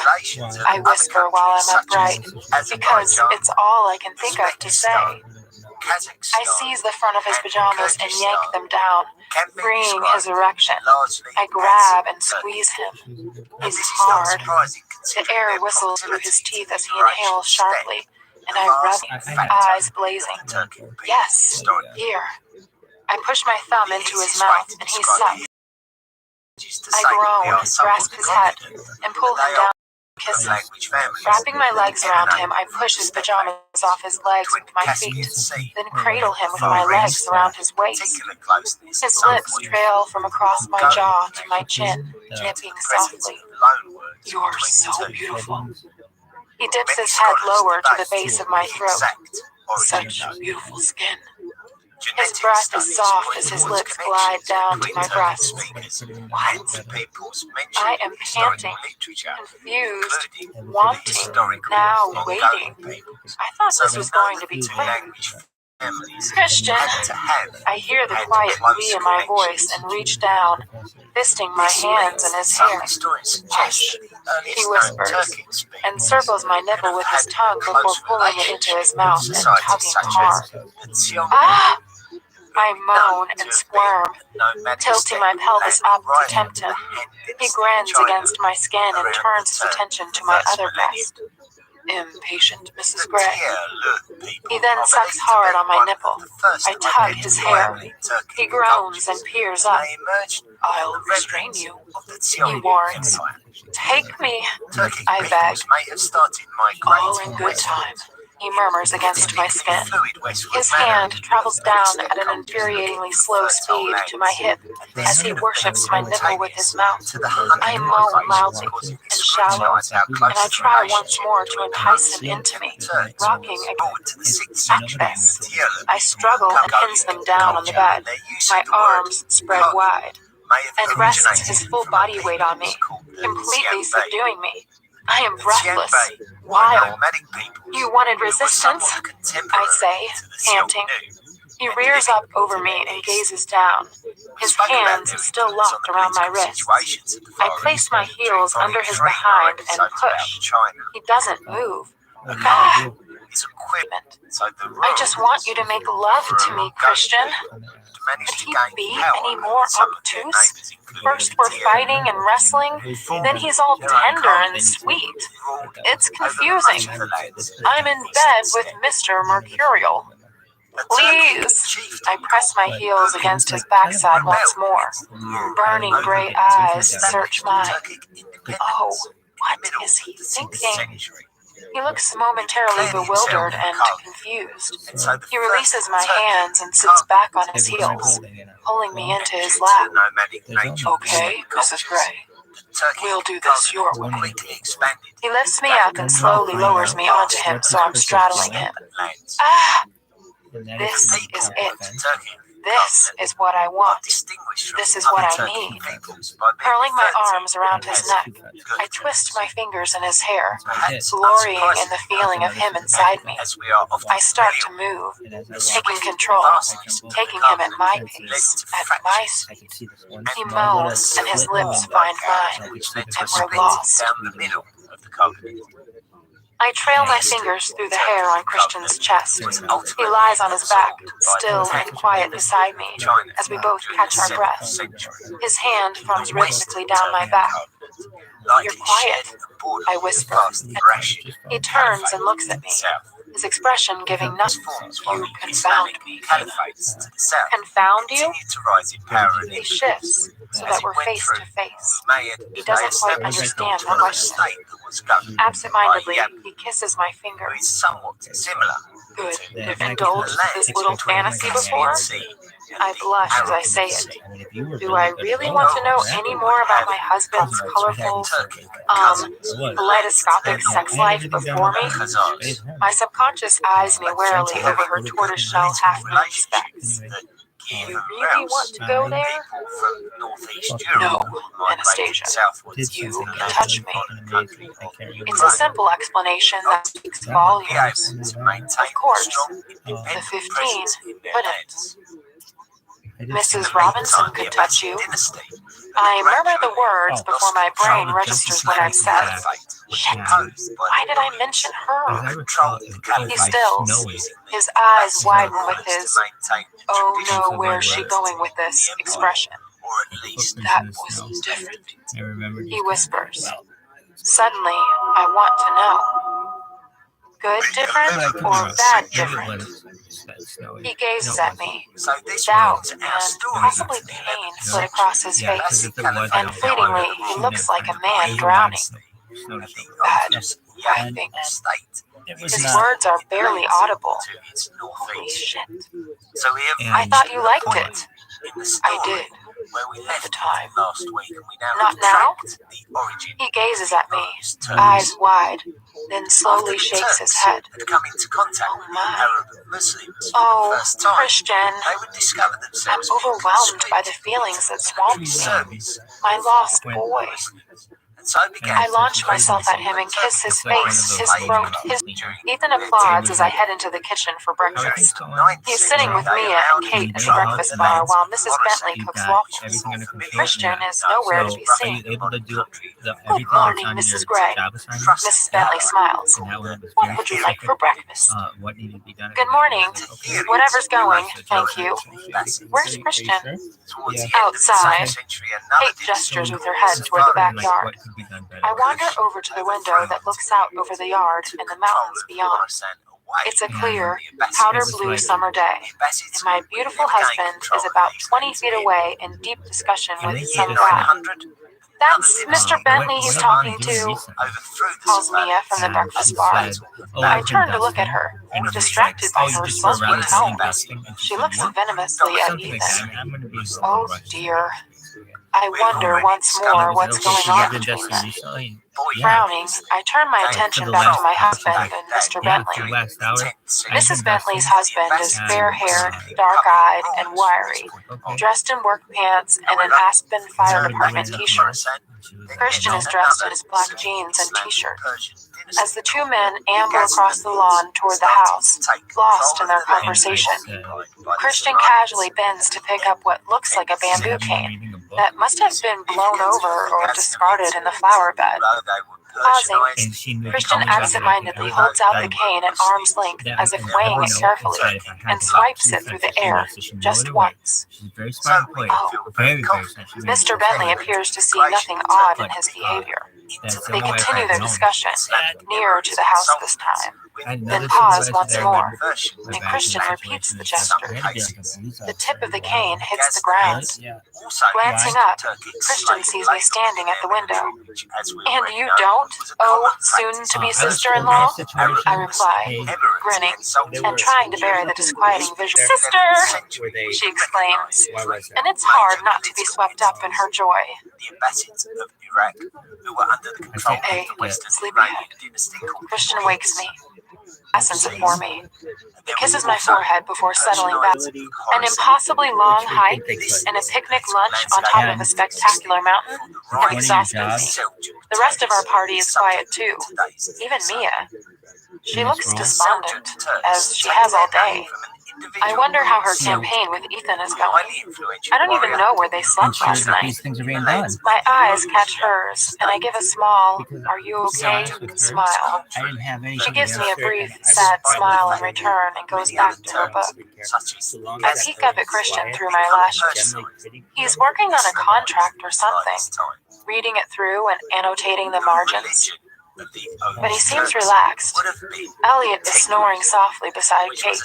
I whisper while I'm upright, because it's all I can think of to say. I seize the front of his pajamas and yank them down, freeing his erection. I grab and squeeze him. He's hard. The air whistles through his teeth as he inhales sharply, and I rub him, eyes blazing. Yes, here. I push my thumb into his mouth, and he sucks. I groan, grasp his head, and pull him down. Kiss him. Wrapping my legs around him, I push his pajamas off his legs with my feet, then cradle him with my legs around his waist. His lips trail from across my jaw to my chin, nipping softly. You're so beautiful. He dips his head lower to the base of my throat. Such beautiful skin. His breath is soft as his lips glide down to my breast. What? I am panting, confused, wanting, now waiting. I thought this was going to be quick. Christian, I hear the quiet glee in my voice and reach down, fisting my hands in his hair. Hush, he whispers, and circles my nipple with his tongue before pulling it into his mouth and tugging hard. Ah! I moan and squirm, tilting my pelvis up to tempt him. He grins against my skin and turns his attention to my other breast. Impatient Mrs. Gray. He then sucks hard on my nipple. I tug his hair. He groans and peers up. I'll restrain you, he warns. Take me, I beg. All in good time, he murmurs against my skin. His hand travels down at an infuriatingly slow speed to my hip as he worships my nipple with his mouth. I moan loudly and shallow, and I try once more to entice him into me, rocking against this. I struggle and pins them down on the bed, my arms spread wide, and rests his full body weight on me, completely subduing me. I am breathless, wild. You wanted resistance? I say, panting. He rears up over me and gazes down, his hands still locked around my wrists. I place my heels under his behind and push. He doesn't move. Ah! I just want you to make love to me, Christian. Could he be any more obtuse? First we're fighting and wrestling, then he's all tender and sweet. It's confusing. I'm in bed with Mr. Mercurial. Please! I press my heels against his backside once more. Burning gray eyes search mine. Oh, what is he thinking? He looks momentarily bewildered and confused. He releases my hands and sits back on his heels, pulling me into his lap. Okay, Mrs. Gray, We'll do this your way. He lifts me up and slowly lowers me onto him so I'm straddling him. Ah! This is it. This is what I want. This is what I need. Curling my arms around his neck, I twist my fingers in his hair, glorying in the feeling of him inside me. I start to move, taking control, taking him at my pace, at my speed. He moans and his lips find mine, and we're lost. I trail my fingers through the hair on Christian's chest. He lies on his back, still and quiet beside me, as we both catch our breath. His hand thrums rhythmically down my back. You're quiet, I whisper. He turns and looks at me, his expression giving nothing. You confound me. Confound you? He shifts, so that we're face to face. He doesn't quite understand the question. Absent-mindedly, he kisses my fingers. Good. You've indulged this little fantasy before? I blush as I say it. Do I really want to know any more about my husband's colorful, kaleidoscopic sex life before me? My subconscious eyes me warily over her tortoiseshell half-moon specs. You really want to go there? No, Anastasia. You can touch me. It's a simple explanation that speaks volumes. Of course, the 15 couldn't. Mrs. Robinson could touch you. I murmur the words before my brain registers what I've said. Shit, why did I mention her? He stills, his eyes widen with his, oh no, where's she going with this expression. That was different. He whispers. Suddenly, I want to know. Good different or bad different? He gazes at me. Doubt and possibly pain flit across his face, and fleetingly he looks like a man drowning. Bad, I think. His words are barely audible. Holy shit. I thought you liked it. I did. At the time. Not now? He gazes at me, eyes wide, then slowly shakes his head. Oh my. Oh, Christian. I'm overwhelmed by the feelings that swamp me. My lost boy. I launch myself at him and kiss his face, his throat, his... Ethan applauds as I head into the kitchen for breakfast. He's sitting with Mia and Kate at the breakfast bar while Mrs. Bentley cooks waffles. Christian is nowhere to be seen. Good morning, Mrs. Gray. Mrs. Bentley smiles. What would you like for breakfast? Good morning. Whatever's going, thank you. Where's Christian? Outside. Kate gestures with her head toward the backyard. I wander over to the window that looks out over the yard and the mountains beyond. It's a clear, powder blue summer day, and my beautiful husband is about 20 feet away in deep discussion with some guy. That's Mr. Bentley he's talking to, calls Mia from the breakfast bar. I turn to look at her, distracted by her sultry tone. She looks venomously at Ethan. Oh dear. I wonder once more what's going on between them. Frowning, I turn my attention back to my husband and Mr. Bentley. Mrs. Bentley's husband is fair-haired, dark-eyed, and wiry, dressed in work pants and an Aspen Fire Department t-shirt. Christian is dressed in his black jeans and t-shirt. As the two men amble across the lawn toward the house, lost in their conversation, Christian casually bends to pick up what looks like a bamboo cane that must have been blown over or discarded in the flower bed. Pausing, Christian absent-mindedly holds out the cane at arm's length as if weighing it carefully, and swipes it through the air just once. Oh, Mr. Bentley appears to see nothing odd in his behavior. They continue their discussion, nearer to the house this time, then pause once more, and Christian repeats the gesture. The tip of the cane hits the ground. Glancing up, Christian sees me standing at the window. And you don't, oh, soon-to-be sister-in-law? I reply, grinning, and trying to bury the disquieting visual. Sister! She exclaims, and it's hard not to be swept up in her joy. Hey, sleepyhead. Christian wakes me, lessens it for me. He kisses my forehead before settling back. An impossibly long hike and a picnic lunch on top of a spectacular mountain have exhausted me. The rest of our party is quiet too. Even Mia. She looks despondent, as she has all day. I wonder how her campaign with Ethan is going. I don't even know where they slept last night. My eyes catch hers, and I give a small, "Are you okay?" smile. She gives me a brief, sad smile in return and goes back to her book. I peek up at Christian through my lashes. He's working on a contract or something, reading it through and annotating the margins. But he seems relaxed. Elliot is snoring softly beside Kate.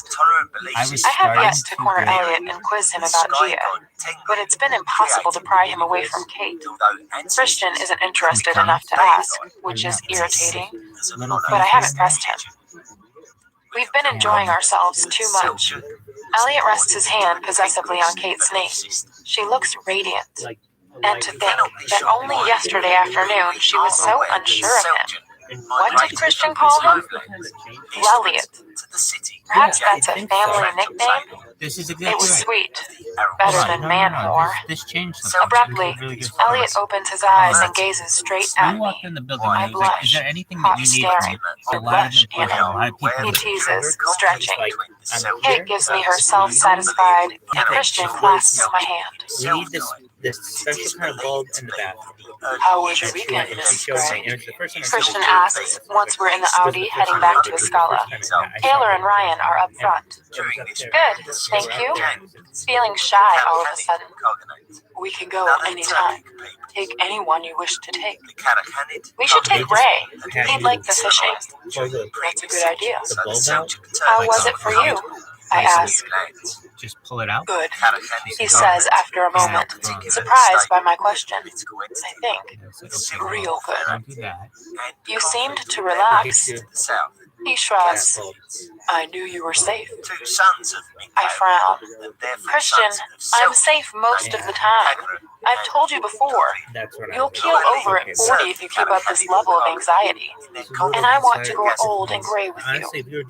I have yet to corner Elliot and quiz him about Gia, but it's been impossible to pry him away from Kate. Christian isn't interested enough to ask, which is irritating, but I haven't pressed him. We've been enjoying ourselves too much. Elliot rests his hand possessively on Kate's knee. She looks radiant. And to think that only yesterday afternoon she was so unsure of him. What did Christian call him? Elliot. Perhaps that's a family nickname? It was sweet. Better than man whore. Abruptly, Elliot opens his eyes and gazes straight at me. I blush, caught staring, blush and he teases, stretching. Kate gives me her self-satisfied, and Christian clasps my hand. We need this special kind of bulb in the bathroom. How was your weekend, Mrs. Gray? Christian asks once we're in the Audi heading back to Escala. Taylor and Ryan are up front. Good, thank you. Feeling shy all of a sudden. We can go anytime. Take anyone you wish to take. We should take Ray. He'd like the fishing. That's a good idea. How was it for you? I ask. Just pull it out. Good, he says after a moment, surprised by my question. I think. Real good. You seemed to relax. He shrugs. I knew you were safe. I frown. Christian, I'm safe most of the time. I've told you before. You'll keel over at 40 if you keep up this level of anxiety. And I want to grow old and gray with you.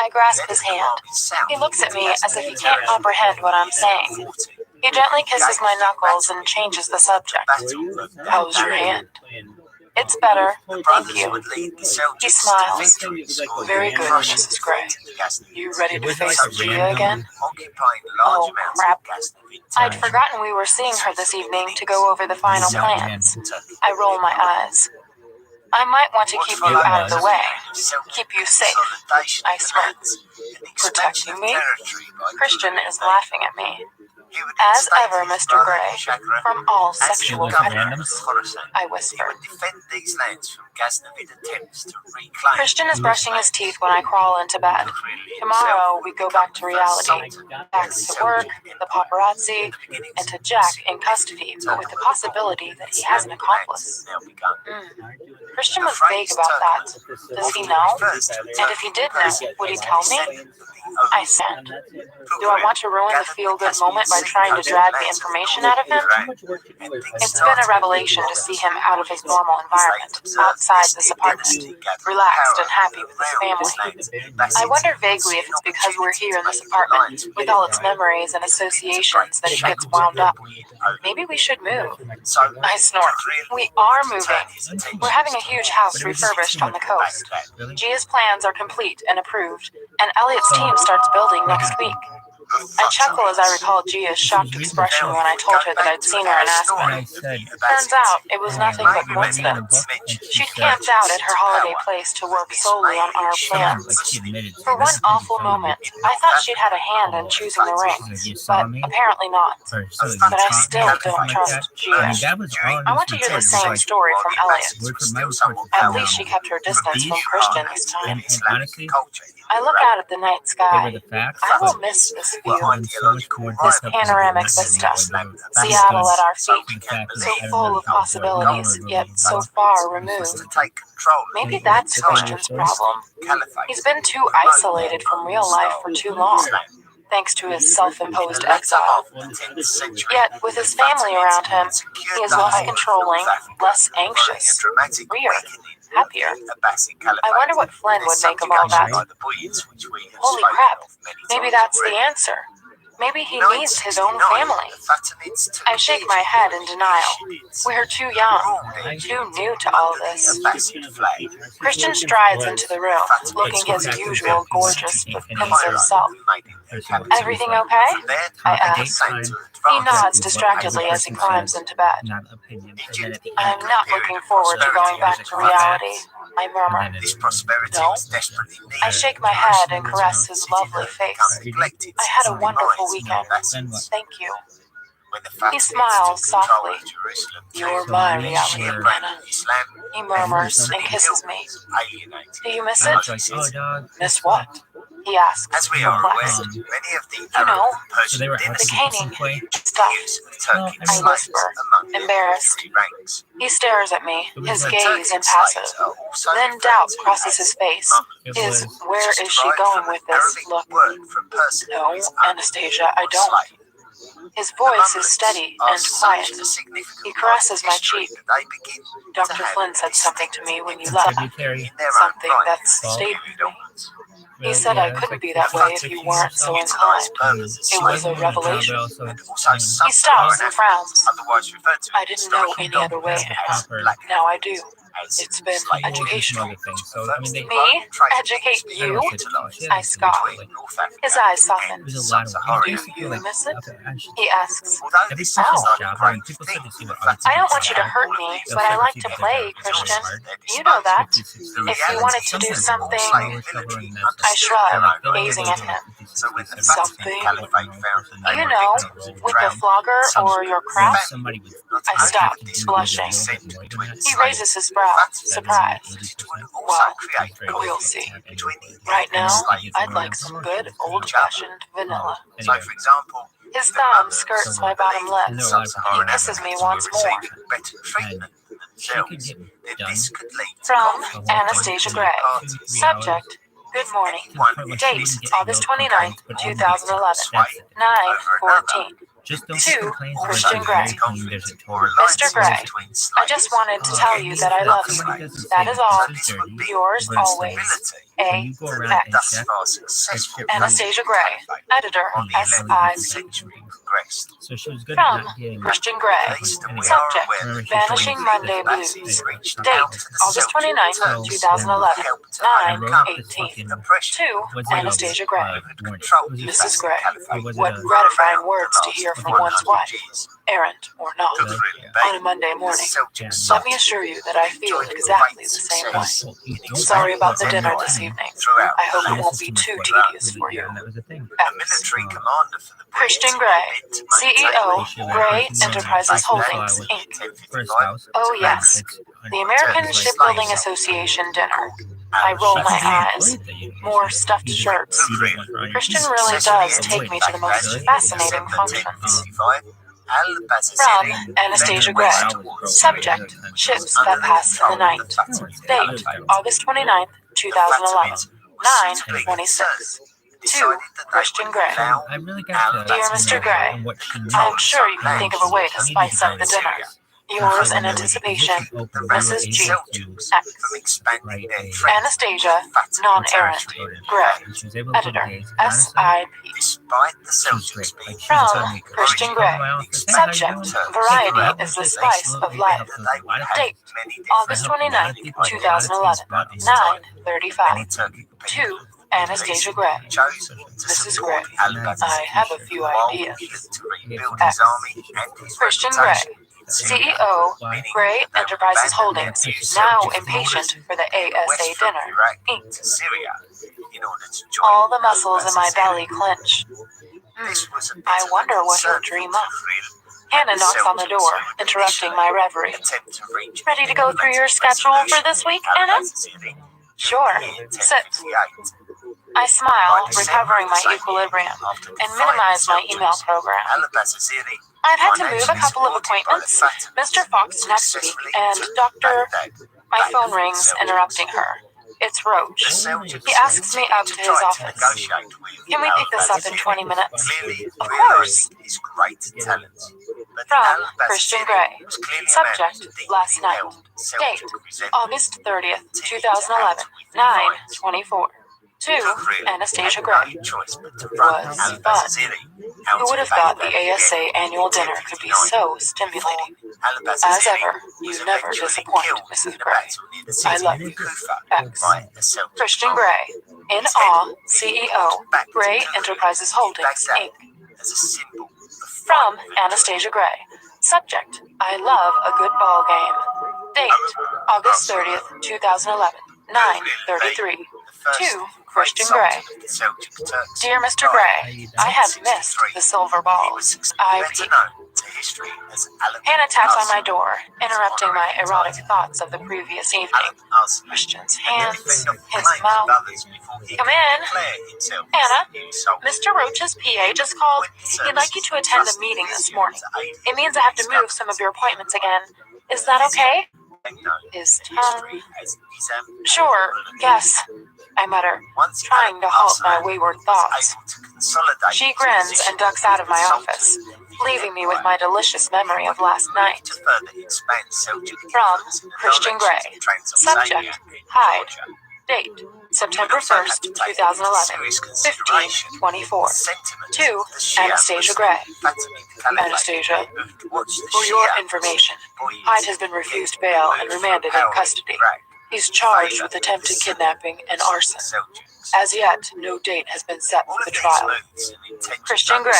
I grasp his hand. He looks at me as if he can't comprehend what I'm saying. He gently kisses my knuckles and changes the subject. How's your hand? It's better, thank you. He smiles. Very good, Mrs. Gray. You ready to face Gia again? Oh, crap. I'd forgotten we were seeing her this evening to go over the final plans. I roll my eyes. I might want to keep you out of the way. Keep you safe. I smirk. Protecting me? Christian is laughing at me. As ever, Mr. Gray, from all sexual predators, I whisper. Christian is brushing his teeth when I crawl into bed. Tomorrow, we go back to reality. Back to work, the paparazzi, and to Jack in custody, but with the possibility that he has an accomplice. Christian was vague about that. Does he know? And if he did know, would he tell me? I said. Do I want to ruin the feel-good moment by trying to drag the information out of him? It's been a revelation to see him out of his normal environment, outside this apartment, relaxed and happy with his family. I wonder vaguely if it's because we're here in this apartment, with all its memories and associations, that it gets wound up. Maybe we should move. I snort. We are moving. We're having a huge house refurbished on the coast. Gia's plans are complete and approved, and Elliot's team starts building next week. I chuckle as I recall Gia's shocked expression when I told her that I'd seen her in Aspen. Turns out, it was nothing but coincidence. She'd camped out at her holiday place to work solely on our plans. For one awful moment, I thought she'd had a hand in choosing the ring, but apparently not. But I still don't trust Gia. I want to hear the same story from Elliot. At least she kept her distance from Christian this time. I look out at the night sky. I will miss this view, this panoramic vista, Seattle at our feet, so full of possibilities, yet so far removed. Maybe that's Christian's problem. He's been too isolated from real life for too long. thanks to his self-imposed exile. Yet, with his family around him, he is less controlling, less anxious, freer, happier. I wonder what Flynn would make of all that. Holy crap, maybe that's the answer. Maybe he needs his own family. I shake my head in denial. We're too young, too new to all this. Christian strides into the room, looking his usual gorgeous but pensive self. Everything okay? I ask. He nods distractedly as he climbs into bed. I'm not looking forward to going back to reality, I murmur. No? I shake my head and caress his lovely face. I had a wonderful weekend. Thank you. He smiles softly. You're my reality, Anna. He murmurs and kisses me. Do you miss it? Miss what? He asks, perplexed. You know, the caning stuff. I whisper, embarrassed. He stares at me, his gaze impassive. Then doubt crosses his face. His "where is she going with this" look. No, Anastasia, I don't. His voice is steady and quiet. He caresses my cheek. Dr. Flynn said something to me when you left. Something that stayed with me. He said I couldn't be that way if you weren't so inclined. It was a revelation. He stops and frowns. I didn't know any other way, Anna. Now I do. It's been educational. Me? Educate you? I scoff. His eyes soften. Do you miss it? He asks. Oh. I don't want you to hurt me, but I like to play, Christian. You know that. If you wanted to do something... I shrug, gazing at him. Something? You know, with the flogger or your craft? I stop, blushing. He raises his brow, surprised. Well, we'll see. Right now, I'd like some good old-fashioned vanilla. His thumb skirts my bottom lip. He kisses me once more. From Anastasia Gray. Subject: Good morning. Date: August 29th, 2011. 9:14. To Christian Gray. Mr. Gray, I just wanted to tell you that I love you. That is all. Yours always. A.X. Anastasia Gray, Editor, S.I.C. From Christian Gray. Subject: Vanishing Monday Blues. Date: August 29th, 2011. 9:18. To Anastasia Gray. Mrs. Gray, what gratifying words to hear from one's wife, errant or not, on a Monday morning. Let me assure you that I feel exactly the same way. Sorry about the dinner this evening. I hope it won't be too tedious for you. X. Christian Gray, CEO, Gray Enterprises Holdings, Inc. Oh yes, the American Shipbuilding Association dinner. I roll my eyes. More stuffed shirts. Christian really does take me to the most fascinating functions. From Anastasia Gray. Subject: Ships that pass the night. Date: August 29th, 2011. 9:26. To Christian Gray. Dear Mr. Gray, I'm sure you can think of a way to spice up the dinner. Yours in anticipation, Mrs. G. X. Anastasia, non-errant, Gray. Editor, S.I.P. From Christian Gray. Subject: Variety is the spice of life. Date: August 29th, 2011. 9:35. To Anastasia Gray. Mrs. Gray, I have a few ideas. X. Christian Gray. CEO, Gray Enterprises Holdings, now impatient for the ASA dinner, Inc. All the muscles in my belly clench. I wonder what he'll dream up. Hannah knocks on the door, interrupting my reverie. Ready to go through your schedule for this week, Anna? Sure. Sit. I smile, recovering my equilibrium, and minimize my email program. I've had to move a couple of appointments. Mr. Fox next week, and Dr. My phone rings, interrupting her. It's Roach. He asks me up to his office. Can we pick this up in 20 minutes? Of course. From Christian Grey. Subject, last night. Date, August 30th, 2011, 9:24. To Anastasia Gray. Was fun. Who would have thought the ASA annual dinner could be so stimulating? As ever, you never disappoint, Mrs. Gray. I love you. X. Christian Gray. In awe, CEO, Gray Enterprises Holdings, Inc. From Anastasia Gray. Subject, I love a good ball game. Date, August 30th, 2011, 9:33. To Christian Gray. Dear Mr. Gray, I had missed the silver balls. Hannah taps on my door, interrupting my erotic thoughts of the previous evening. Christian's hands, his mouth. Come in. Hannah, Mr. Roach's PA just called. He'd like you to attend a meeting this morning. It means I have to move some of your appointments again. Is that okay? His tongue. Sure, yes, I mutter, trying to halt my wayward thoughts. She grins and ducks out of my office, leaving me with my delicious memory of last night. From Christian Gray. Subject, hide. Date, September 1st, 2011, 15:24. To Anastasia Gray. Anastasia, for your information, Hyde has been refused bail and remanded in custody. He's charged with attempted kidnapping and arson. As yet, no date has been set for the trial. Christian Gray,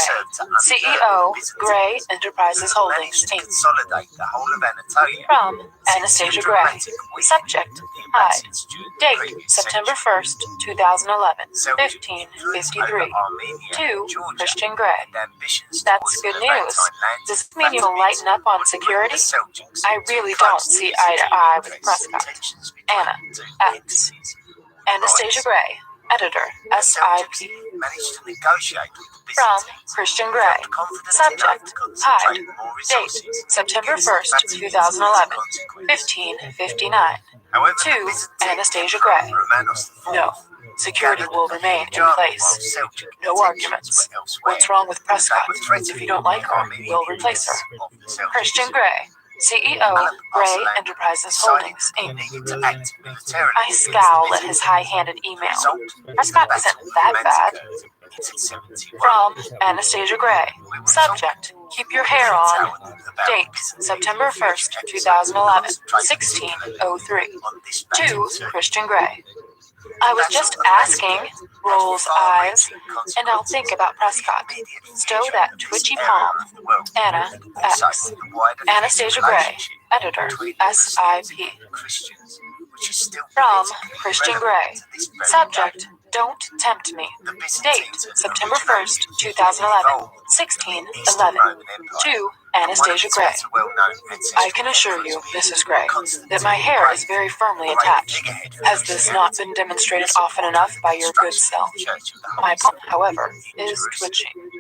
CEO, Gray Enterprises Holdings, Inc. From Anastasia Gray. Subject, Hyde. Date, September 1st, 2011, 15:53. To Christian Gray. That's good news. Does this mean you'll lighten up on security? I really don't see eye to eye with Prescott. Anna, X. Anastasia Gray. Editor, SIP. From Christian Gray. Subject, Hyde. Date, September 1st, 2011, 15:59. To Anastasia Gray. No, security will remain in place. No arguments. What's wrong with Prescott? If you don't like her, we'll replace her. Christian Gray. CEO, Gray Enterprises Holdings, Inc. I scowl at his high-handed email. Prescott isn't that bad. From Anastasia Gray. Subject, keep your hair on. Date, September 1st, 2011, 16:03. To Christian Gray. I was just asking, rolls eyes, and I'll think about Prescott. Stow that twitchy palm. Anna, X. Anastasia Gray, Editor, SIP. From Christian Gray. Subject, don't tempt me. Date, September 1st, 2011, 16:11. To Anastasia Gray. I can assure you, Mrs. Gray, that my hair is very firmly attached. Has this not been demonstrated often enough by your good self? My palm, however, is twitching.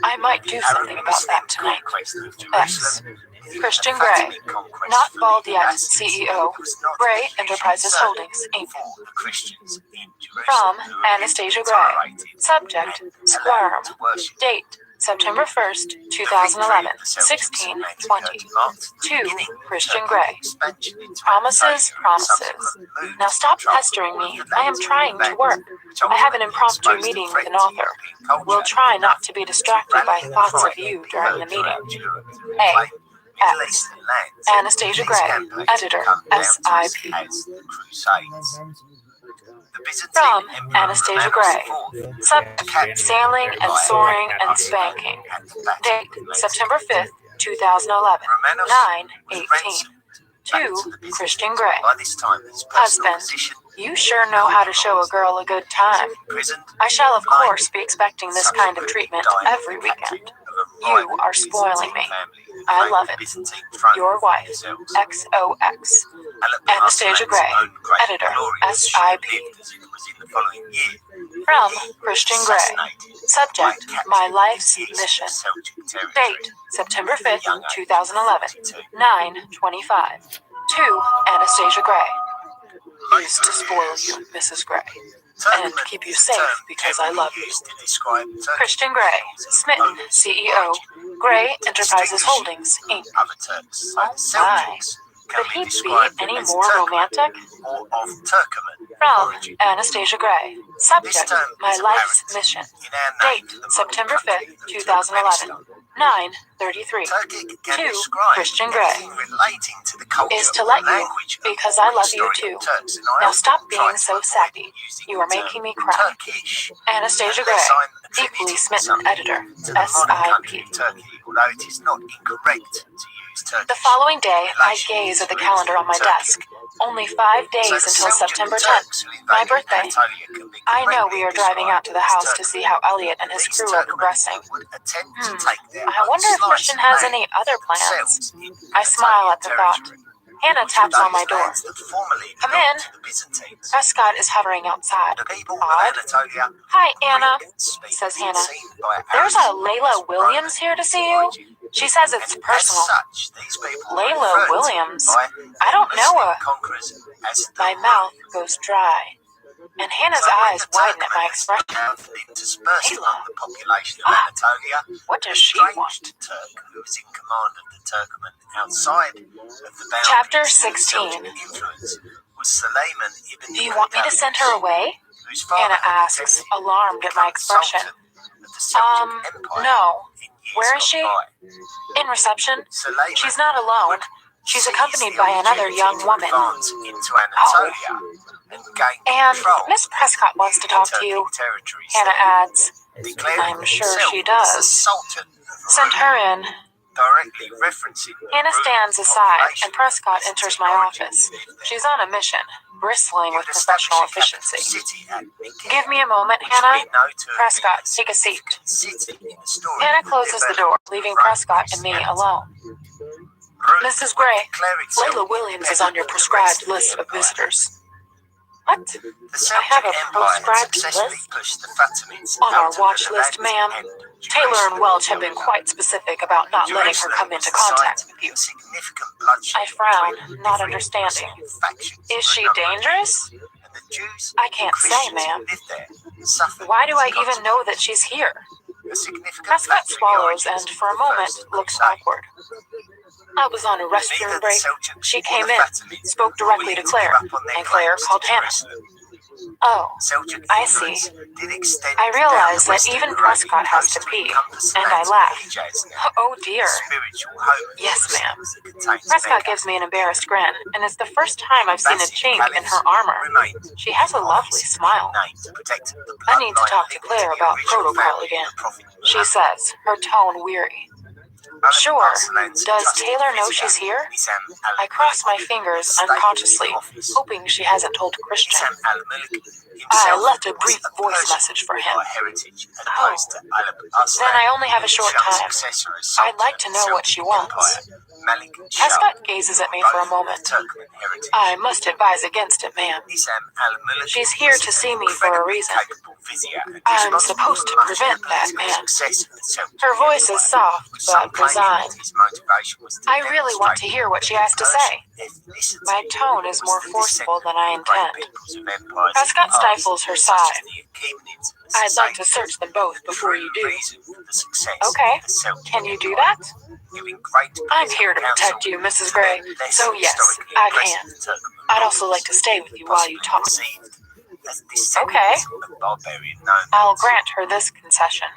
I might do something about that tonight. X. Christian Gray. Not bald yet, CEO. Gray Enterprises Holdings, Inc. From Anastasia Gray. Subject, squirm. Date, September 1st, 2011, 16:20. To Christian Gray. Promises, promises. Now stop pestering me. I am trying to work. I have an impromptu meeting with an author. We'll try not to be distracted by thoughts of you during the meeting. A. X. Anastasia Gray, Editor, SIP. From Anastasia Gray. Subject, sailing and soaring and spanking. Date, September 5th, 2011, 9:18. To Christian Gray. Husband, you sure know how to show a girl a good time. I shall of course be expecting this kind of treatment every weekend. You are spoiling me. I love it. Your wife, XOX. Anastasia Gray, Editor, SIP. From Christian Gray. Subject, my life's mission. Date, September 5th, 2011, 9:25. To Anastasia Gray. is to spoil you, Mrs. Gray, and keep you safe because I love you. Christian Gray, Smitten, CEO, Gray Enterprises Holdings, Inc. Oh my. Could he be any more romantic? From Anastasia Gray. Subject, my life's mission. Date, September 5th, 2011. 9:33. To Christian Gray. Is to let you, because I love you too. Now stop being so sappy. You are making me cry. Anastasia Gray, equally smitten editor, SIP. The following day, I gaze at the calendar on my desk. Only 5 days until September 10th, my birthday. I know we are driving out to the house to see how Elliot and his crew are progressing. I wonder if Christian has any other plans. I smile at the thought. Hannah taps on my door. Come in. Prescott is hovering outside. Odd. Hi, Anna, says Hannah. There's a Layla Williams here to see you. She says it's personal. Layla Williams? I don't know her. My mouth goes dry, and Hannah's eyes widen at my expression. Layla? What does she want? Chapter 16. Do you want me to send her away? Hannah asks, alarmed at my expression. No. Where is she? In reception. She's not alone. She's accompanied by another young woman. Oh. And Miss Prescott wants to talk to you, Hannah adds. I'm sure she does. Send her in. Hannah stands aside, and Prescott enters my office. She's on a mission, bristling with professional efficiency. Give me a moment, Hannah. Prescott, take a seat. Hannah closes the door, leaving Prescott and me alone. Mrs. Gray, Layla Williams is on your prescribed list of visitors. What? I have a proscribed list? On our watch list, ma'am. Taylor and Welch have been quite specific about not letting her come into contact with you. I frown, not understanding. Is she dangerous? I can't say, ma'am. Why do I even know that she's here? Prescott swallows and, for a moment, looks awkward. I was on a restroom break. She came in, spoke directly to Claire, and Claire called Hannah. Oh, I see. I realize that even Prescott has to pee, and I laugh. Oh dear. Yes, ma'am. Prescott gives me an embarrassed grin, and it's the first time I've seen a chink in her armor. She has a lovely smile. I need to talk to Claire about protocol again, she says, her tone weary. Sure. Does Taylor know she's here? I cross my fingers unconsciously, hoping she hasn't told Christian. I left a brief voice message for him. Oh. Then I only have a short time. I'd like to know what she wants. Prescott gazes at me for a moment. I must advise against it, ma'am. She's here to see me for a reason. I'm supposed to prevent that, ma'am. Her voice is soft, but resigned. I really want to hear what she has to say. My tone is more forceful than I intend. Prescott stifles her sigh. I'd like to search them both before you do. Okay, can you do that? I'm here to protect you, Mrs. Gray, so yes, I can. I'd also like to stay with you while you talk. Okay. I'll grant her this concession.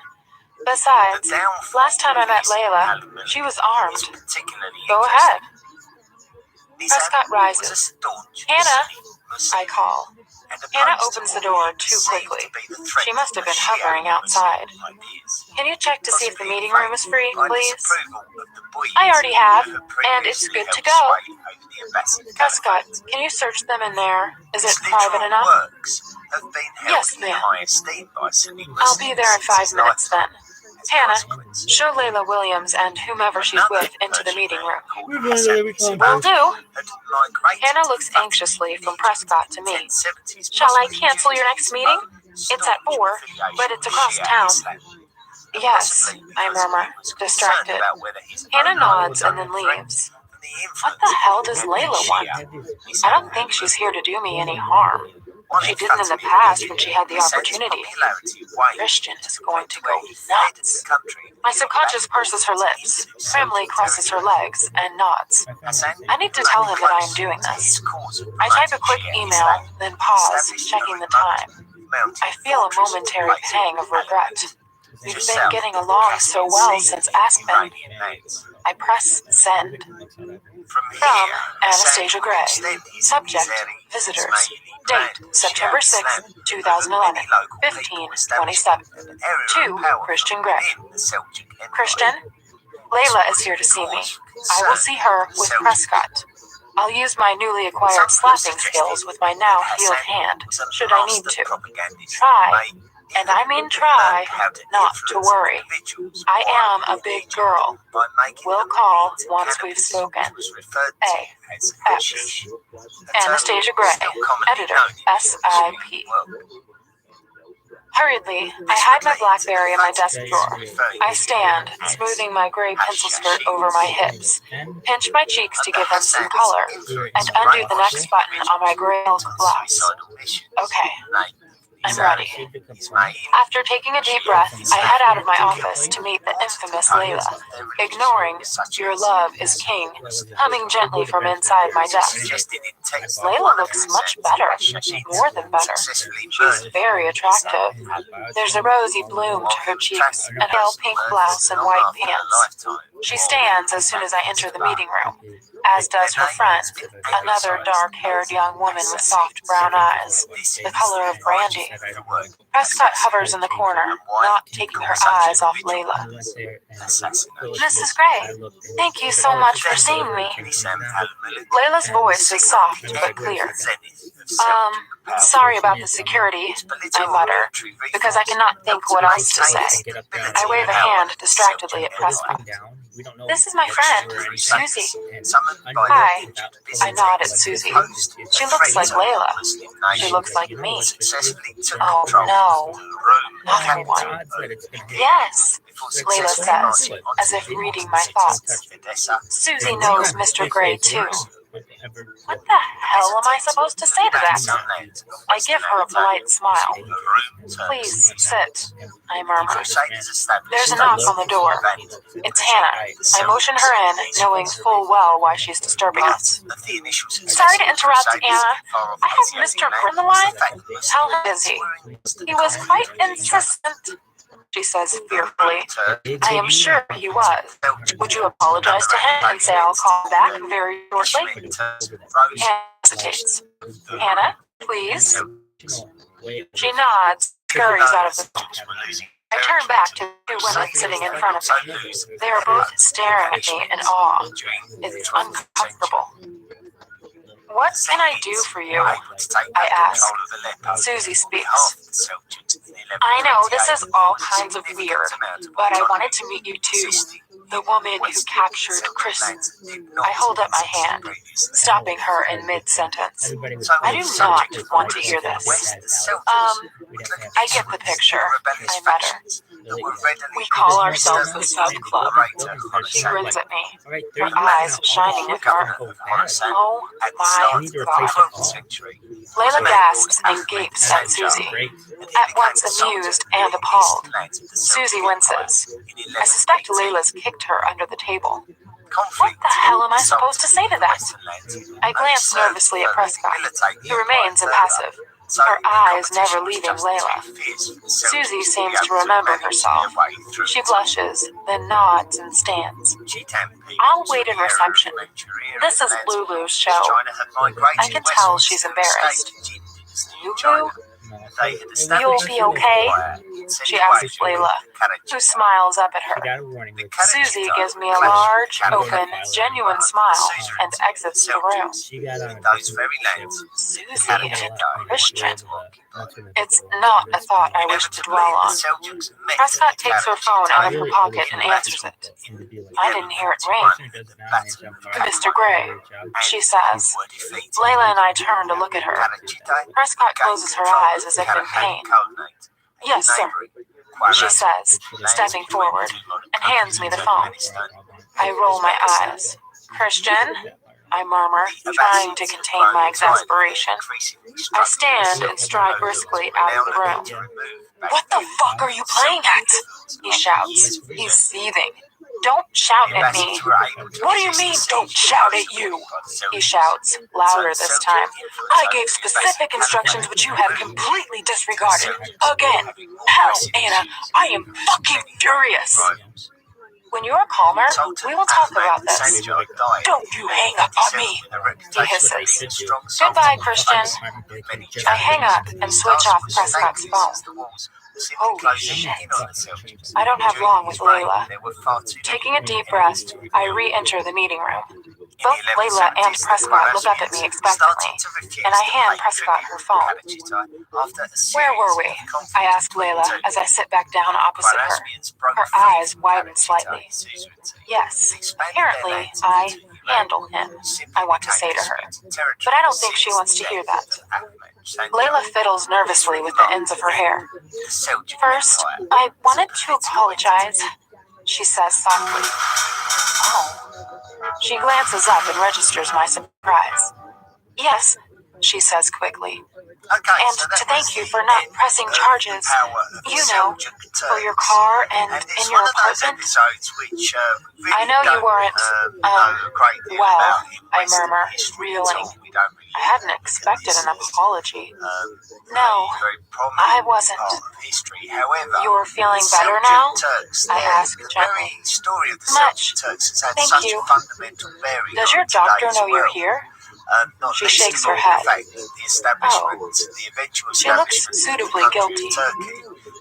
Besides, last time I met Layla, she was armed. Go ahead. Prescott rises. Hannah, I call. Hannah opens the door too quickly. She must have been hovering outside. Can you check to see if the meeting room is free, please? I already have, and it's good to go. Prescott, can you search them in there? Is it private enough? Yes, ma'am. I'll be there in 5 minutes then. Hannah, show Layla Williams and whomever she's with into the meeting room. Will do. Hannah looks anxiously from Prescott to me. Shall I cancel your next meeting? It's at 4, but it's across town. Yes, I murmur, distracted. Hannah nods and then leaves. What the hell does Layla want? I don't think she's here to do me any harm. She didn't in the past when she had the opportunity. Christian is going to go nuts. My subconscious purses her lips, firmly crosses her legs, and nods. I need to tell him that I am doing this. I type a quick email, then pause, checking the time. I feel a momentary pang of regret. We've been getting along so well since Aspen. I press send. From Anastasia Gray. Subject, visitors. Date, September 6, 2011, 15:27. To Christian Gray. Christian, Layla is here to see me. I will see her with Prescott. I'll use my newly acquired slapping skills with my now healed hand, should I need to. Try, and I mean try, not to worry. I am a big girl. We'll call once we've spoken. A. X. Anastasia Gray, editor, SIP. Hurriedly, I hide my BlackBerry in my desk drawer. I stand, smoothing my gray pencil skirt over my hips, pinch my cheeks to give them some color, and undo the next button on my gray elk blouse. Okay, I'm ready. After taking a deep breath, I head out of my office to meet the infamous Layla, ignoring "Your love is king" humming gently from inside my desk. Layla looks much better, more than better. She's very attractive. There's a rosy bloom to her cheeks, a pale pink blouse and white pants. She stands as soon as I enter the meeting room, as does her friend, another dark-haired young woman with soft brown eyes, the color of brandy. Prescott hovers in the corner, not taking her eyes off Layla. Mrs. Gray, thank you so much for seeing me. Layla's voice is soft but clear. Sorry about the security, I mutter, because I cannot think what else to say. I wave a hand distractedly at Prescott. This is my friend, Susie. Hi. I nod at Susie. She looks like Layla. She looks like me. Oh no. Another one. Yes, Layla says, as if reading my thoughts. Susie knows Mr. Gray too. What the hell am I supposed to say to that? I give her a polite smile. Please sit, I murmur. There's a knock on the door. It's Hannah. I motion her in, knowing full well why she's disturbing us. Sorry to interrupt, Anna. I have Mr. Gray on the line. How busy? He was quite insistent, she says fearfully. I am sure he was. Would you apologize to him and say I'll call back very shortly? Hannah hesitates. Hannah, please? She nods, scurries out of the room. I turn back to the two women sitting in front of me. They are both staring at me in awe. It's uncomfortable. What can I do for you? I ask. Susie speaks. I know this is all kinds of weird, but I wanted to meet you too. The woman who captured Chris. I hold up my hand, stopping her in mid-sentence. I do not want to hear this. I get the picture, I mutter. We call ourselves the Sub Club. She grins at me, her eyes shining with mirth. Oh my God. Layla gasps and gapes at Susie, at once amused and appalled. Susie winces. I suspect Layla's kicked her under the table. What the hell am I supposed to say to that? I glance nervously at Prescott, who remains impassive, her eyes never leaving Layla. Susie seems to remember herself. She blushes, then nods and stands. I'll wait in reception. This is Lulu's show. I can tell she's embarrassed. Lulu? You'll be okay? She asks Layla, who smiles up at her. Susie gives me a large, open, genuine smile and exits the room. Susie and Christian. It's not a thought I wish to dwell on. Prescott takes her phone out of her pocket and answers it. I didn't hear it ring. Mr. Gray, she says. Layla and I turn to look at her. Prescott closes her eyes as if in pain. Yes, sir, she says, stepping forward, and hands me the phone. I roll my eyes. Christian, I murmur, trying to contain my exasperation. I stand and stride briskly out of the room. What the fuck are you playing at? He shouts. He's seething. Don't shout at me. What do you mean, don't shout at you? He shouts, louder this time. I gave specific instructions which you have completely disregarded. Again. Hell, Anna, I am fucking furious. When you are calmer, we will talk about this. Don't you hang up on me, he hisses. Goodbye, Christian. I hang up and switch off Prescott's phone. Holy shit. I don't have long with Layla. Taking a deep breath, I re-enter the meeting room. Both Layla and Prescott look up at me expectantly, and I hand Prescott her phone. Where were we? I ask Layla as I sit back down opposite her. Her eyes widen slightly. Yes, apparently I handle him, I want to say to her. But I don't think she wants to hear that. Layla fiddles nervously with the ends of her hair. First, I wanted to apologize, she says softly. Oh. She glances up and registers my surprise. Yes, she says quickly. And to thank you for not pressing charges, you know, for your car and in your apartment. I know you weren't, well, I murmur, reeling. I hadn't expected an apology. No, I wasn't. You're feeling better now? I ask gently. Much. Thank you. Does your doctor know you're here? She shakes her head. Oh, she looks suitably guilty.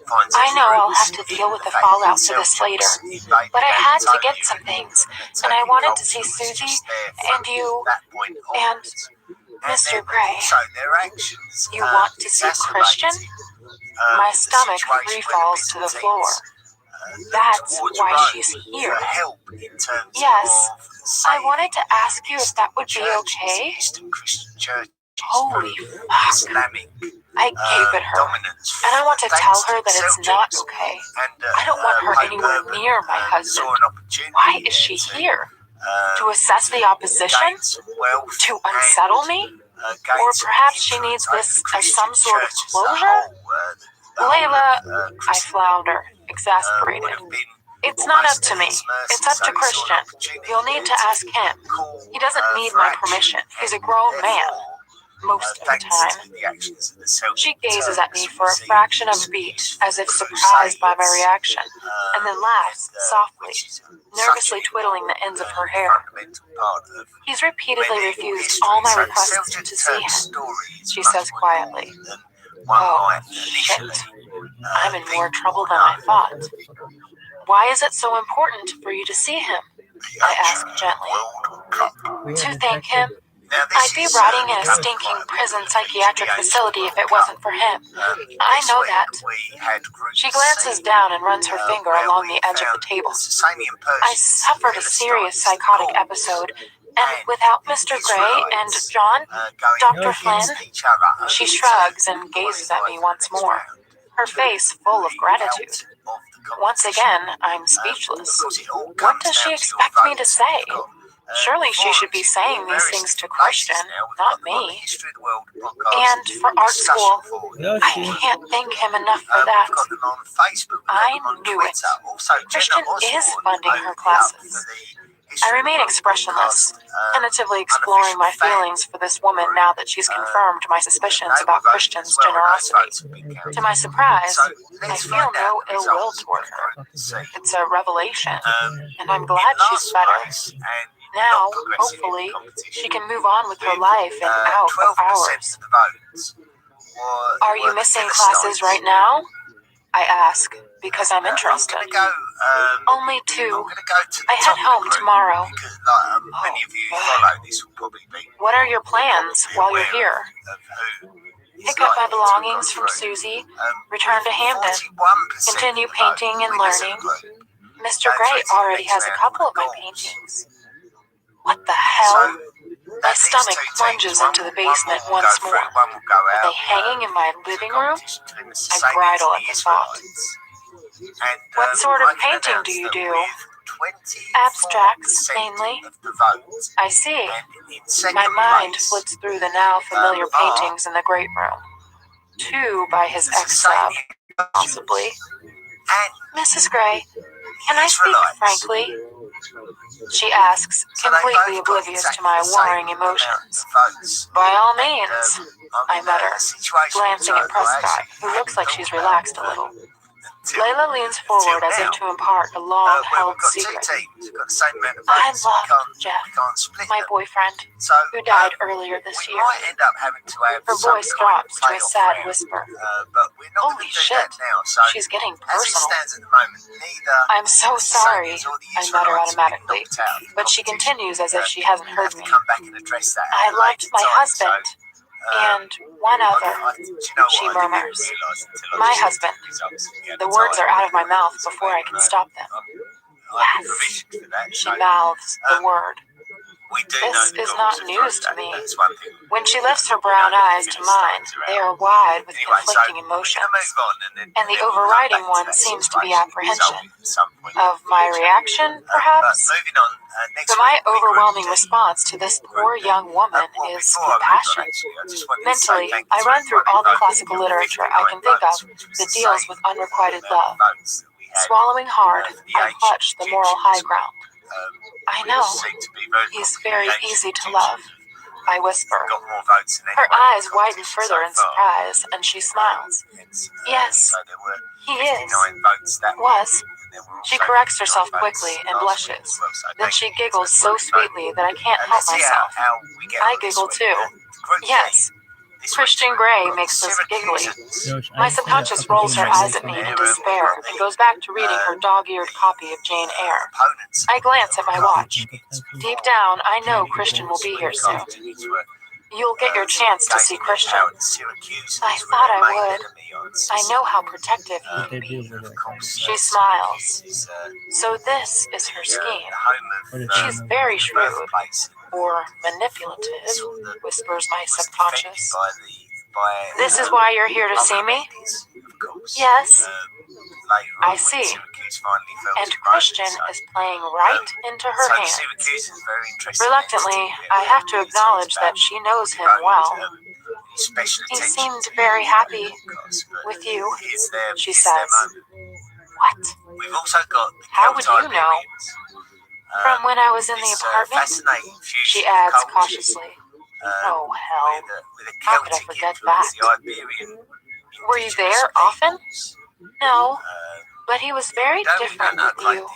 I know I'll have to deal with the fallout for this later, but I had to get some things, and I wanted to see Susie, and you, and Mr. Gray. You want to see Christian? My stomach free-falls to the floor. That's why she's here. Yes, I wanted to ask you if that would be okay. Holy fuck. I gape at her, and I want to tell her that it's not okay. I don't want her anywhere near my husband. Why is she here? To assess the opposition? To unsettle me? Or perhaps she needs this as some sort of closure? Layla, I flounder, exasperated. It's not up to me. It's up to Christian. You'll need to ask him. He doesn't need my permission. He's a grown man. Most of the time. She gazes at me for a fraction of a beat, as if surprised by my reaction, and then laughs softly, nervously twiddling the ends of her hair. He's repeatedly refused all my requests to see him, she says quietly. Oh, shit. I'm in more trouble than I thought. Why is it so important for you to see him? I ask gently. To thank him? I'd be rotting in a stinking prison psychiatric facility if it wasn't for him. I know that. She glances down and runs her finger along the edge of the table. I suffered a serious psychotic episode, and without Mr. Gray and John, Dr. Flynn, she shrugs and gazes at me once more, her face full of gratitude. Once again, I'm speechless. What does she expect me to say? Surely she should be saying these things to Christian, not me. And for art school, I can't thank him enough for that. I knew it. Christian is funding her classes. I remain expressionless, tentatively exploring my feelings for this woman now that she's confirmed my suspicions about Christian's generosity. To my surprise, I feel no ill will toward her. It's a revelation, and I'm glad she's better. Now, hopefully, she can move on with her life and out of ours. Are you missing classes right now? I ask, because I'm interested. Only 2. I head home tomorrow. What are your plans while you're here? Pick up my belongings from Susie, return to Hamden, continue painting and learning. Mr. Gray already has a couple of my paintings. What the hell? My stomach plunges into the basement once more. Are they hanging in my living room? I bridle at the thought. What sort of painting do you do? Abstracts, mainly. I see. My mind flits through the now familiar paintings in the great room. 2 by his ex-sub, possibly. Mrs. Gray, can I speak frankly? She asks, completely oblivious to my warring emotions. By all means, I mutter, glancing at Prescott, who looks like she's relaxed a little. Layla leans forward as if to impart a long-held secret. I loved Jeff, my boyfriend, who died earlier this year. Her voice drops to a sad whisper. Holy shit, she's getting personal. I'm so sorry, I mutter automatically, but she continues as if she hasn't heard me. I loved my husband. And one other, she murmurs. My husband. The words are out of my mouth before I can stop them. Yes, she mouths the word. This is not news to me. When she lifts her brown eyes to mine, they are wide with conflicting emotions, and the overriding one seems to be apprehension. Of my reaction, perhaps? But my overwhelming response to this poor young woman is compassion. Mentally, I run through all the classical literature I can think of that deals with unrequited love. Swallowing hard, I clutch the moral high ground. I know. He's very easy to love, I whisper. Her eyes widen further in surprise, and she smiles. Yes, he is. Was. She corrects herself quickly and blushes. Then she giggles so sweetly that I can't help myself. I giggle too. Yes. Christian Grey makes us giggly. My subconscious rolls her eyes at me in despair and goes back to reading her dog-eared copy of Jane Eyre. I glance at my watch. Deep down, I know Christian will be here soon. You'll get your chance to see Christian. I thought I would. I know how protective he can be. She smiles. So this is her scheme. She's very shrewd. Or manipulative, whispers my subconscious. This is why you're here to see me? Yes. I see. And Christian is playing right into her hands. Reluctantly, I have to acknowledge that she knows him well. He seemed very happy with you, she says. What? How would you know? From when I was in the apartment? She adds cautiously. Oh, hell. How could I forget that? Were you there often? No, but he was very different with you.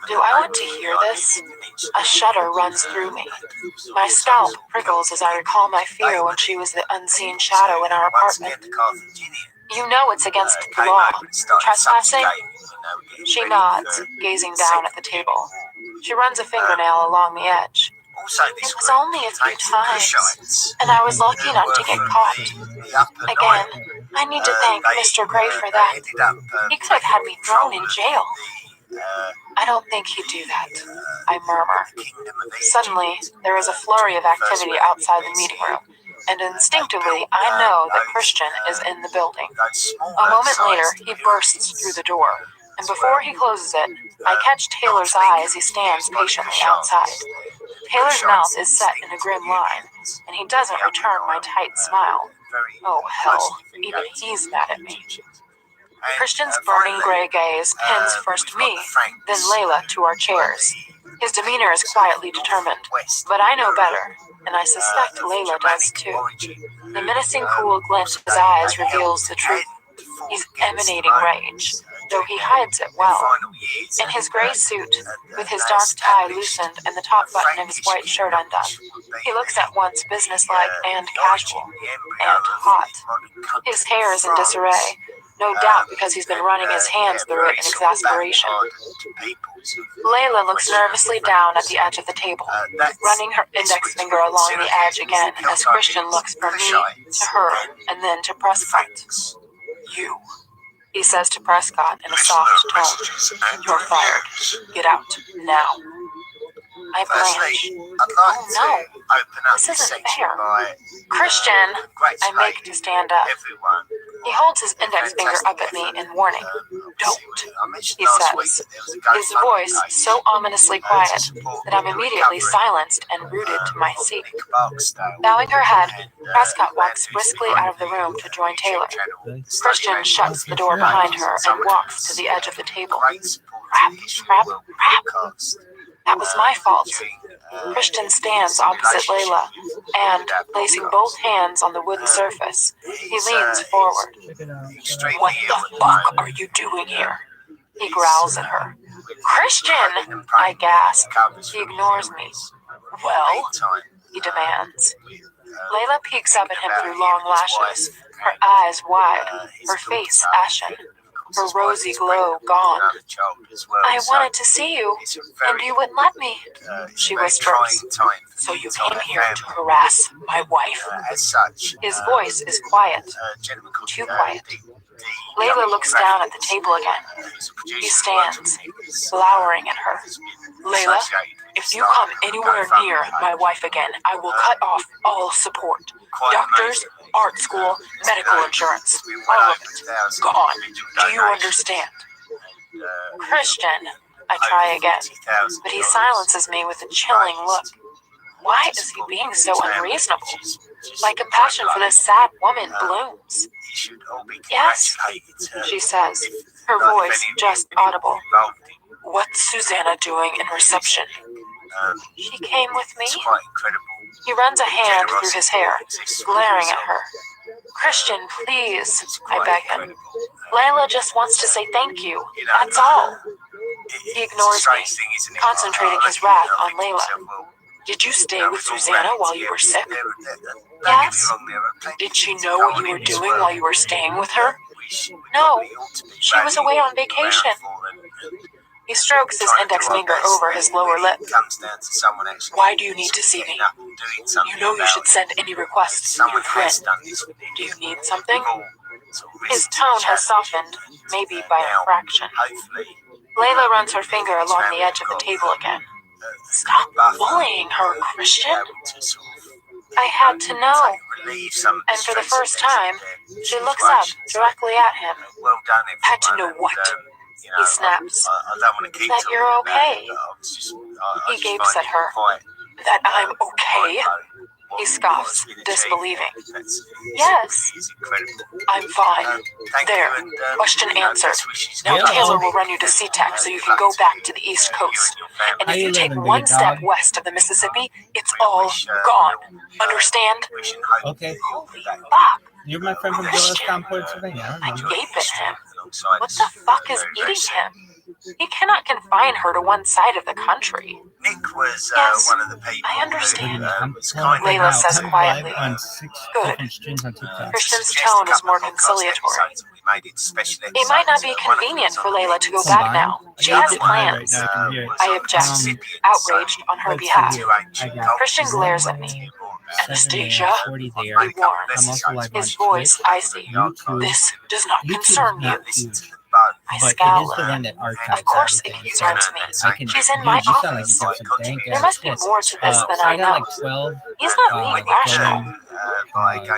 Do I want to hear this? A shudder runs through me. My scalp prickles as I recall my fear when she was the unseen shadow in our apartment. You know it's against the law. Trespassing? She nods, gazing down at the table. She runs a fingernail along the edge. It was only a few times, and I was lucky not to get caught. Again, I need to thank Mr. Gray for that. He could have had me thrown in jail. I don't think he'd do that, I murmur. Suddenly, there is a flurry of activity outside the meeting room, and instinctively I know that Christian is in the building. A moment later, he bursts through the door, and before he closes it, I catch Taylor's eye as he stands patiently outside. Taylor's mouth is set in a grim line, and he doesn't return my tight smile. Oh, hell, even he's mad at me. Christian's burning gray gaze pins first me, then Layla to our chairs. His demeanor is quietly determined, but I know better, and I suspect Layla does too. The menacing cool glint of his eyes reveals the truth. He's emanating rage, though he hides it well. In his gray suit, with his dark tie loosened and the top button of his white shirt undone, he looks at once businesslike and casual, and hot. His hair is in disarray, no doubt because he's been running his hands through it in exasperation. Layla looks nervously down at the edge of the table, running her index finger along the edge again as Christian looks from me to her and then to Prescott. You, he says to Prescott in a soft tone. You're fired. Get out, now. I blanch. Oh no, this isn't fair. Christian, I make to stand up. He holds his index finger up at me in warning. Don't, he says, his voice so ominously quiet that I'm immediately silenced and rooted to my seat. Bowing her head, Prescott walks briskly out of the room to join Taylor. Christian shuts the door behind her and walks to the edge of the table. Crap. That was my fault. Christian stands opposite Layla, and, placing both hands on the wooden surface, he leans forward. What the fuck are you doing here? He growls at her. Christian! I gasp. He ignores me. Well? He demands. Layla peeks up at him through long lashes, her eyes wide, her face ashen, her rosy glow gone. I wanted to see you, and you wouldn't let me, she whispers. So you came here to harass my wife? His voice is quiet, too quiet. Layla looks down at the table again. He stands, glowering at her. Layla, if you come anywhere near my wife again, I will cut off all support. Doctors, art school, medical insurance, all of it. Gone. Do you understand? Christian, I try again, but he silences me with a chilling look. Why is he being so unreasonable? My compassion for this sad woman blooms. Yes, she says, her voice just audible. What's Susanna doing in reception? She came with me. He runs a hand through his hair, glaring at her. Christian, please, I beg him. Layla just wants to say thank you, that's all. He ignores me, concentrating his wrath on Layla. Did you stay with Susanna while you were sick? Yes. Did she know what you were doing while you were staying with her? No, she was away on vacation. He strokes his index finger over his lower lip. Why do you need to see me? You know you should send any requests to your friend. Do you need something? His tone has softened, maybe by a fraction. Layla runs her finger along the edge of the table again. Stop bullying her, Christian. I had to know. And for the first time, she looks up directly at him. Had to know what? He snaps. That you're okay. He gapes at her. That I'm okay? He scoffs, disbelieving. Yes. I'm fine. There. Question answered. Now Taylor will run you to SeaTac so you can go back to the East Coast. And if you take one step west of the Mississippi, it's all gone. Understand? Okay. Holy fuck. You're my friend from Jonestown, Pennsylvania. I gape at him. What the fuck is eating him? He cannot confine her to one side of the country. Nick was Yes, one of the people. I understand. Layla says quietly. Good. Christian's tone is more conciliatory. It might not be convenient for Layla to go back now. She has plans. I object, outraged on her behalf. Christian glares at me. Anastasia, he warns, his voice icy. This does not concern you. I scowl. Of course it concerns me. She's in my office. There must be more to this than I know. He's not being rational.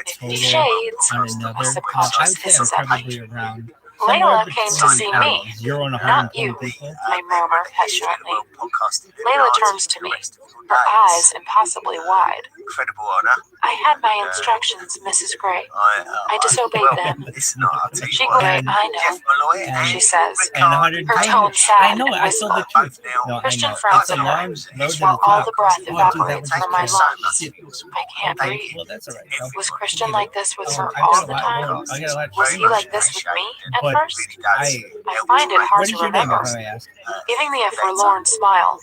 50 shades, my subconscious hisses at me. Layla came to see me, not you, I murmur petulantly. Layla turns to me, her eyes impossibly wide. I had my instructions, Mrs. Gray. I disobeyed them. She Gray, I know, she says, her tone sad and wistful. Christian frowns at her, while all the breath evaporates from my lungs. I can't breathe. Was Christian like this with her all the time? Was he like this with me at first? I find it hard to remember. Giving me a forlorn smile,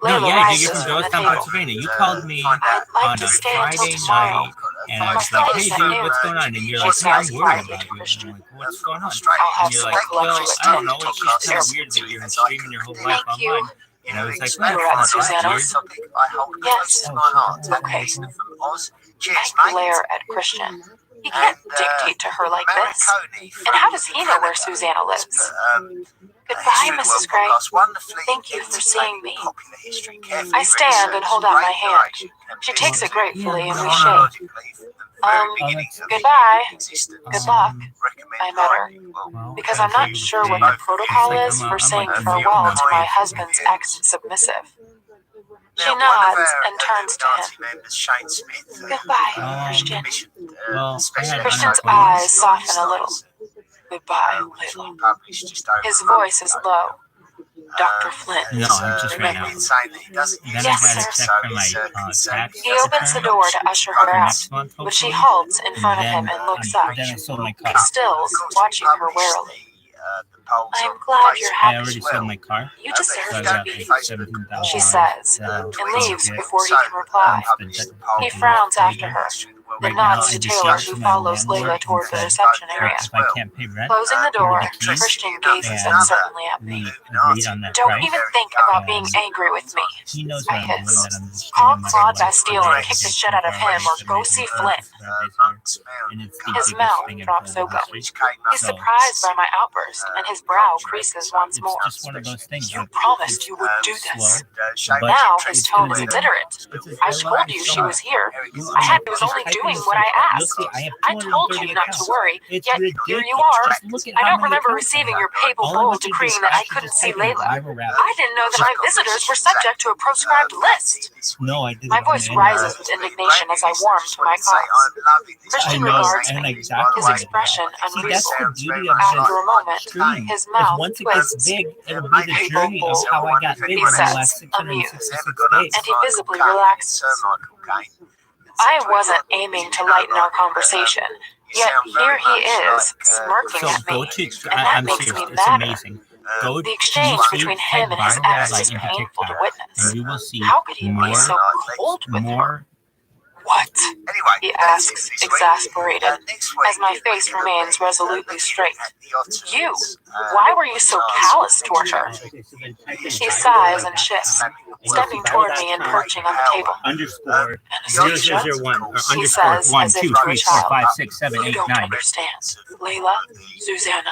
Layla you're rises from from the Jonestown, table. Pennsylvania. You called me I'd like on to a stay until Friday tomorrow. night, and I was like, hey, dude, what's going on? And you're like, hey, I'm worried about you. And I'm like, what's going on? I'll have And you're some like, well, collections I don't know. attend It's to just kind of this. weird that you're streaming your whole life Thank you. online. You know, it's like, You're at Susanna's? Yes. Okay. I glare at Christian. He can't dictate to her like this. And how does he know where Susanna lives? Goodbye, Mrs. Gray. Thank you for seeing me. I stand and hold out my hand. She takes it gratefully and we shake. Goodbye. Good luck, I mutter, Well, because I'm not sure what the protocol is for saying farewell to my husband's ex-submissive. She nods and turns to him. Goodbye, Christian. Well, Christian's eyes soften a little. Goodbye, Layla. His voice is low. Dr. Flint. No, I just ran out. Then Yes, I got a sir. check for my tax. He opens the door to usher her out, next month, but she hopefully. halts in front of him and looks up. Then I sold my car. He stills, watching her warily. I'm glad you're I happy. already sold my car. You So deserve I to got be, like $17,000. she says, and leaves before he can reply. He frowns after her, then nods to Taylor, who follows Layla toward the reception area. If I can't pay rent, Closing the door, the keys, Christian gazes and uncertainly at we me. agreed on that Don't price. even think about being angry with me. He knows I what I'm doing, hiss. that I'm just Call giving my Claude life Bastille away. and kick the shit out of him, or go see Flynn. And it's the His biggest mouth thing in drops global open. history. He's surprised by my outburst, and his brow creases once more. It's just one of those things. You like, promised it's you would do this. slow, but Now his it's tone gonna is be- considerate. I told you she was here. I was only doing what I asked. I told you not to worry, yet here you are. I don't remember receiving your papal bull decreeing that I couldn't see Layla. I didn't know that my visitors were subject to a proscribed list. No, I didn't. My voice rises with indignation as I warm to my cause. Christian regards me, his expression unreasonable. After a moment, his mouth Once it gets twists, big, it'll be the journey of how I got big he in the says, last 666 days. and he visibly relaxes. I wasn't aiming to lighten our conversation, yet here he is, smirking So at go me, to, and that I'm makes serious, me it's madder. amazing. Go The to exchange YouTube, between type him and his viral ex rabbi is into painful to TikTok, witness. and you will see How could he more, be so cold with her? more. What? He asks, exasperated, as my face remains resolutely straight. You? Why were you so callous toward her? He sighs and shifts, stepping toward me and perching on the table. Underscore Anesthesia? 001 or He underscore says, 1, as if 2, to a 3, 4, child. 5, 6, 7, You 8, don't 9. understand. Layla, Susanna,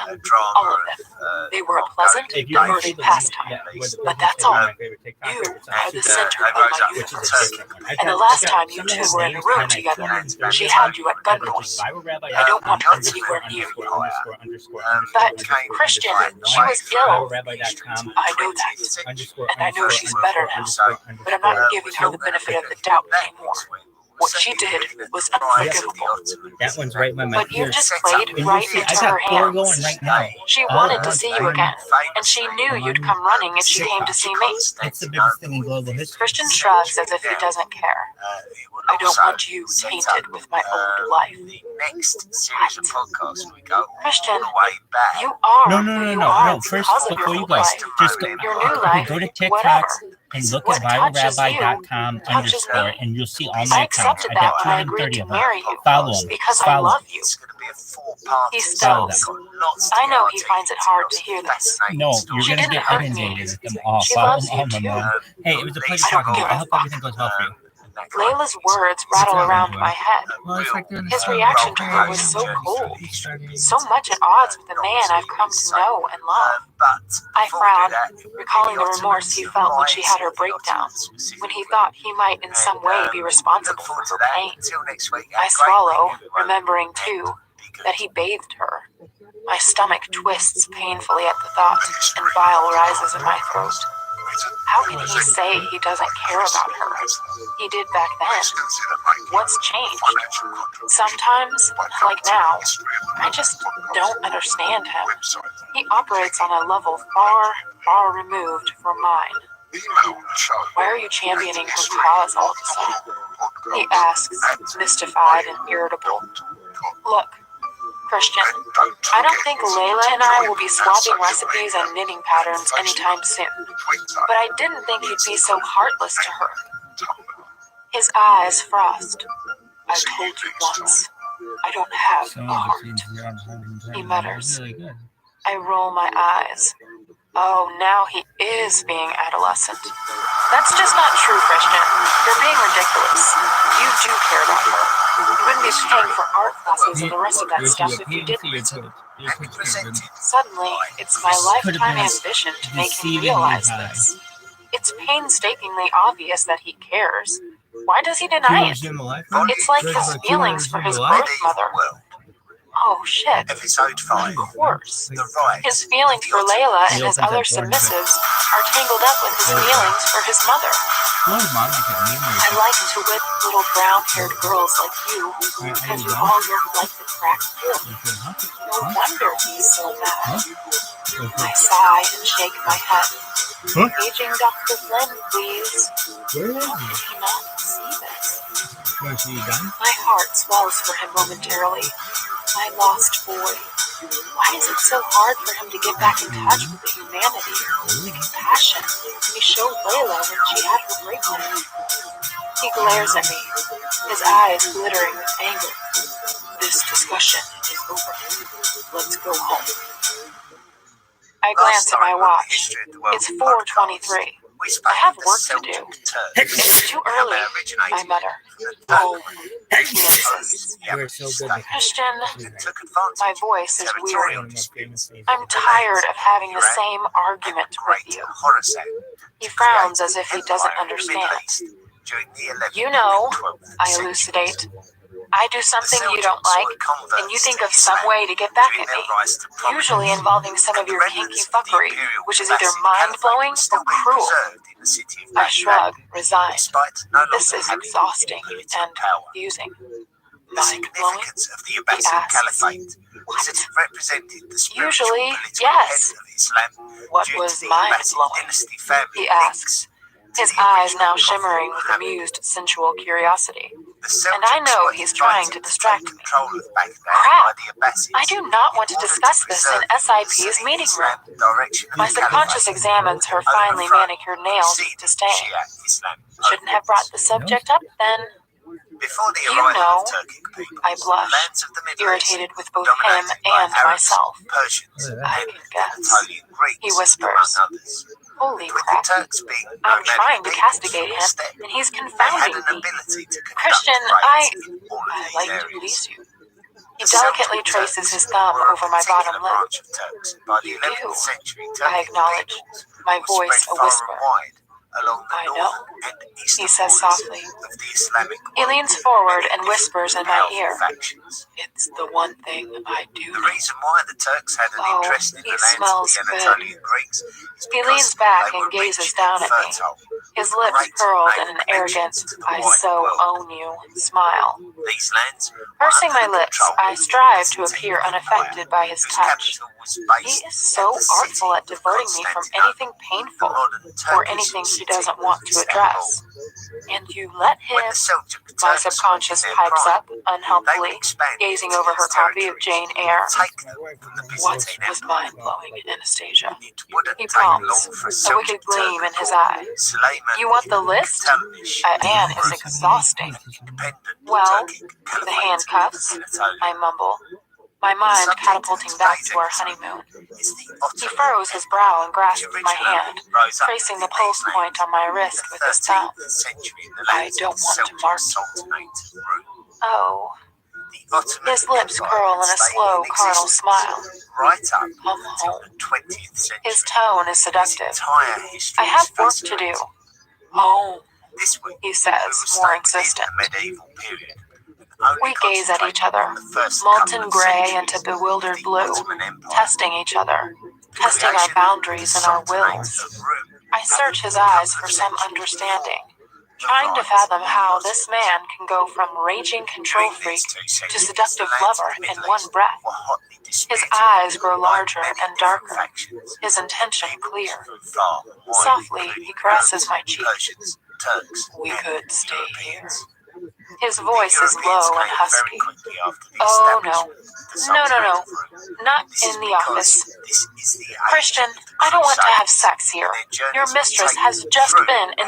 all of them. They were a pleasant, diverting pastime. But that's all. You are the center of my universe. And the last time you two were in a room together, she had you at gunpoint. I don't want her anywhere near you. But, Christian, she was ill. I know that. And I know she's better now. But I'm not giving her the benefit of the doubt anymore. What she did was unforgivable. That one's right by my But you ear. just played And you right see, I into her got 4 going hands. right now. She wanted to see you again, and she knew you'd come running if she came to see me. It's the biggest thing in global history. Christian shrugs as if he doesn't care. I don't want you tainted with my old life. Christian, you are who you are No. First, because of before your you old go, life. just go, Your new life, go to TikTok whatever. and look What at touches viralrabbi.com you touches underscore, me. and you'll see all I my accounts. accepted I that got when I agreed 230 to of them. marry you Follow them. because I Follow love them. you. He stills. I know he finds it hard to hear this. No, you're She going to didn't get hurt me. inundated with them all. She Follow loves them all, you my too. mom. Hey, it was a pleasure I don't talking to you. give a I hope fuck. everything goes well for you. Layla's words rattle around my head. Well, it's like doing His reaction to her was so cold, so much at odds with the man I've come to know and love. I frowned, recalling the remorse he felt when she had her breakdown, when he thought he might in some way be responsible for her pain. I swallow, remembering too that he bathed her. My stomach twists painfully at the thought, and bile rises in my throat. How can he say he doesn't care about her? He did back then. What's changed? Sometimes, like now, I just don't understand him. He operates on a level far, far removed from mine. Why are you championing her cause all of a sudden? He asks, mystified and irritable. Look, Christian, I don't think Layla and I will be swapping recipes and knitting patterns anytime soon. But I didn't think he'd be so heartless to her. His eyes frost. I told you once, I don't have a heart. He mutters. I roll my eyes. Oh, now he is being adolescent. That's just not true, Christian. You're being ridiculous. You do care about her. You wouldn't be paying for art classes and the rest of that stuff if you didn't. Suddenly, it's my lifetime ambition to make him realize this. It's painstakingly obvious that he cares, Why does he deny it? It's like his feelings for his birth mother. Oh shit. Episode 5. Of course. The Rise. His feelings for Layla and his other submissives are tangled up with his feelings for his mother. I like to whip little brown-haired girls like you because you all look like the cracked hill. No wonder he's so mad. I sigh and shake my head. Paging Dr. Flynn, please. How could he not see this? My heart swells for him momentarily. My lost boy. Why is it so hard for him to get back in touch with the humanity, the compassion he showed Layla when she had her breakdown? He glares at me, his eyes glittering with anger. This discussion is over. Let's go home. I glance at my watch. It's 4:23. I have work to do. It's too early, I mutter. Oh, he insists. You're so good. Christian, my voice is weary. I'm tired of having the same argument with you. He frowns as if he doesn't understand. You know, I elucidate. I do something you don't like, and you think of some way to get back at me, usually involving some of your kinky fuckery, which is either mind-blowing or cruel. I shrug, resigned. This is exhausting and confusing. Mind-blowing? He asks. What? Usually, yes. What was mind-blowing? He asks, his eyes now shimmering with amused, sensual curiosity. And I know he's trying to distract me. Crap! I do not want to discuss this in SIP's meeting room. My subconscious examines her finely manicured nails with disdain. Shouldn't have brought the subject up then. You know, I blush, irritated with both him and myself. I can guess. He whispers, holy crap, I'm trying to castigate him, and he's confounding me. Christian, I like to please you. He delicately traces his thumb over my bottom lip. You do, I acknowledge, my voice a whisper. I know, he says softly. He leans forward and whispers in my ear. It's the one thing I do. Oh, he smells good. He leans back and gazes down at me. His lips curled in an arrogant, I so own you smile. Pursing my lips, I strive to appear unaffected by his touch. He is so artful at diverting me from anything painful or anything he doesn't want to address. And you let him, my subconscious pipes up unhelpfully, gazing over her copy of Jane Eyre. What was mind-blowing, Anastasia? He prompts, a wicked gleam in his eye. You want the list? Anne is exhausting. Well, the handcuffs, I mumble, my mind catapulting back to our honeymoon. He furrows his brow and grasps my hand, tracing the pulse point on my wrist with his thumb. I don't want to mark you. Oh. His lips curl in a slow, carnal smile. Come home. His tone is seductive. I have work to do. Home, he says, more insistent. We gaze at each other, molten gray into bewildered blue, testing each other, testing our boundaries and our wills. I search his eyes for some understanding, trying to fathom how this man can go from raging control freak to seductive lover in one breath. His eyes grow larger and darker, his intention clear. Softly, he caresses my cheek. We could stay here. His voice is low and husky. Oh, no. No. Not in the office. Christian, I don't want to have sex here. Your mistress has just been in